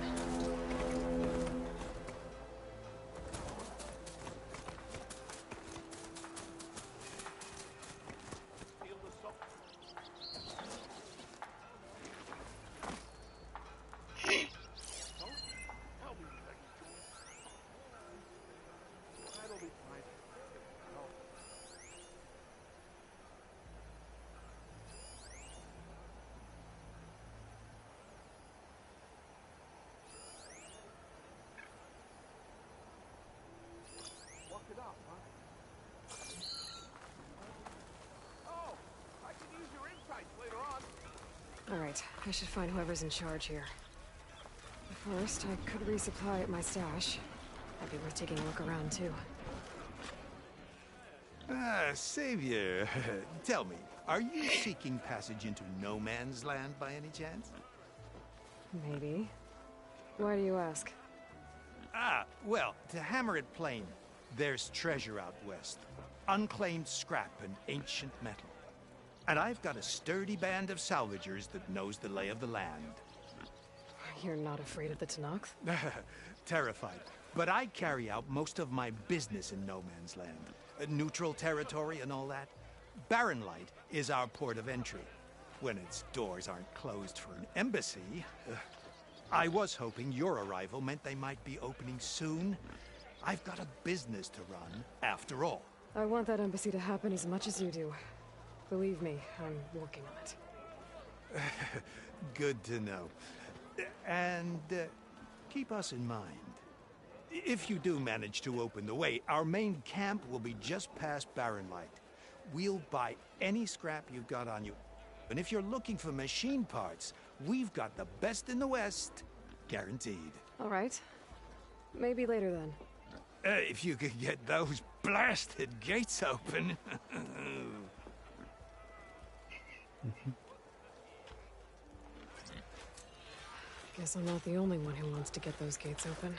right. I should find whoever's in charge here. First, I could resupply at my stash. Might be worth taking a look around, too. Ah, Savior. Tell me, are you seeking passage into no man's land by any chance? Maybe. Why do you ask? Ah, well, to hammer it plain, there's treasure out west. Unclaimed scrap and ancient metal. And I've got a sturdy band of salvagers that knows the lay of the land. You're not afraid of the Tenakth? Terrified. But I carry out most of my business in no man's land. Neutral territory and all that. Barren Light is our port of entry. When its doors aren't closed for an embassy. I was hoping your arrival meant they might be opening soon. I've got a business to run, after all. I want that embassy to happen as much as you do. Believe me, I'm working on it. Good to know. And keep us in mind. If you do manage to open the way, our main camp will be just past Barren Light. We'll buy any scrap you've got on you. And if you're looking for machine parts, we've got the best in the West, guaranteed. All right. Maybe later then. If you could get those blasted gates open. Guess I'm not the only one who wants to get those gates open.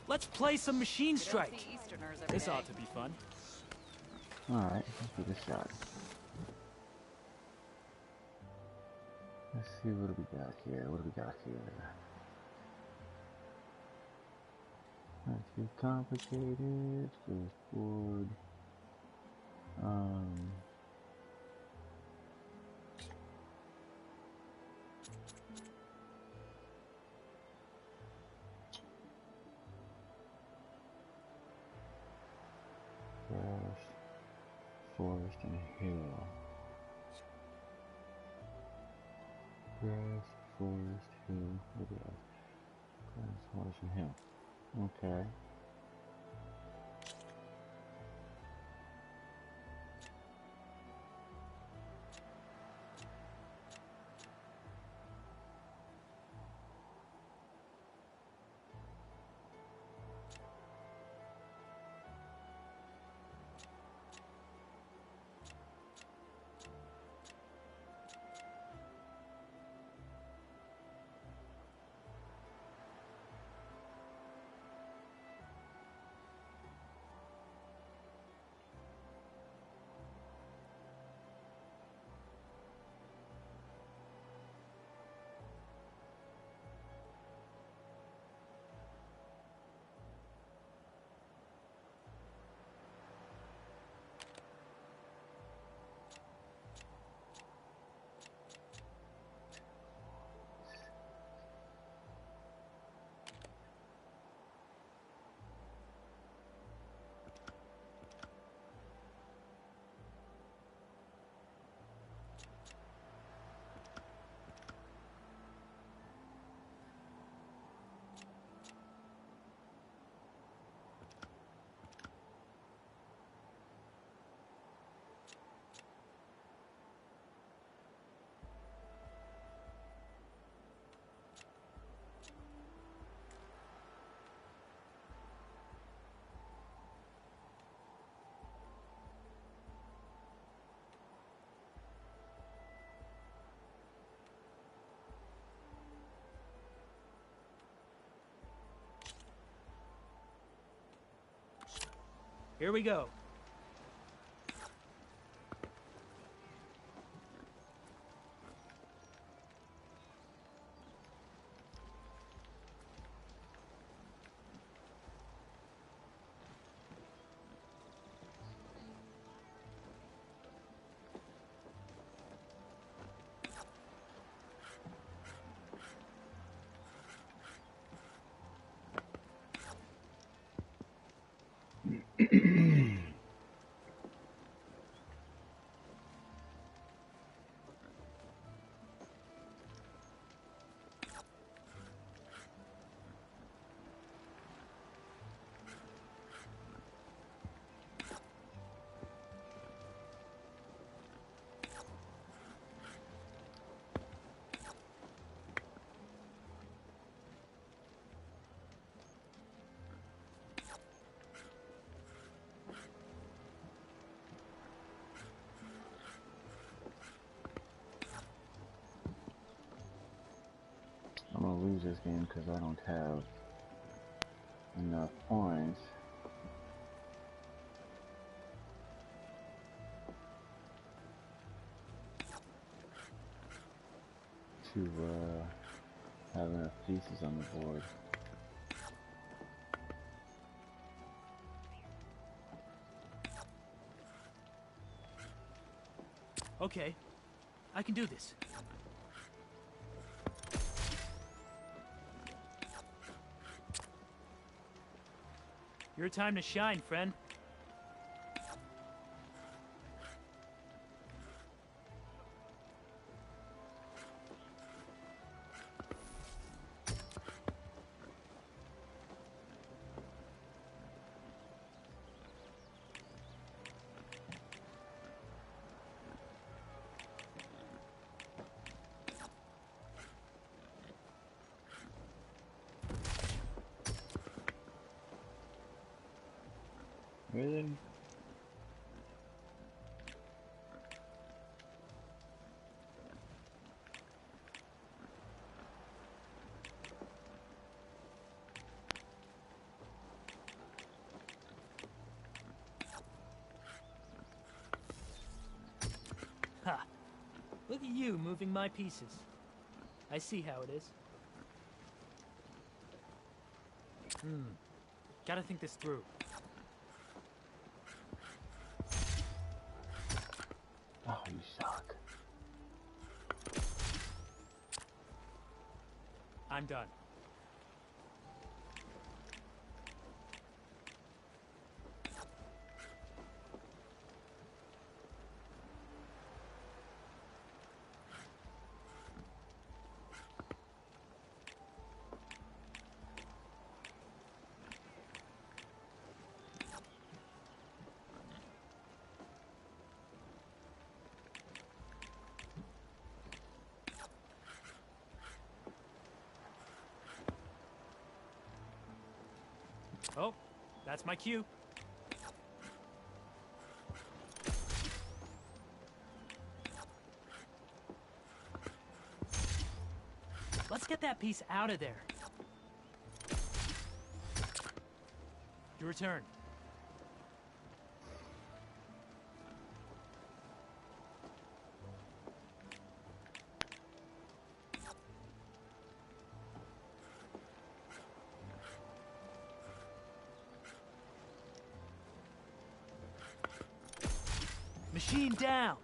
Let's play some Machine Strike. This ought to be fun. Alright, let's give it a shot. Let's see what we got here. What do we got here? Not too complicated. Goes forward. Grass, forest, and hill. Grass, forest, hill. What else? Grass, forest, and hill. Okay. Here we go. I'm gonna lose this game because I don't have enough points. To have enough pieces on the board. Okay, I can do this. Your time to shine, friend. Really? Ha! Look at you moving my pieces. I see how it is. Gotta think this through. Oh, you suck. I'm done. Oh, that's my cue. Let's get that piece out of there. Your turn. Machine down.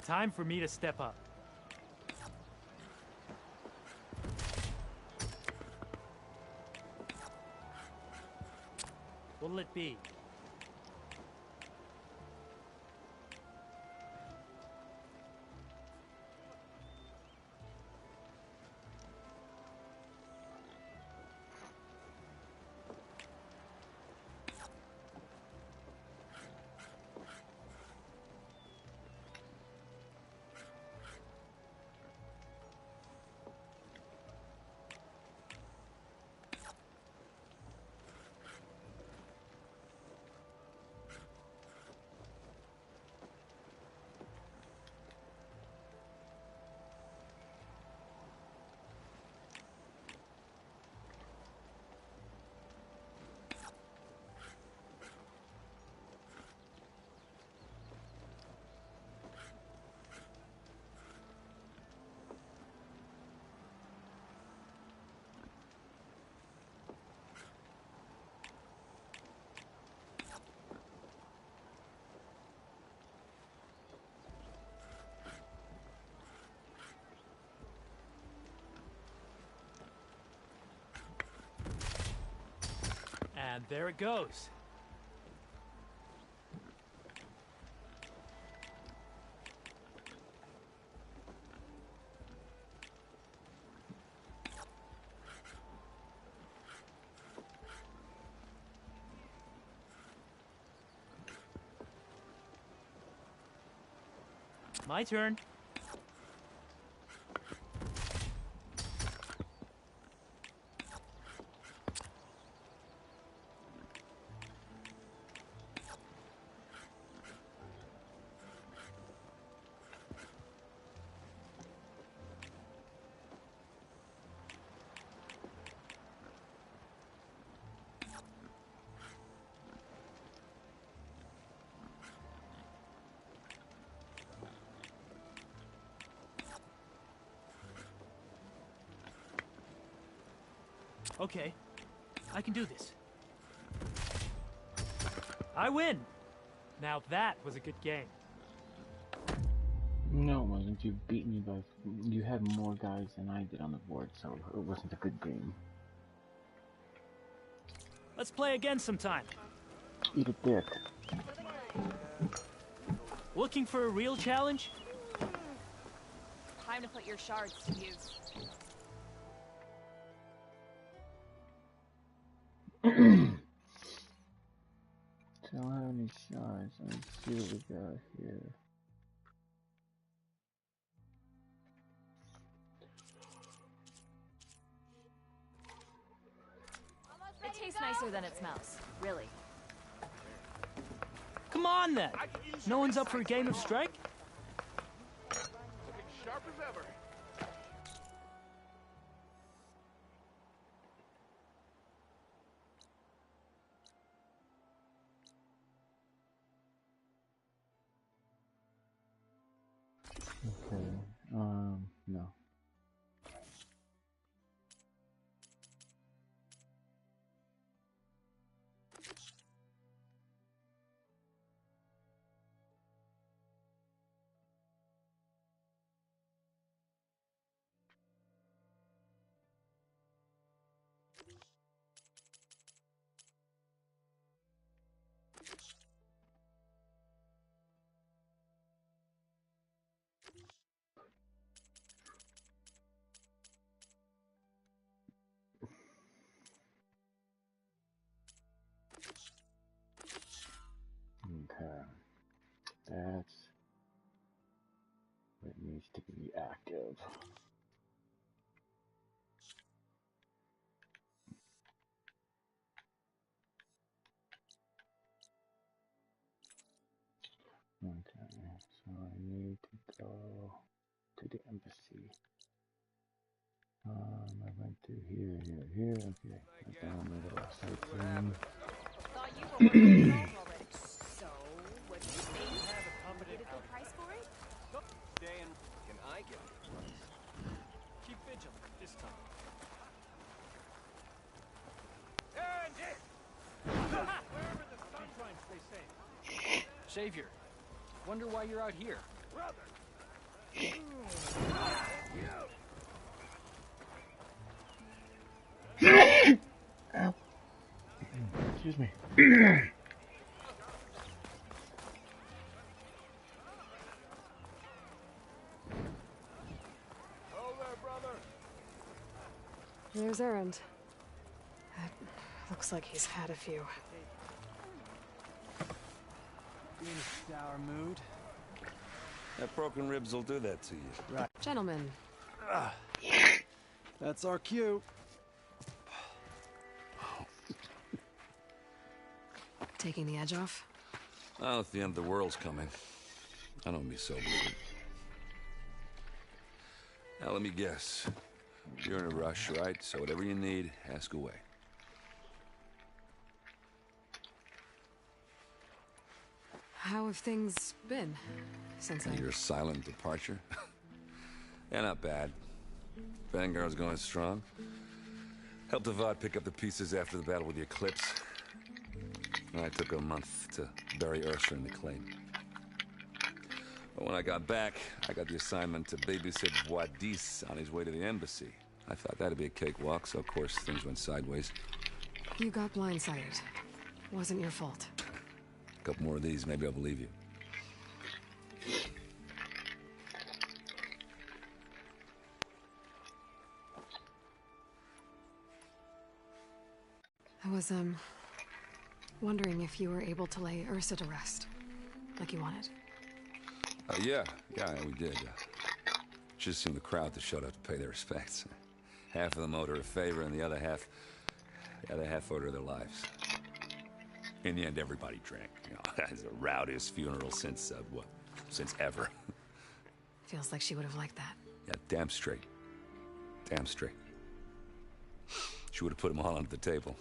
Time for me to step up. What'll it be? And there it goes. My turn. Okay, I can do this. I win! Now that was a good game. No, it wasn't. You beat me by... You had more guys than I did on the board, so it wasn't a good game. Let's play again sometime. Eat a dick. Looking for a real challenge? Time to put your shards to use. Don't have any shards. Let me see what we got here. It tastes nicer than it smells, really. Come on then! No one's up for a game of strike? Looking sharp as ever. Okay, no. Okay, that's what needs to be active. Okay, so I need to go to the embassy. I went through here, okay. I downloaded the website Thought you were working already. So, what do you think? Get a good price for it? Dan, can I get a price? Keep vigilant this time. Wherever the sun... Keep trying to stay safe. Savior, wonder why you're out here. Brother! Ow. Excuse me. There's Erend. Looks like he's had a few. In a sour mood. That broken ribs will do that to you. Right. Gentlemen. That's our cue. Taking the edge off? Well, if the end of the world's coming, I don't be so bleeding. Now, let me guess. You're in a rush, right? So whatever you need, ask away. How have things been since Your silent departure? Yeah, not bad. Vanguard's going strong. Helped Avad pick up the pieces after the battle with the Eclipse. And I took a month to bury Ursa in the claim. But when I got back, I got the assignment to babysit Wadis on his way to the embassy. I thought that'd be a cakewalk, so of course things went sideways. You got blindsided. Wasn't your fault. A couple more of these, maybe I'll believe you. I was, wondering if you were able to lay Ursa to rest, like you wanted. Yeah, we did. Just seemed the crowd to showed up to pay their respects. Half of them owed her a favor, and the other half owed her their lives. In the end, everybody drank. You know, it's the rowdiest funeral since ever. Feels like she would have liked that. Yeah, damn straight. Damn straight. She would have put them all onto the table.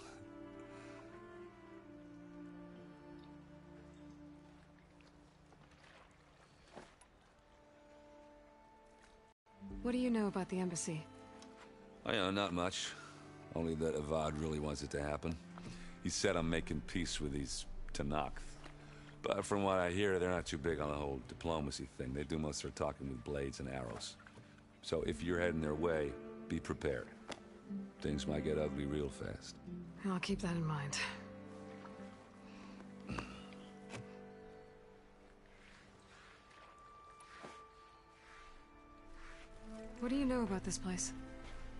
What do you know about the embassy? I know not much. Only that Avad really wants it to happen. He said I'm making peace with these Tenakth. But from what I hear, they're not too big on the whole diplomacy thing. They do most of their talking with blades and arrows. So if you're heading their way, be prepared. Things might get ugly real fast. I'll keep that in mind. What do you know about this place?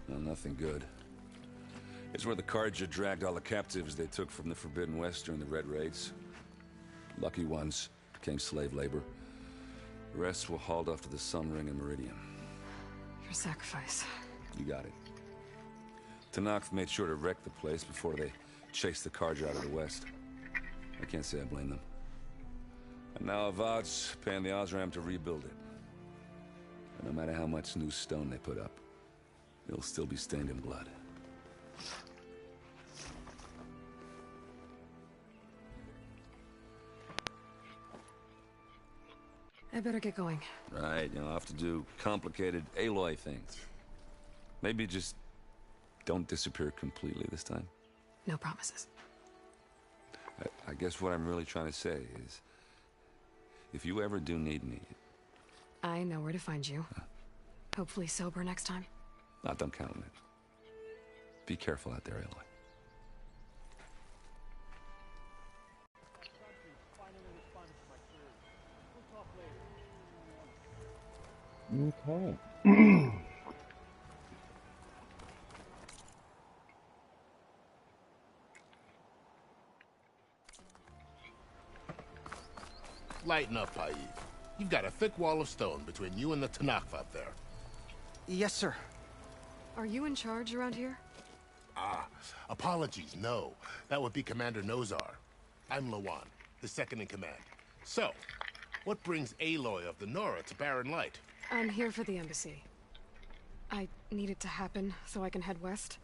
Well, nothing good. It's where the Carja dragged all the captives they took from the Forbidden West during the Red Raids. Lucky ones became slave labor. The rest were hauled off to the Sun Ring and Meridian. Your sacrifice. You got it. Tenakth made sure to wreck the place before they chased the Carja out of the West. I can't say I blame them. And now Avad's paying the Osram to rebuild it. And no matter how much new stone they put up, it'll still be stained in blood. I better get going. Right, I'll have to do complicated Aloy things. Maybe just don't disappear completely this time. No promises. I guess what I'm really trying to say is, if you ever do need me... I know where to find you. Hopefully sober next time. Don't count on it. Be careful out there, Aloy. Okay. Lighten up, Payiv. You've got a thick wall of stone between you and the Tenakth out there. Yes, sir. Are you in charge around here? Apologies, no. That would be Commander Nozar. I'm Lawan, the second in command. So, what brings Aloy of the Nora to Barren Light? I'm here for the embassy. I need it to happen so I can head west.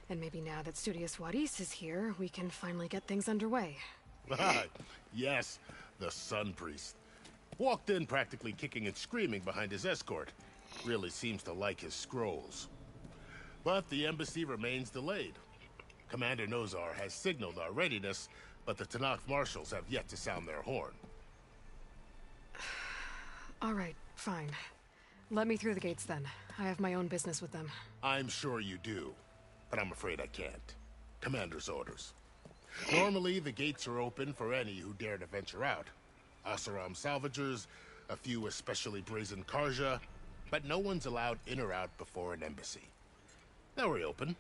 And maybe now that Studious Wadis is here, we can finally get things underway. Yes, the Sun Priest. Walked in practically kicking and screaming behind his escort. Really seems to like his scrolls. But the embassy remains delayed. Commander Nozar has signaled our readiness, but the Tenakth marshals have yet to sound their horn. All right, fine. Let me through the gates then. I have my own business with them. I'm sure you do, but I'm afraid I can't. Commander's orders. Normally, the gates are open for any who dare to venture out. Oseram salvagers, a few especially brazen Carja, but no one's allowed in or out before an embassy. They'll reopen,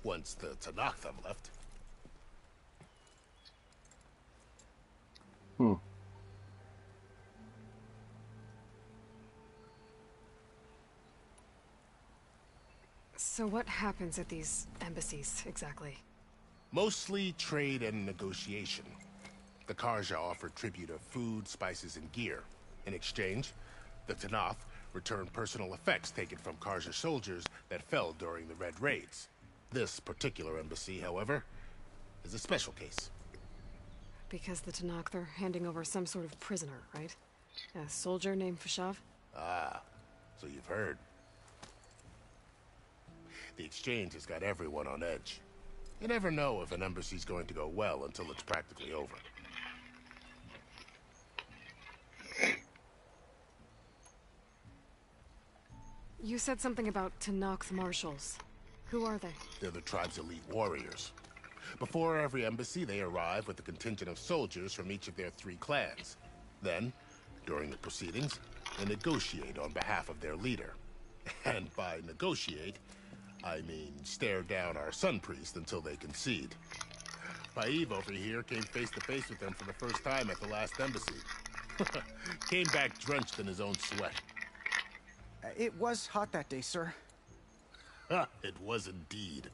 once the Tenakth have left. So what happens at these embassies, exactly? Mostly trade and negotiation. The Carja offer tribute of food, spices, and gear. In exchange, the Tenakth return personal effects taken from Carja soldiers that fell during the Red Raids. This particular embassy, however, is a special case. Because the Tenakth are handing over some sort of prisoner, right? A soldier named Fashav? So you've heard. The exchange has got everyone on edge. You never know if an embassy's going to go well until it's practically over. You said something about Tenakth marshals. Who are they? They're the tribe's elite warriors. Before every embassy, they arrive with a contingent of soldiers from each of their 3 clans. Then, during the proceedings, they negotiate on behalf of their leader. And by negotiate, I mean stare down our sun priest until they concede. Paeve over here came face to face with them for the first time at the last embassy. Came back drenched in his own sweat. It was hot that day, sir. It was indeed.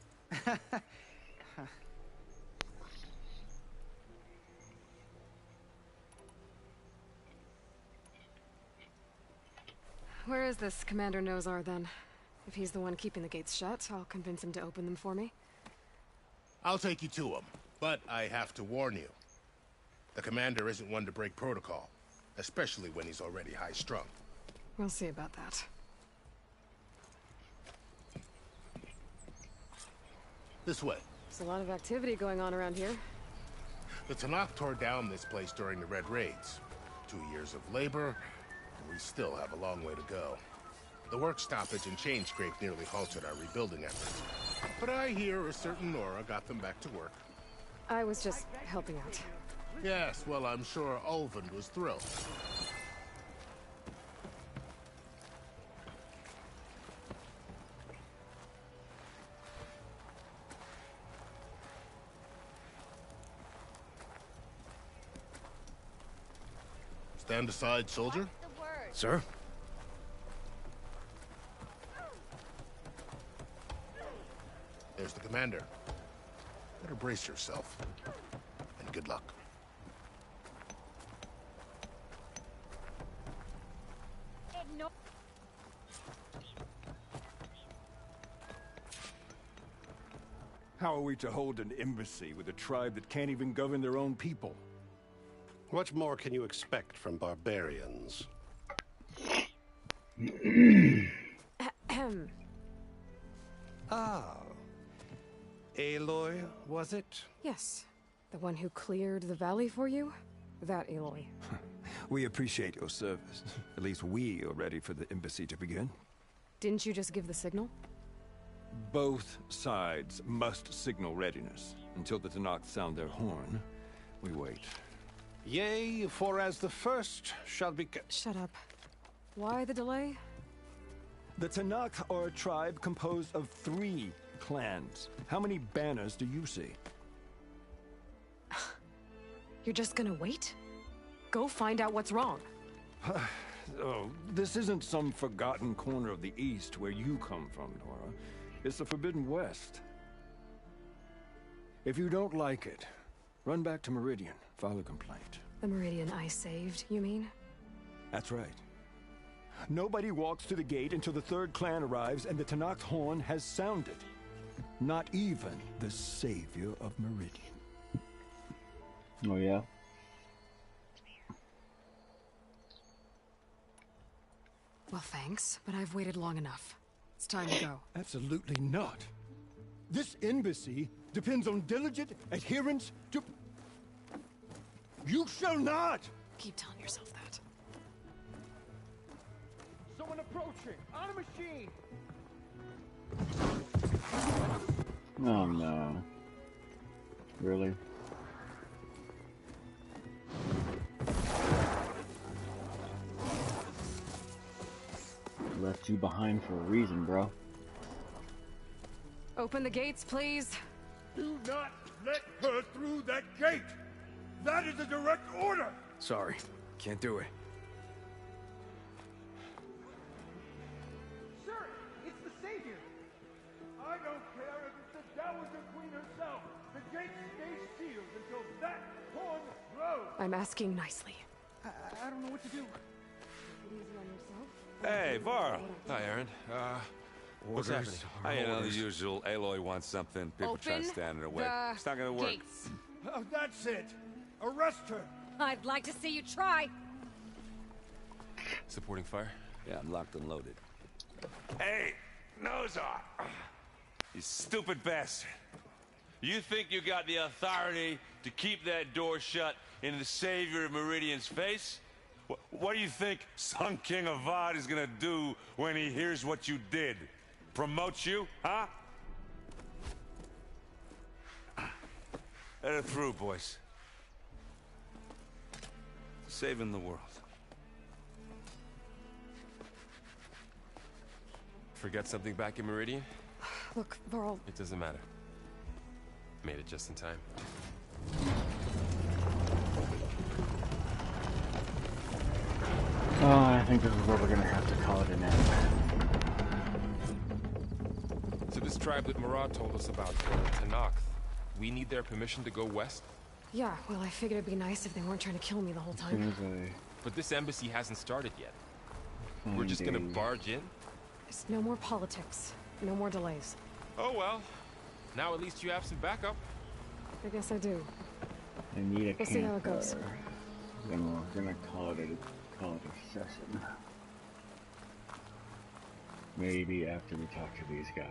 Where is this Commander Nozar, then? If he's the one keeping the gates shut, I'll convince him to open them for me. I'll take you to him, but I have to warn you. The commander isn't one to break protocol, especially when he's already high-strung. We'll see about that. This way. There's a lot of activity going on around here. The Tenakth tore down this place during the Red Raids. 2 years of labor, and we still have a long way to go. The work stoppage and chain scrape nearly halted our rebuilding efforts. But I hear a certain Nora got them back to work. I was just helping out. Yes, well, I'm sure Ulvund was thrilled. Stand aside, soldier. Sir? There's the commander. Better brace yourself. And good luck. How are we to hold an embassy with a tribe that can't even govern their own people? What more can you expect from barbarians? Ah. Aloy, was it? Yes. The one who cleared the valley for you? That Aloy. We appreciate your service. At least we are ready for the embassy to begin. Didn't you just give the signal? Both sides must signal readiness. Until the Tenakth sound their horn, we wait. Yea, for as the first shall be... Shut up. Why the delay? The Tenakth are a tribe composed of 3 clans. How many banners do you see? You're just gonna wait? Go find out what's wrong. Oh, this isn't some forgotten corner of the East where you come from, Nora. It's the Forbidden West. If you don't like it, run back to Meridian, file a complaint. The Meridian I saved, you mean? That's right. Nobody walks to the gate until the 3rd clan arrives and the Tenakth horn has sounded. Not even the savior of Meridian. Oh, yeah? Well, thanks, but I've waited long enough. It's time to go. Absolutely not. This embassy depends on diligent adherence to... You shall not! Keep telling yourself that. Someone approaching! On a machine! Oh no. Really? Left you behind for a reason, bro. Open the gates, please. Do not let her through that gate! That is a direct order! Sorry, can't do it. Sir, it's the Savior! I don't care if it's the Dowager Queen herself! The gate stays sealed until that horn blows! I'm asking nicely. I don't know what to do. Easy on yourself. Hey, Varl. Hi, Aaron. What's happening? You know, the usual. Aloy wants something. People try to stand in her way. It's not gonna work. Gates. Oh, that's it! Arrest her! I'd like to see you try. Supporting fire? Yeah, I'm locked and loaded. Hey, Nozar! You stupid bastard. You think you got the authority to keep that door shut in the savior of Meridian's face? What do you think Sun King Avad is gonna do when he hears what you did? Promote you, huh? Let it through, boys. Saving the world. Forget something back in Meridian? Look, Varl. It doesn't matter. Made it just in time. Oh, I think this is where we're gonna have to call it an end. So this tribe that Murad told us about, the Tenakth, we need their permission to go west? Yeah, well, I figured it'd be nice if they weren't trying to kill me the whole As soon time. as But this embassy hasn't started yet. I We're just gonna find barge in? It's no more politics. No more delays. Oh well. Now at least you have some backup. I guess I do. I need a We'll see how it goes. campfire. Then we're gonna call it a session. Maybe after we talk to these guys.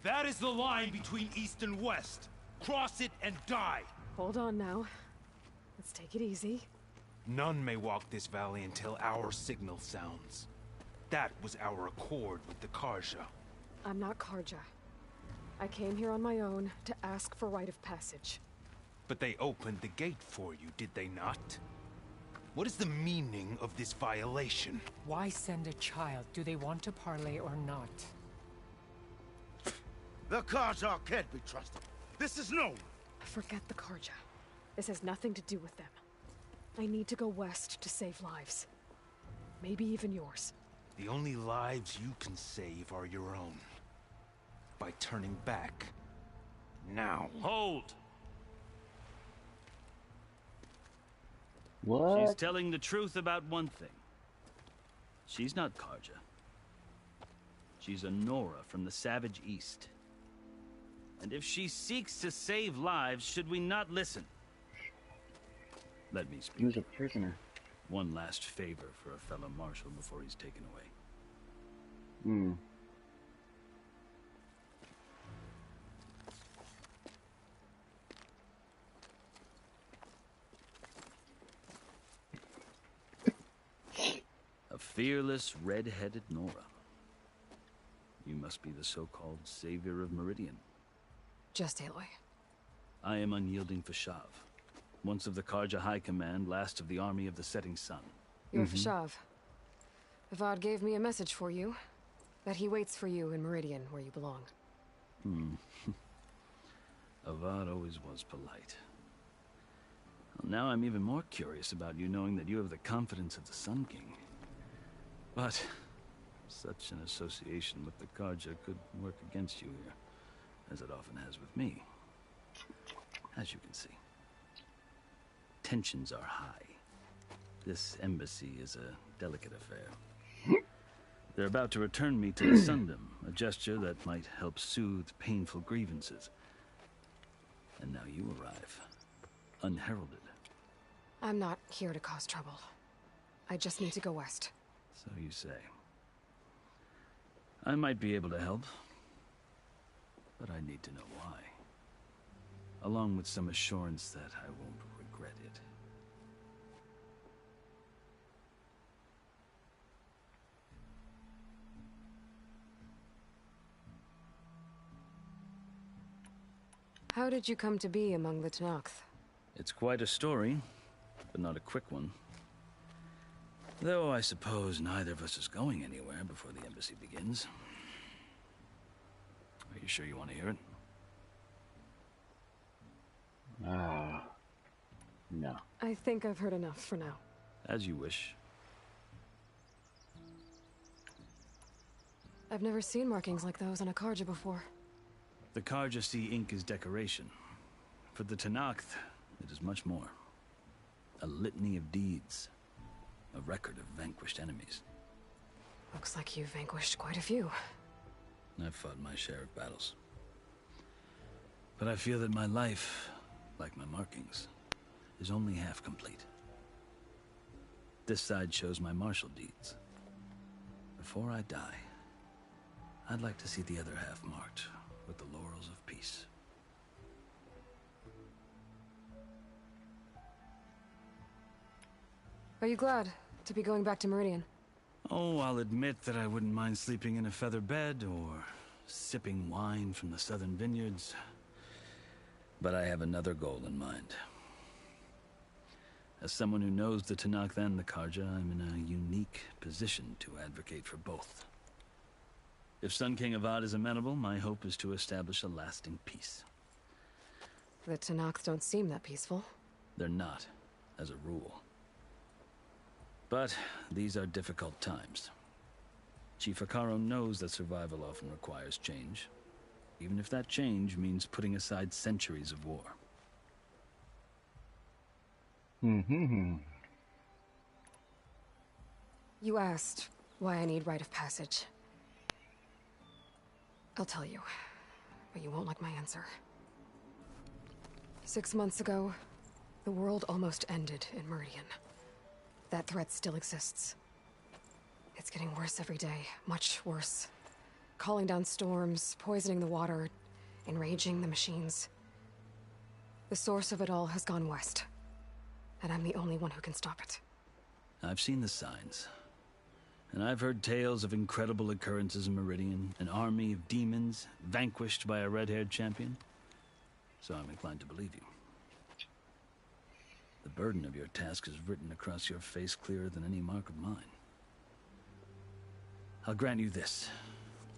That is the line between East and West. Cross it and die. Hold on now. Let's take it easy. None may walk this valley until our signal sounds. That was our accord with the Karja. I'm not Karja. I came here on my own to ask for rite of passage. But they opened the gate for you, did they not? What is the meaning of this violation? Why send a child? Do they want to parley or not? The Karja can't be trusted. This is known. Forget the Karja. This has nothing to do with them. I need to go west to save lives. Maybe even yours. The only lives you can save are your own. By turning back. Now. Hold! What? She's telling the truth about one thing. She's not Karja. She's a Nora from the Savage East. And if she seeks to save lives, should we not listen? Let me speak. He was a prisoner. One last favor for a fellow marshal before he's taken away. Hmm. A fearless, red-headed Nora. You must be the so-called savior of Meridian. Just Aloy. I am unyielding Fashav. Once of the Karja High Command, last of the army of the Setting Sun. You're Fashav. Avad gave me a message for you. That he waits for you in Meridian, where you belong. Avad always was polite. Well, now I'm even more curious about you knowing that you have the confidence of the Sun King. But such an association with the Karja could work against you here, as it often has with me. As you can see. Tensions are high. This embassy is a delicate affair. They're about to return me to the Sundom, a gesture that might help soothe painful grievances. And now you arrive, unheralded. I'm not here to cause trouble. I just need to go west. So you say. I might be able to help, but I need to know why. Along with some assurance that I won't regret it. How did you come to be among the Tenakth? It's quite a story, but not a quick one. Though I suppose neither of us is going anywhere before the embassy begins. Are you sure you want to hear it? No. I think I've heard enough for now. As you wish. I've never seen markings like those on a Karja before. The Karja see ink as decoration. For the Tenakth, it is much more. A litany of deeds. A record of vanquished enemies. Looks like you've vanquished quite a few. I've fought my share of battles. But I feel that my life, like my markings, is only half complete. This side shows my martial deeds. Before I die, I'd like to see the other half marked with the laurels of peace. Are you glad to be going back to Meridian? Oh, I'll admit that I wouldn't mind sleeping in a feather bed or sipping wine from the southern vineyards. But I have another goal in mind. As someone who knows the Tenakth and the Carja, I'm in a unique position to advocate for both. If Sun King Avad is amenable, my hope is to establish a lasting peace. The Tenakth don't seem that peaceful. They're not, as a rule. But these are difficult times. Chief Hekarro knows that survival often requires change, even if that change means putting aside centuries of war. You asked why I need rite of passage. I'll tell you, but you won't like my answer. 6 months ago, the world almost ended in Meridian. That threat still exists. It's getting worse every day, much worse. Calling down storms, poisoning the water, enraging the machines. The source of it all has gone west, and I'm the only one who can stop it. I've seen the signs. And I've heard tales of incredible occurrences in Meridian, an army of demons vanquished by a red-haired champion. So I'm inclined to believe you. The burden of your task is written across your face clearer than any mark of mine. I'll grant you this,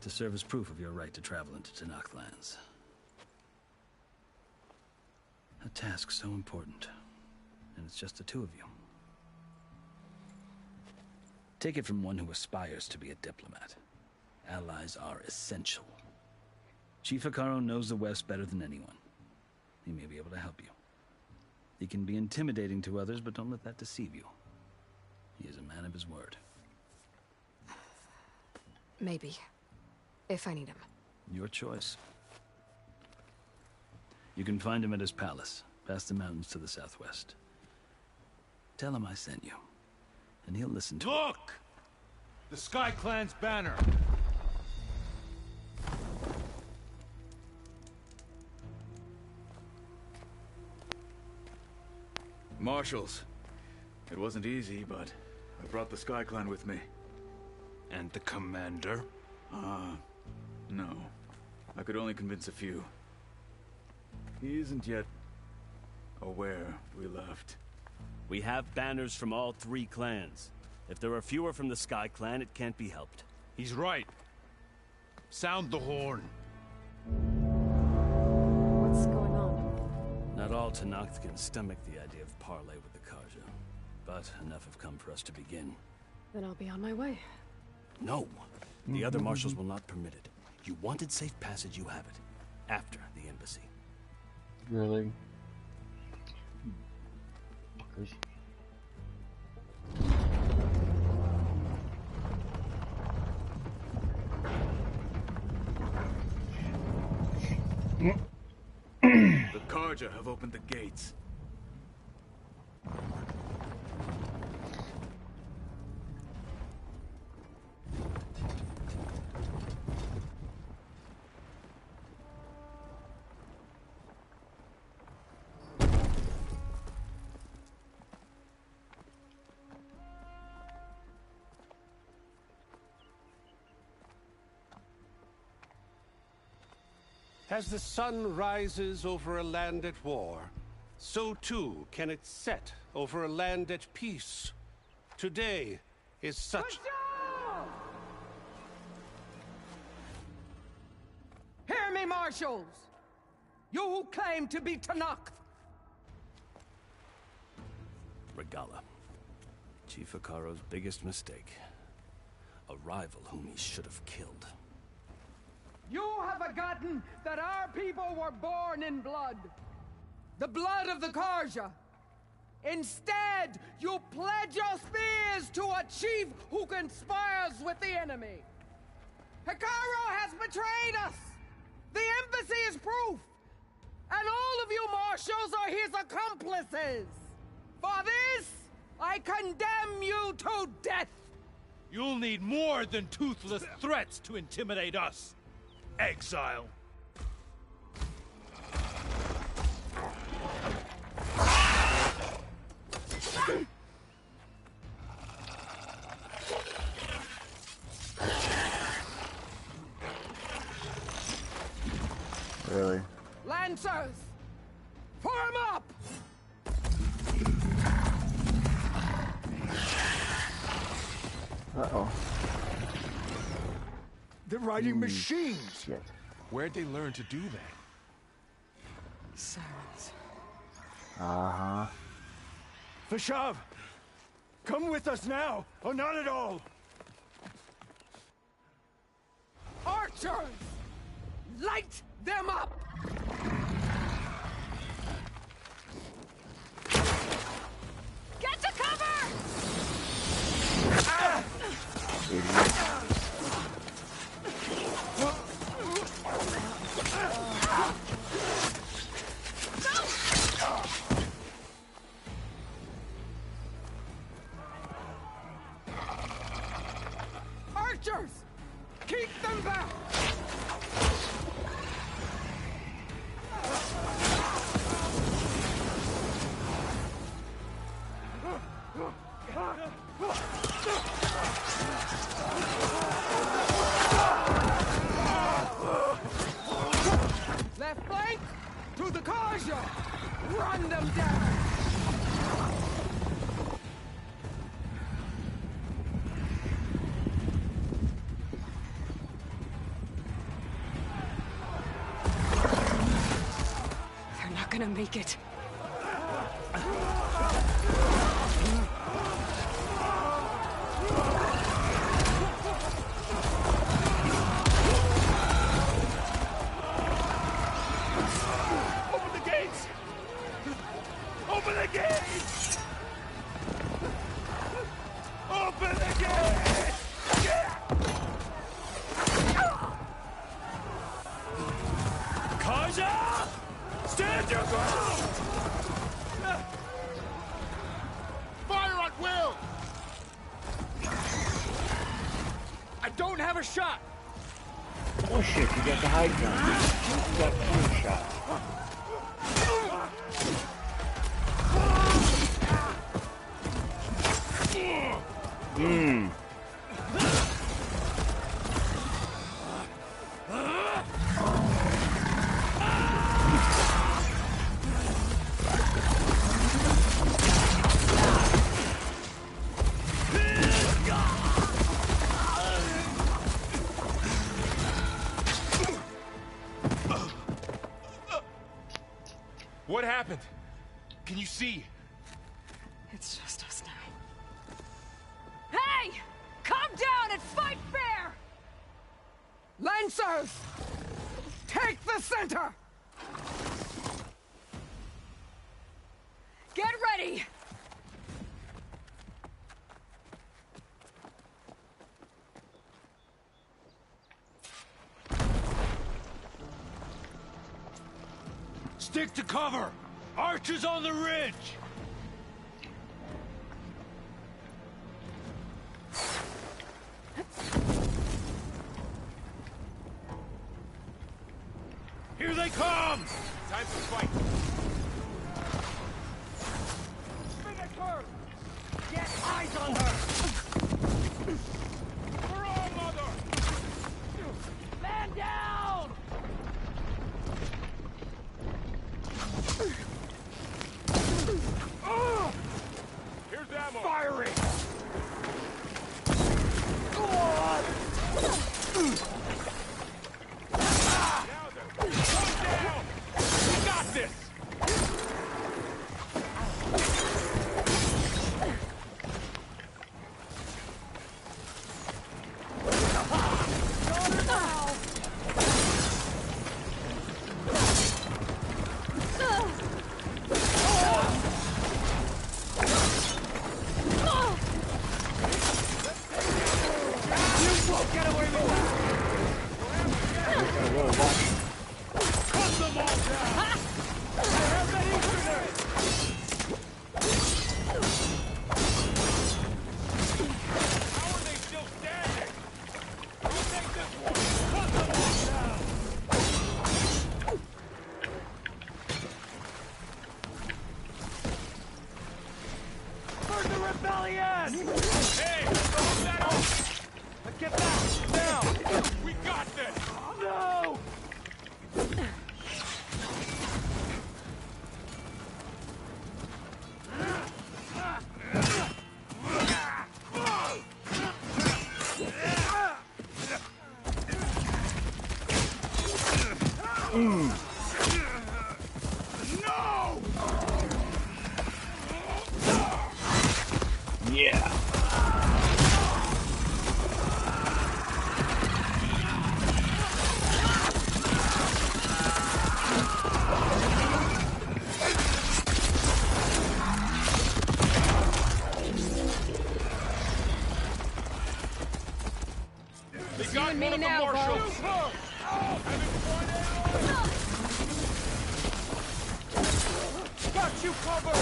to serve as proof of your right to travel into Tenakth lands. A task so important, and it's just the two of you. Take it from one who aspires to be a diplomat. Allies are essential. Chief Hekarro knows the West better than anyone. He may be able to help you. He can be intimidating to others, but don't let that deceive you. He is a man of his word. Maybe. If I need him. Your choice. You can find him at his palace, past the mountains to the southwest. Tell him I sent you, and he'll listen to Look! The Sky Clan's banner! Marshals. It wasn't easy, but I brought the Sky Clan with me. And the commander? No. I could only convince a few. He isn't yet aware we left. We have banners from all 3 clans. If there are fewer from the Sky Clan, it can't be helped. He's right. Sound the horn. What's going on? Not all Tenakth can stomach the idea of parley with the Carja, but enough have come for us to begin. Then I'll be on my way. No! The other marshals will not permit it. You wanted safe passage, you have it. After the embassy. Really? The Carja have opened the gates. As the sun rises over a land at war, so too can it set over a land at peace. Today is such... Hear me, marshals! You who claim to be Tenakth! Regalla. Chief Hekarro's biggest mistake. A rival whom he should have killed. You have forgotten that our people were born in blood. The blood of the Carja. Instead, you pledge your spears to a chief who conspires with the enemy. Hekarro has betrayed us. The embassy is proof. And all of you marshals are his accomplices. For this, I condemn you to death. You'll need more than toothless threats to intimidate us. Exile. Really? Lancers! Form up! Uh-oh. They're riding machines! Shit. Where'd they learn to do that? Sirens. Uh-huh. Vashav! Come with us now, or not at all! Archers! Light them up! Get to cover! Archers! Keep them back! Left flank to the Karja! Run them down! They're not gonna make it. Open the gates! Open the gates! Open the gates! Kaja! Stand your ground! Fire at will! I don't have a shot! Oh shit, you got the high ground. You got two shots. What happened? Can you see? It's just us now. Hey! Calm down and fight fair! Lancers! Take the center! Get ready! Stick to cover! Archers on the ridge! Here they come! Time to fight. Spinnaker! Get eyes on her! For all, mother! Man down! Here's ammo. Firing! Now then, come down. We got this. For the rebellion! Hey, hold that up. Get back! Now! It's you and me now, Bo. Got you covered!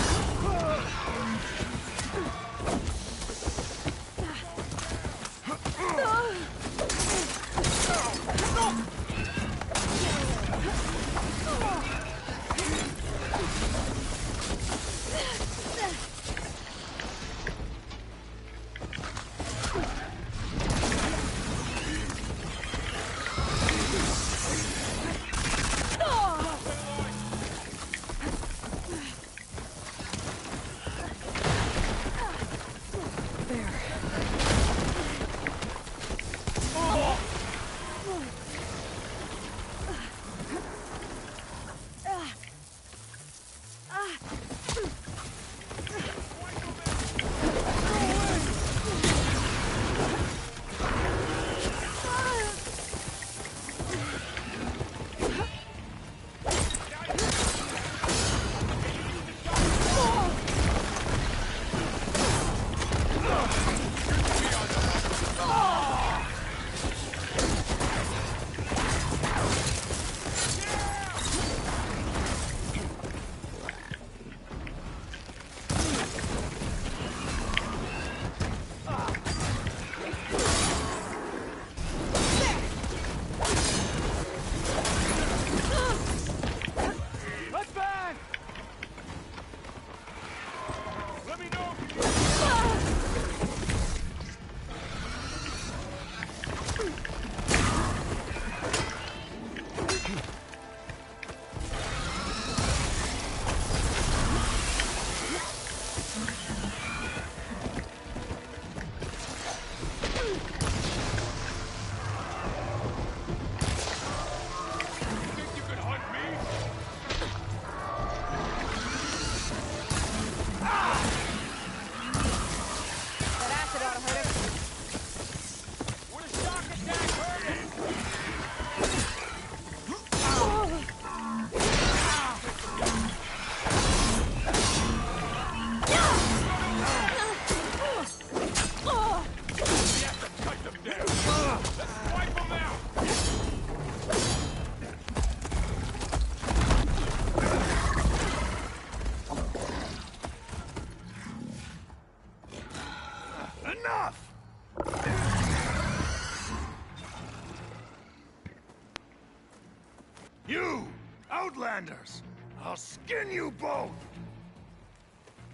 You! Outlanders! I'll skin you both!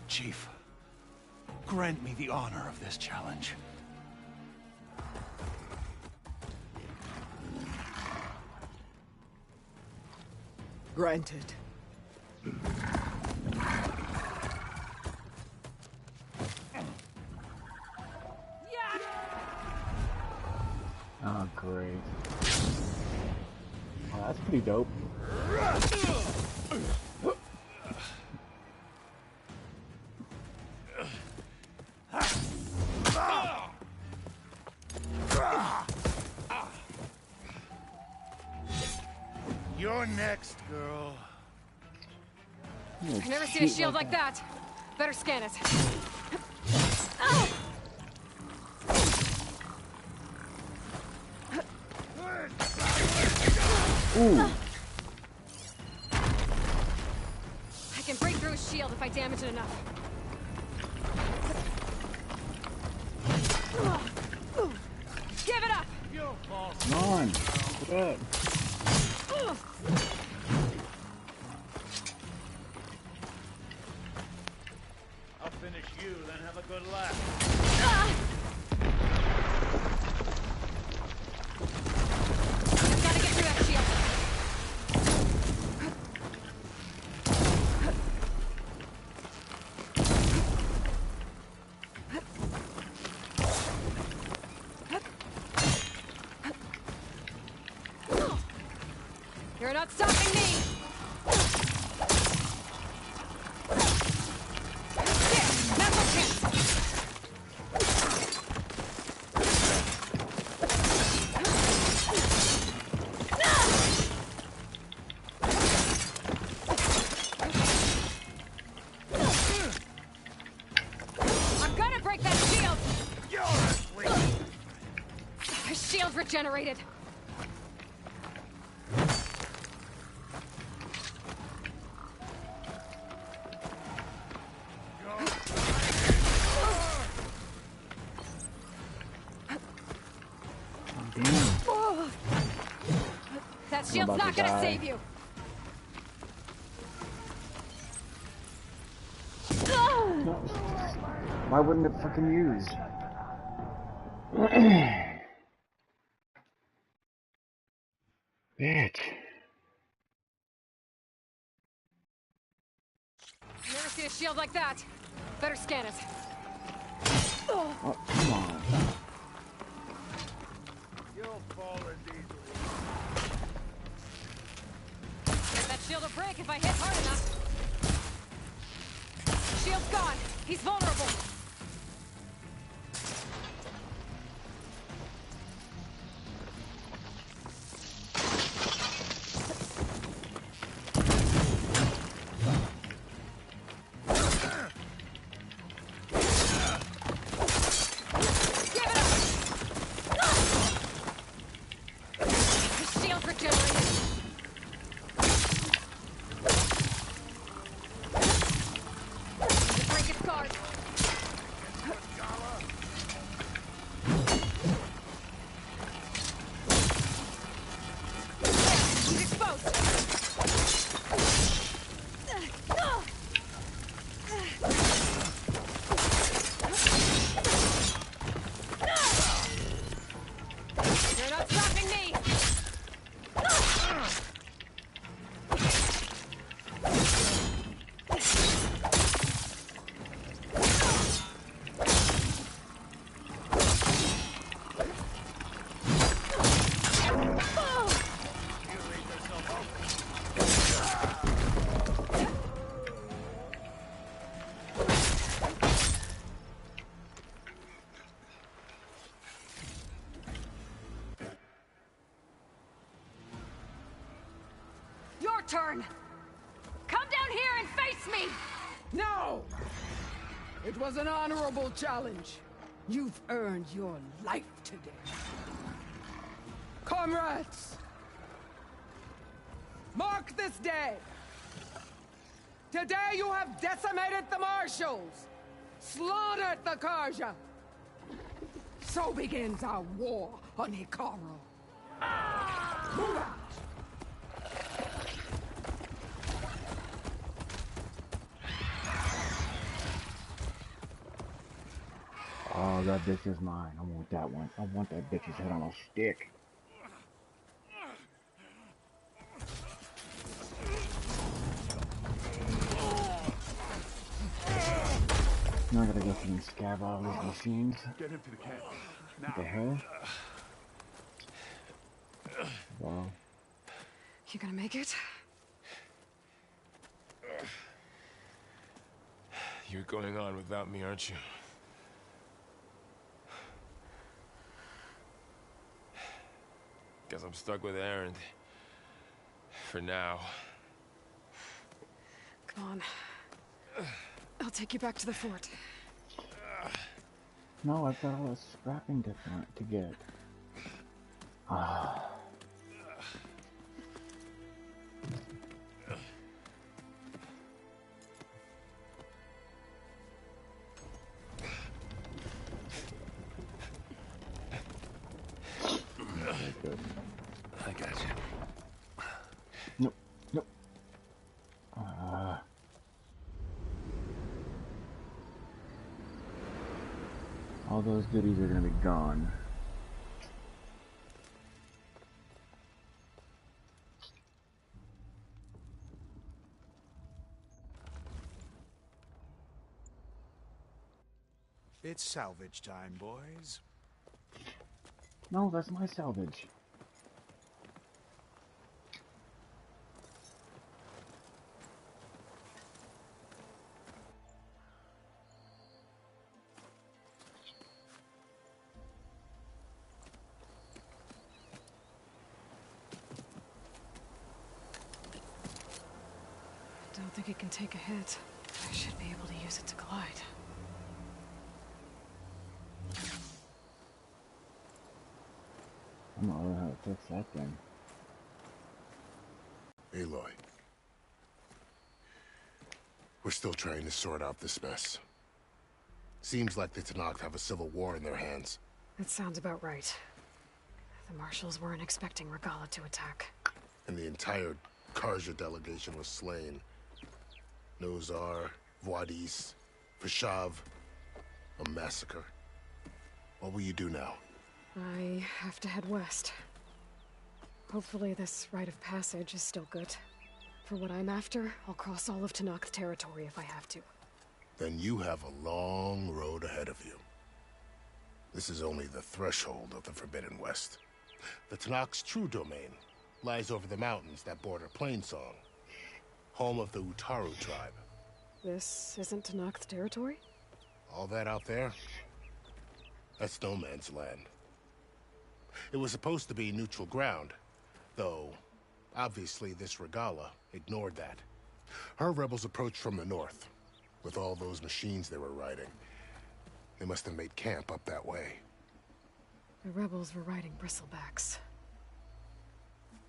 Chief, grant me the honor of this challenge. Granted. Oh, great. Oh, that's pretty dope. You're next, girl. I never seen a shield like that. Better scan it. Ooh. I can break through his shield if I damage it enough. Give it up! Come on. Get up. I'll finish you, then have a good laugh. Gotta get through that shield. You're not stopping me! There! That's okay! I'm gonna break that shield! His shield retreat! generated! Damn. That shield's not gonna save you! No. Why wouldn't it fucking use? Bitch. Never seen a shield like that. Better scan it. Oh, come on. You'll fall indeed. That shield will break if I hit hard enough. Shield's gone. He's vulnerable. Turn! Come down here and face me! No! It was an honorable challenge. You've earned your life today. Comrades! Mark this day! Today you have decimated the Marshals! Slaughtered the Karja! So begins our war on Hikaru. Move out! Oh, that bitch is mine. I want that one. I want that bitch's head on a stick. Now I gotta go through and scab all these machines. Get him to the camp. What the hell? Wow. You gonna make it? You're going on without me, aren't you? Guess I'm stuck with Erend. For now. Come on. I'll take you back to the fort. No, I've got all this scrapping to get. Ah. I got you. Nope. Nope. All those goodies are gonna be gone. It's salvage time, boys. No, that's my salvage. Don't think it can take a hit. I should be able to use it to glide. I'm gonna learn how to fix that thing. Aloy. We're still trying to sort out this mess. Seems like the Tenakth have a civil war in their hands. That sounds about right. The Marshals weren't expecting Regalla to attack. And the entire Carja delegation was slain. Nozar, Wadis, Fashav. A massacre. What will you do now? I have to head west. Hopefully this rite of passage is still good. For what I'm after, I'll cross all of Tenakth territory if I have to. Then you have a long road ahead of you. This is only the threshold of the Forbidden West. The Tenakth's true domain lies over the mountains that border Plainsong, home of the Utaru tribe. This isn't Tenakth territory? All that out there? That's no man's land. It was supposed to be neutral ground, though obviously this Regalla ignored that. Her rebels approached from the north, with all those machines they were riding. They must have made camp up that way. The rebels were riding bristlebacks.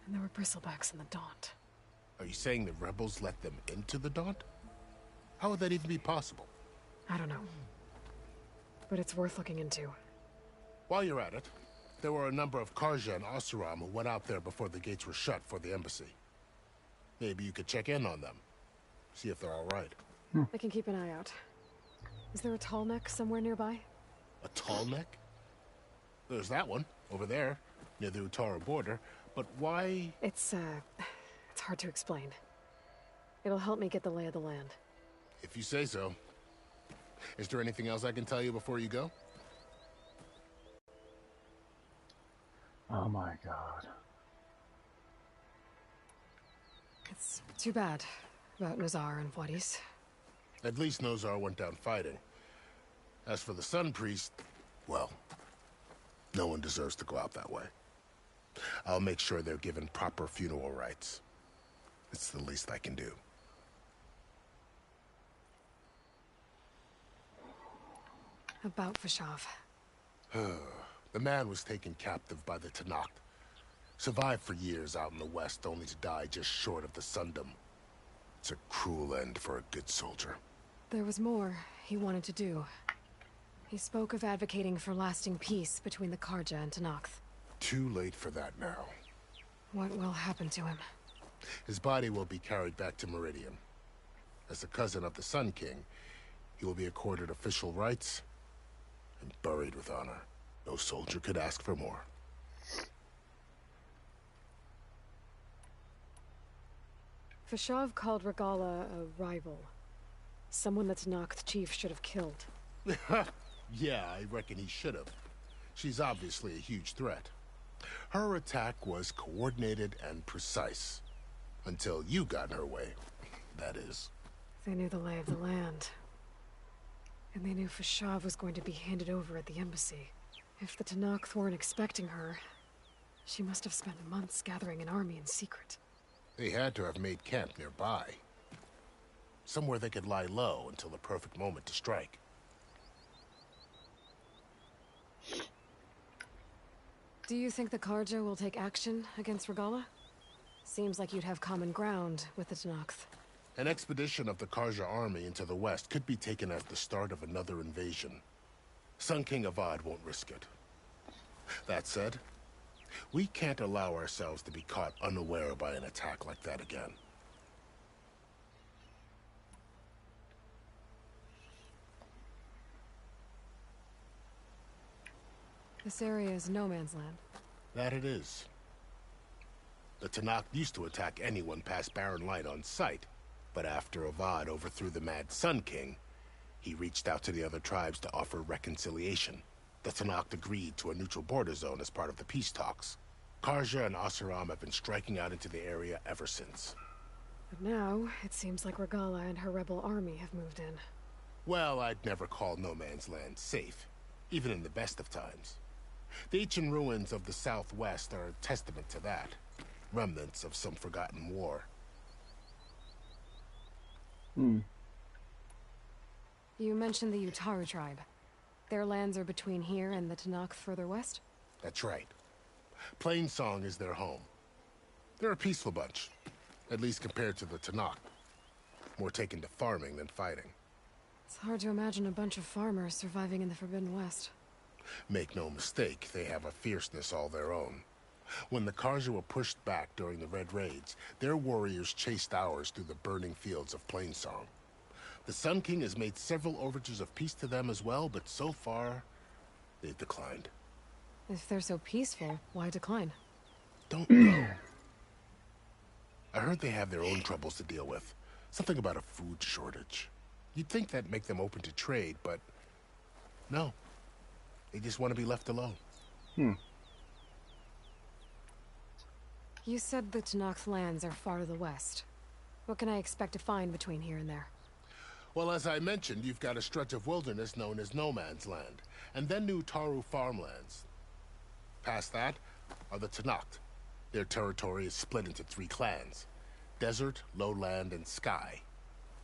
And there were bristlebacks in the Daunt. Are you saying the rebels let them into the Daunt? How would that even be possible? I don't know. But it's worth looking into. While you're at it, there were a number of Carja and Oseram who went out there before the gates were shut for the embassy. Maybe you could check in on them. See if they're all right. I can keep an eye out. Is there a tall neck somewhere nearby? A tall neck? There's that one, over there, near the Utaru border. But why? It's hard to explain. It'll help me get the lay of the land. If you say so. Is there anything else I can tell you before you go? Oh my god. It's too bad about Nozar and Wadis. At least Nozar went down fighting. As for the Sun Priest, well, no one deserves to go out that way. I'll make sure they're given proper funeral rites. It's the least I can do. About Fashav. The man was taken captive by the Tenakth. Survived for years out in the west, only to die just short of the Sundom. It's a cruel end for a good soldier. There was more he wanted to do. He spoke of advocating for lasting peace between the Carja and Tenakth. Too late for that now. What will happen to him? His body will be carried back to Meridian. As a cousin of the Sun King, he will be accorded official rights and buried with honor. No soldier could ask for more. Fashav called Regalla a rival. Someone that Tenakth chief should have killed. Yeah, I reckon he should have. She's obviously a huge threat. Her attack was coordinated and precise. Until you got in her way, that is. They knew the lay of the land. And they knew Fashav was going to be handed over at the embassy. If the Tenakth weren't expecting her, she must have spent months gathering an army in secret. They had to have made camp nearby. Somewhere they could lie low until the perfect moment to strike. Do you think the Carja will take action against Regalla? Seems like you'd have common ground with the Tenakth. An expedition of the Carja army into the west could be taken at the start of another invasion. Sun King Avad won't risk it. That said, we can't allow ourselves to be caught unaware by an attack like that again. This area is no man's land. That it is. The Tenakth used to attack anyone past Barren Light on sight, but after Avad overthrew the Mad Sun King, he reached out to the other tribes to offer reconciliation. The Tenakth agreed to a neutral border zone as part of the peace talks. Carja and Oseram have been striking out into the area ever since. But now, it seems like Regalla and her rebel army have moved in. Well, I'd never call no man's land safe, even in the best of times. The ancient ruins of the southwest are a testament to that. Remnants of some forgotten war. You mentioned the Utaru tribe. Their lands are between here and the Tenakth further west? That's right. Plainsong is their home. They're a peaceful bunch, at least compared to the Tenakth. More taken to farming than fighting. It's hard to imagine a bunch of farmers surviving in the Forbidden West. Make no mistake, they have a fierceness all their own. When the Karja were pushed back during the Red Raids, their warriors chased ours through the burning fields of Plainsong. The Sun King has made several overtures of peace to them as well, but so far, they've declined. If they're so peaceful, why decline? Don't know. I heard they have their own troubles to deal with. Something about a food shortage. You'd think that'd make them open to trade, but no. They just want to be left alone. You said the Tenakth lands are far to the west. What can I expect to find between here and there? Well, as I mentioned, you've got a stretch of wilderness known as No Man's Land, and then New Taru farmlands. Past that are the Tenakth. Their territory is split into 3 clans: Desert, Lowland, and Sky.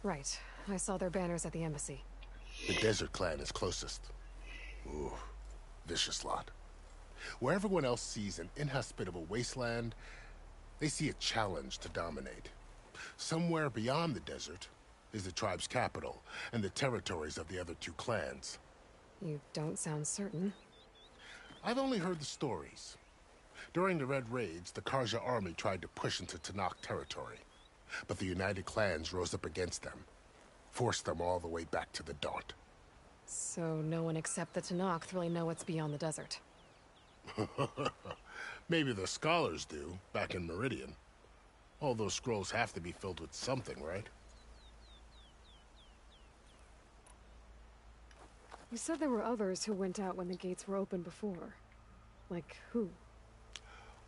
Right. I saw their banners at the embassy. The Desert clan is closest. Ooh, vicious lot. Where everyone else sees an inhospitable wasteland, they see a challenge to dominate. Somewhere beyond the desert is the tribe's capital and the territories of the other 2 clans. You don't sound certain. I've only heard the stories. During the Red Raids, the Karja army tried to push into Tenakth territory, but the United Clans rose up against them, forced them all the way back to the Daunt. So no one except the Tenakth really know what's beyond the desert. Maybe the scholars do, back in Meridian. All those scrolls have to be filled with something, right? You said there were others who went out when the gates were open before. Like who?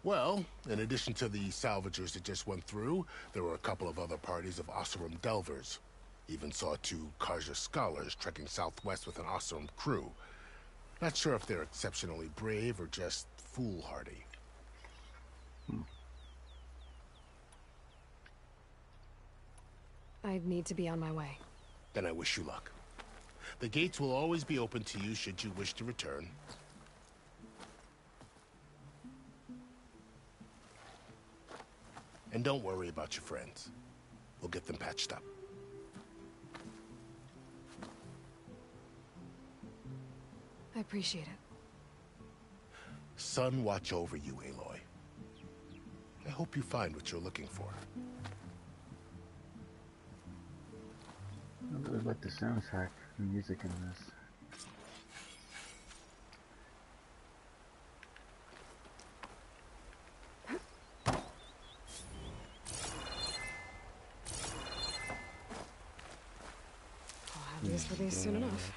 Well, in addition to the salvagers that just went through, there were a couple of other parties of Oseram delvers. Even saw 2 Karja scholars trekking southwest with an Oseram crew. Not sure if they're exceptionally brave or just foolhardy. I'd need to be on my way. Then I wish you luck. The gates will always be open to you should you wish to return. And don't worry about your friends. We'll get them patched up. I appreciate it. Sun watch over you, Aloy. I hope you find what you're looking for. I really like the soundtrack and music in this. I'll have use for these soon enough.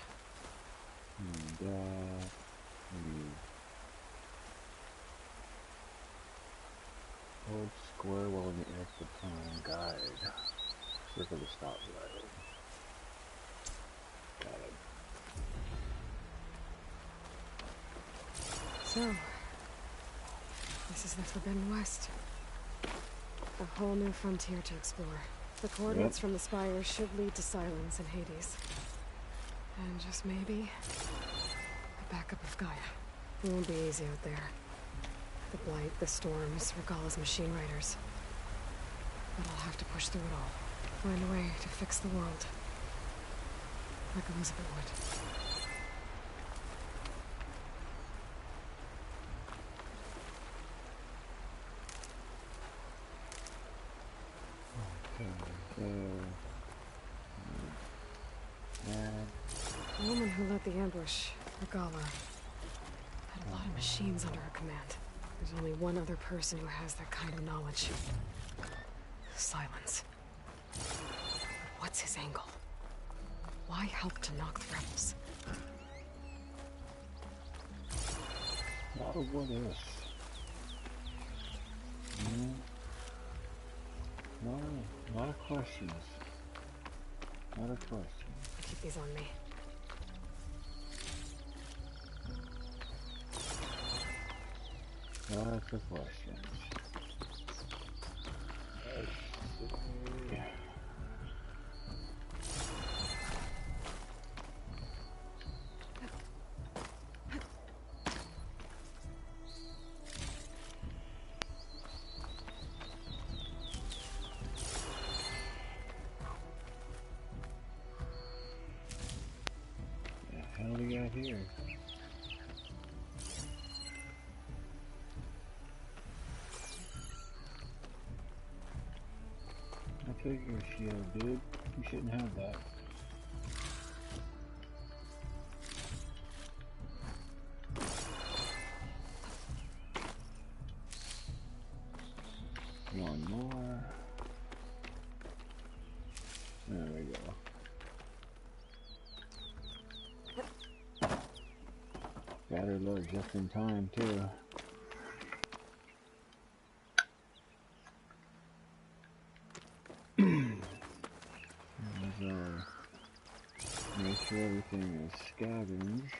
Hold square while in the air for time. Guide. Circle to stop right. Got it. So, this is the Forbidden West. A whole new frontier to explore. The coordinates from the spires should lead to Silence and Hades. And just maybe, the backup of Gaia. It won't be easy out there. The Blight, the Storms, Regalla's machine riders. But I'll have to push through it all. Find a way to fix the world. Like Elizabeth would. The woman who led the ambush, Regalla, had a lot of machines under her command. There's only one other person who has that kind of knowledge. Silence. But what's his angle? Why help to knock the rebels? What is? No, a lot of questions. A lot of questions. Keep these on me. Lots of questions. here. I'll take your shield, dude. You shouldn't have that. One more. There we go. Got her load just in time, too. Make sure everything is scavenged.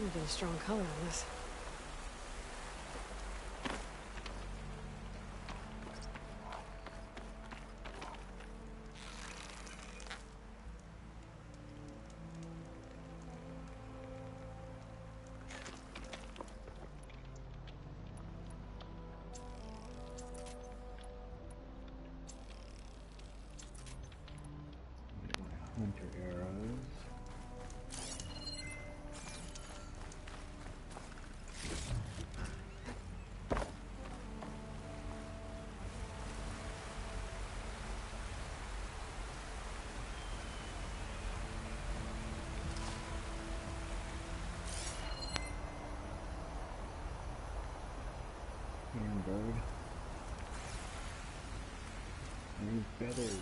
I'm getting a strong color on this. Hunter arrows. Bird. And feathers.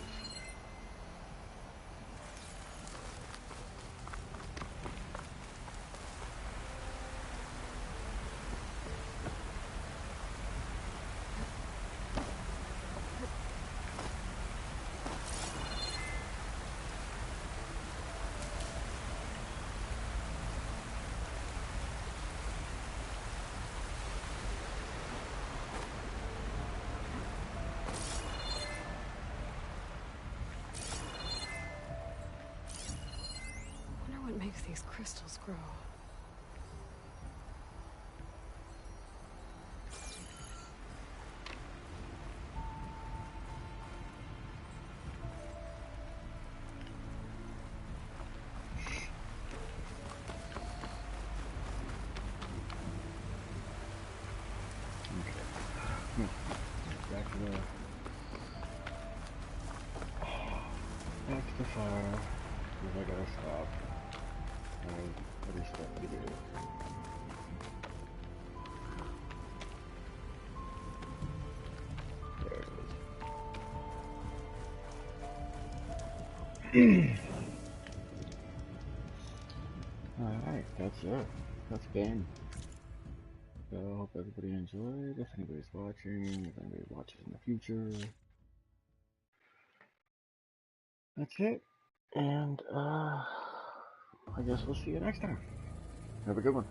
What makes these crystals grow? Back to the fire. Because I gotta stop. Other stuff to do. There it is. Alright, that's it. That's game. So I hope everybody enjoyed. If anybody's watching, if anybody watches in the future. That's it. And I guess we'll see you next time. Have a good one.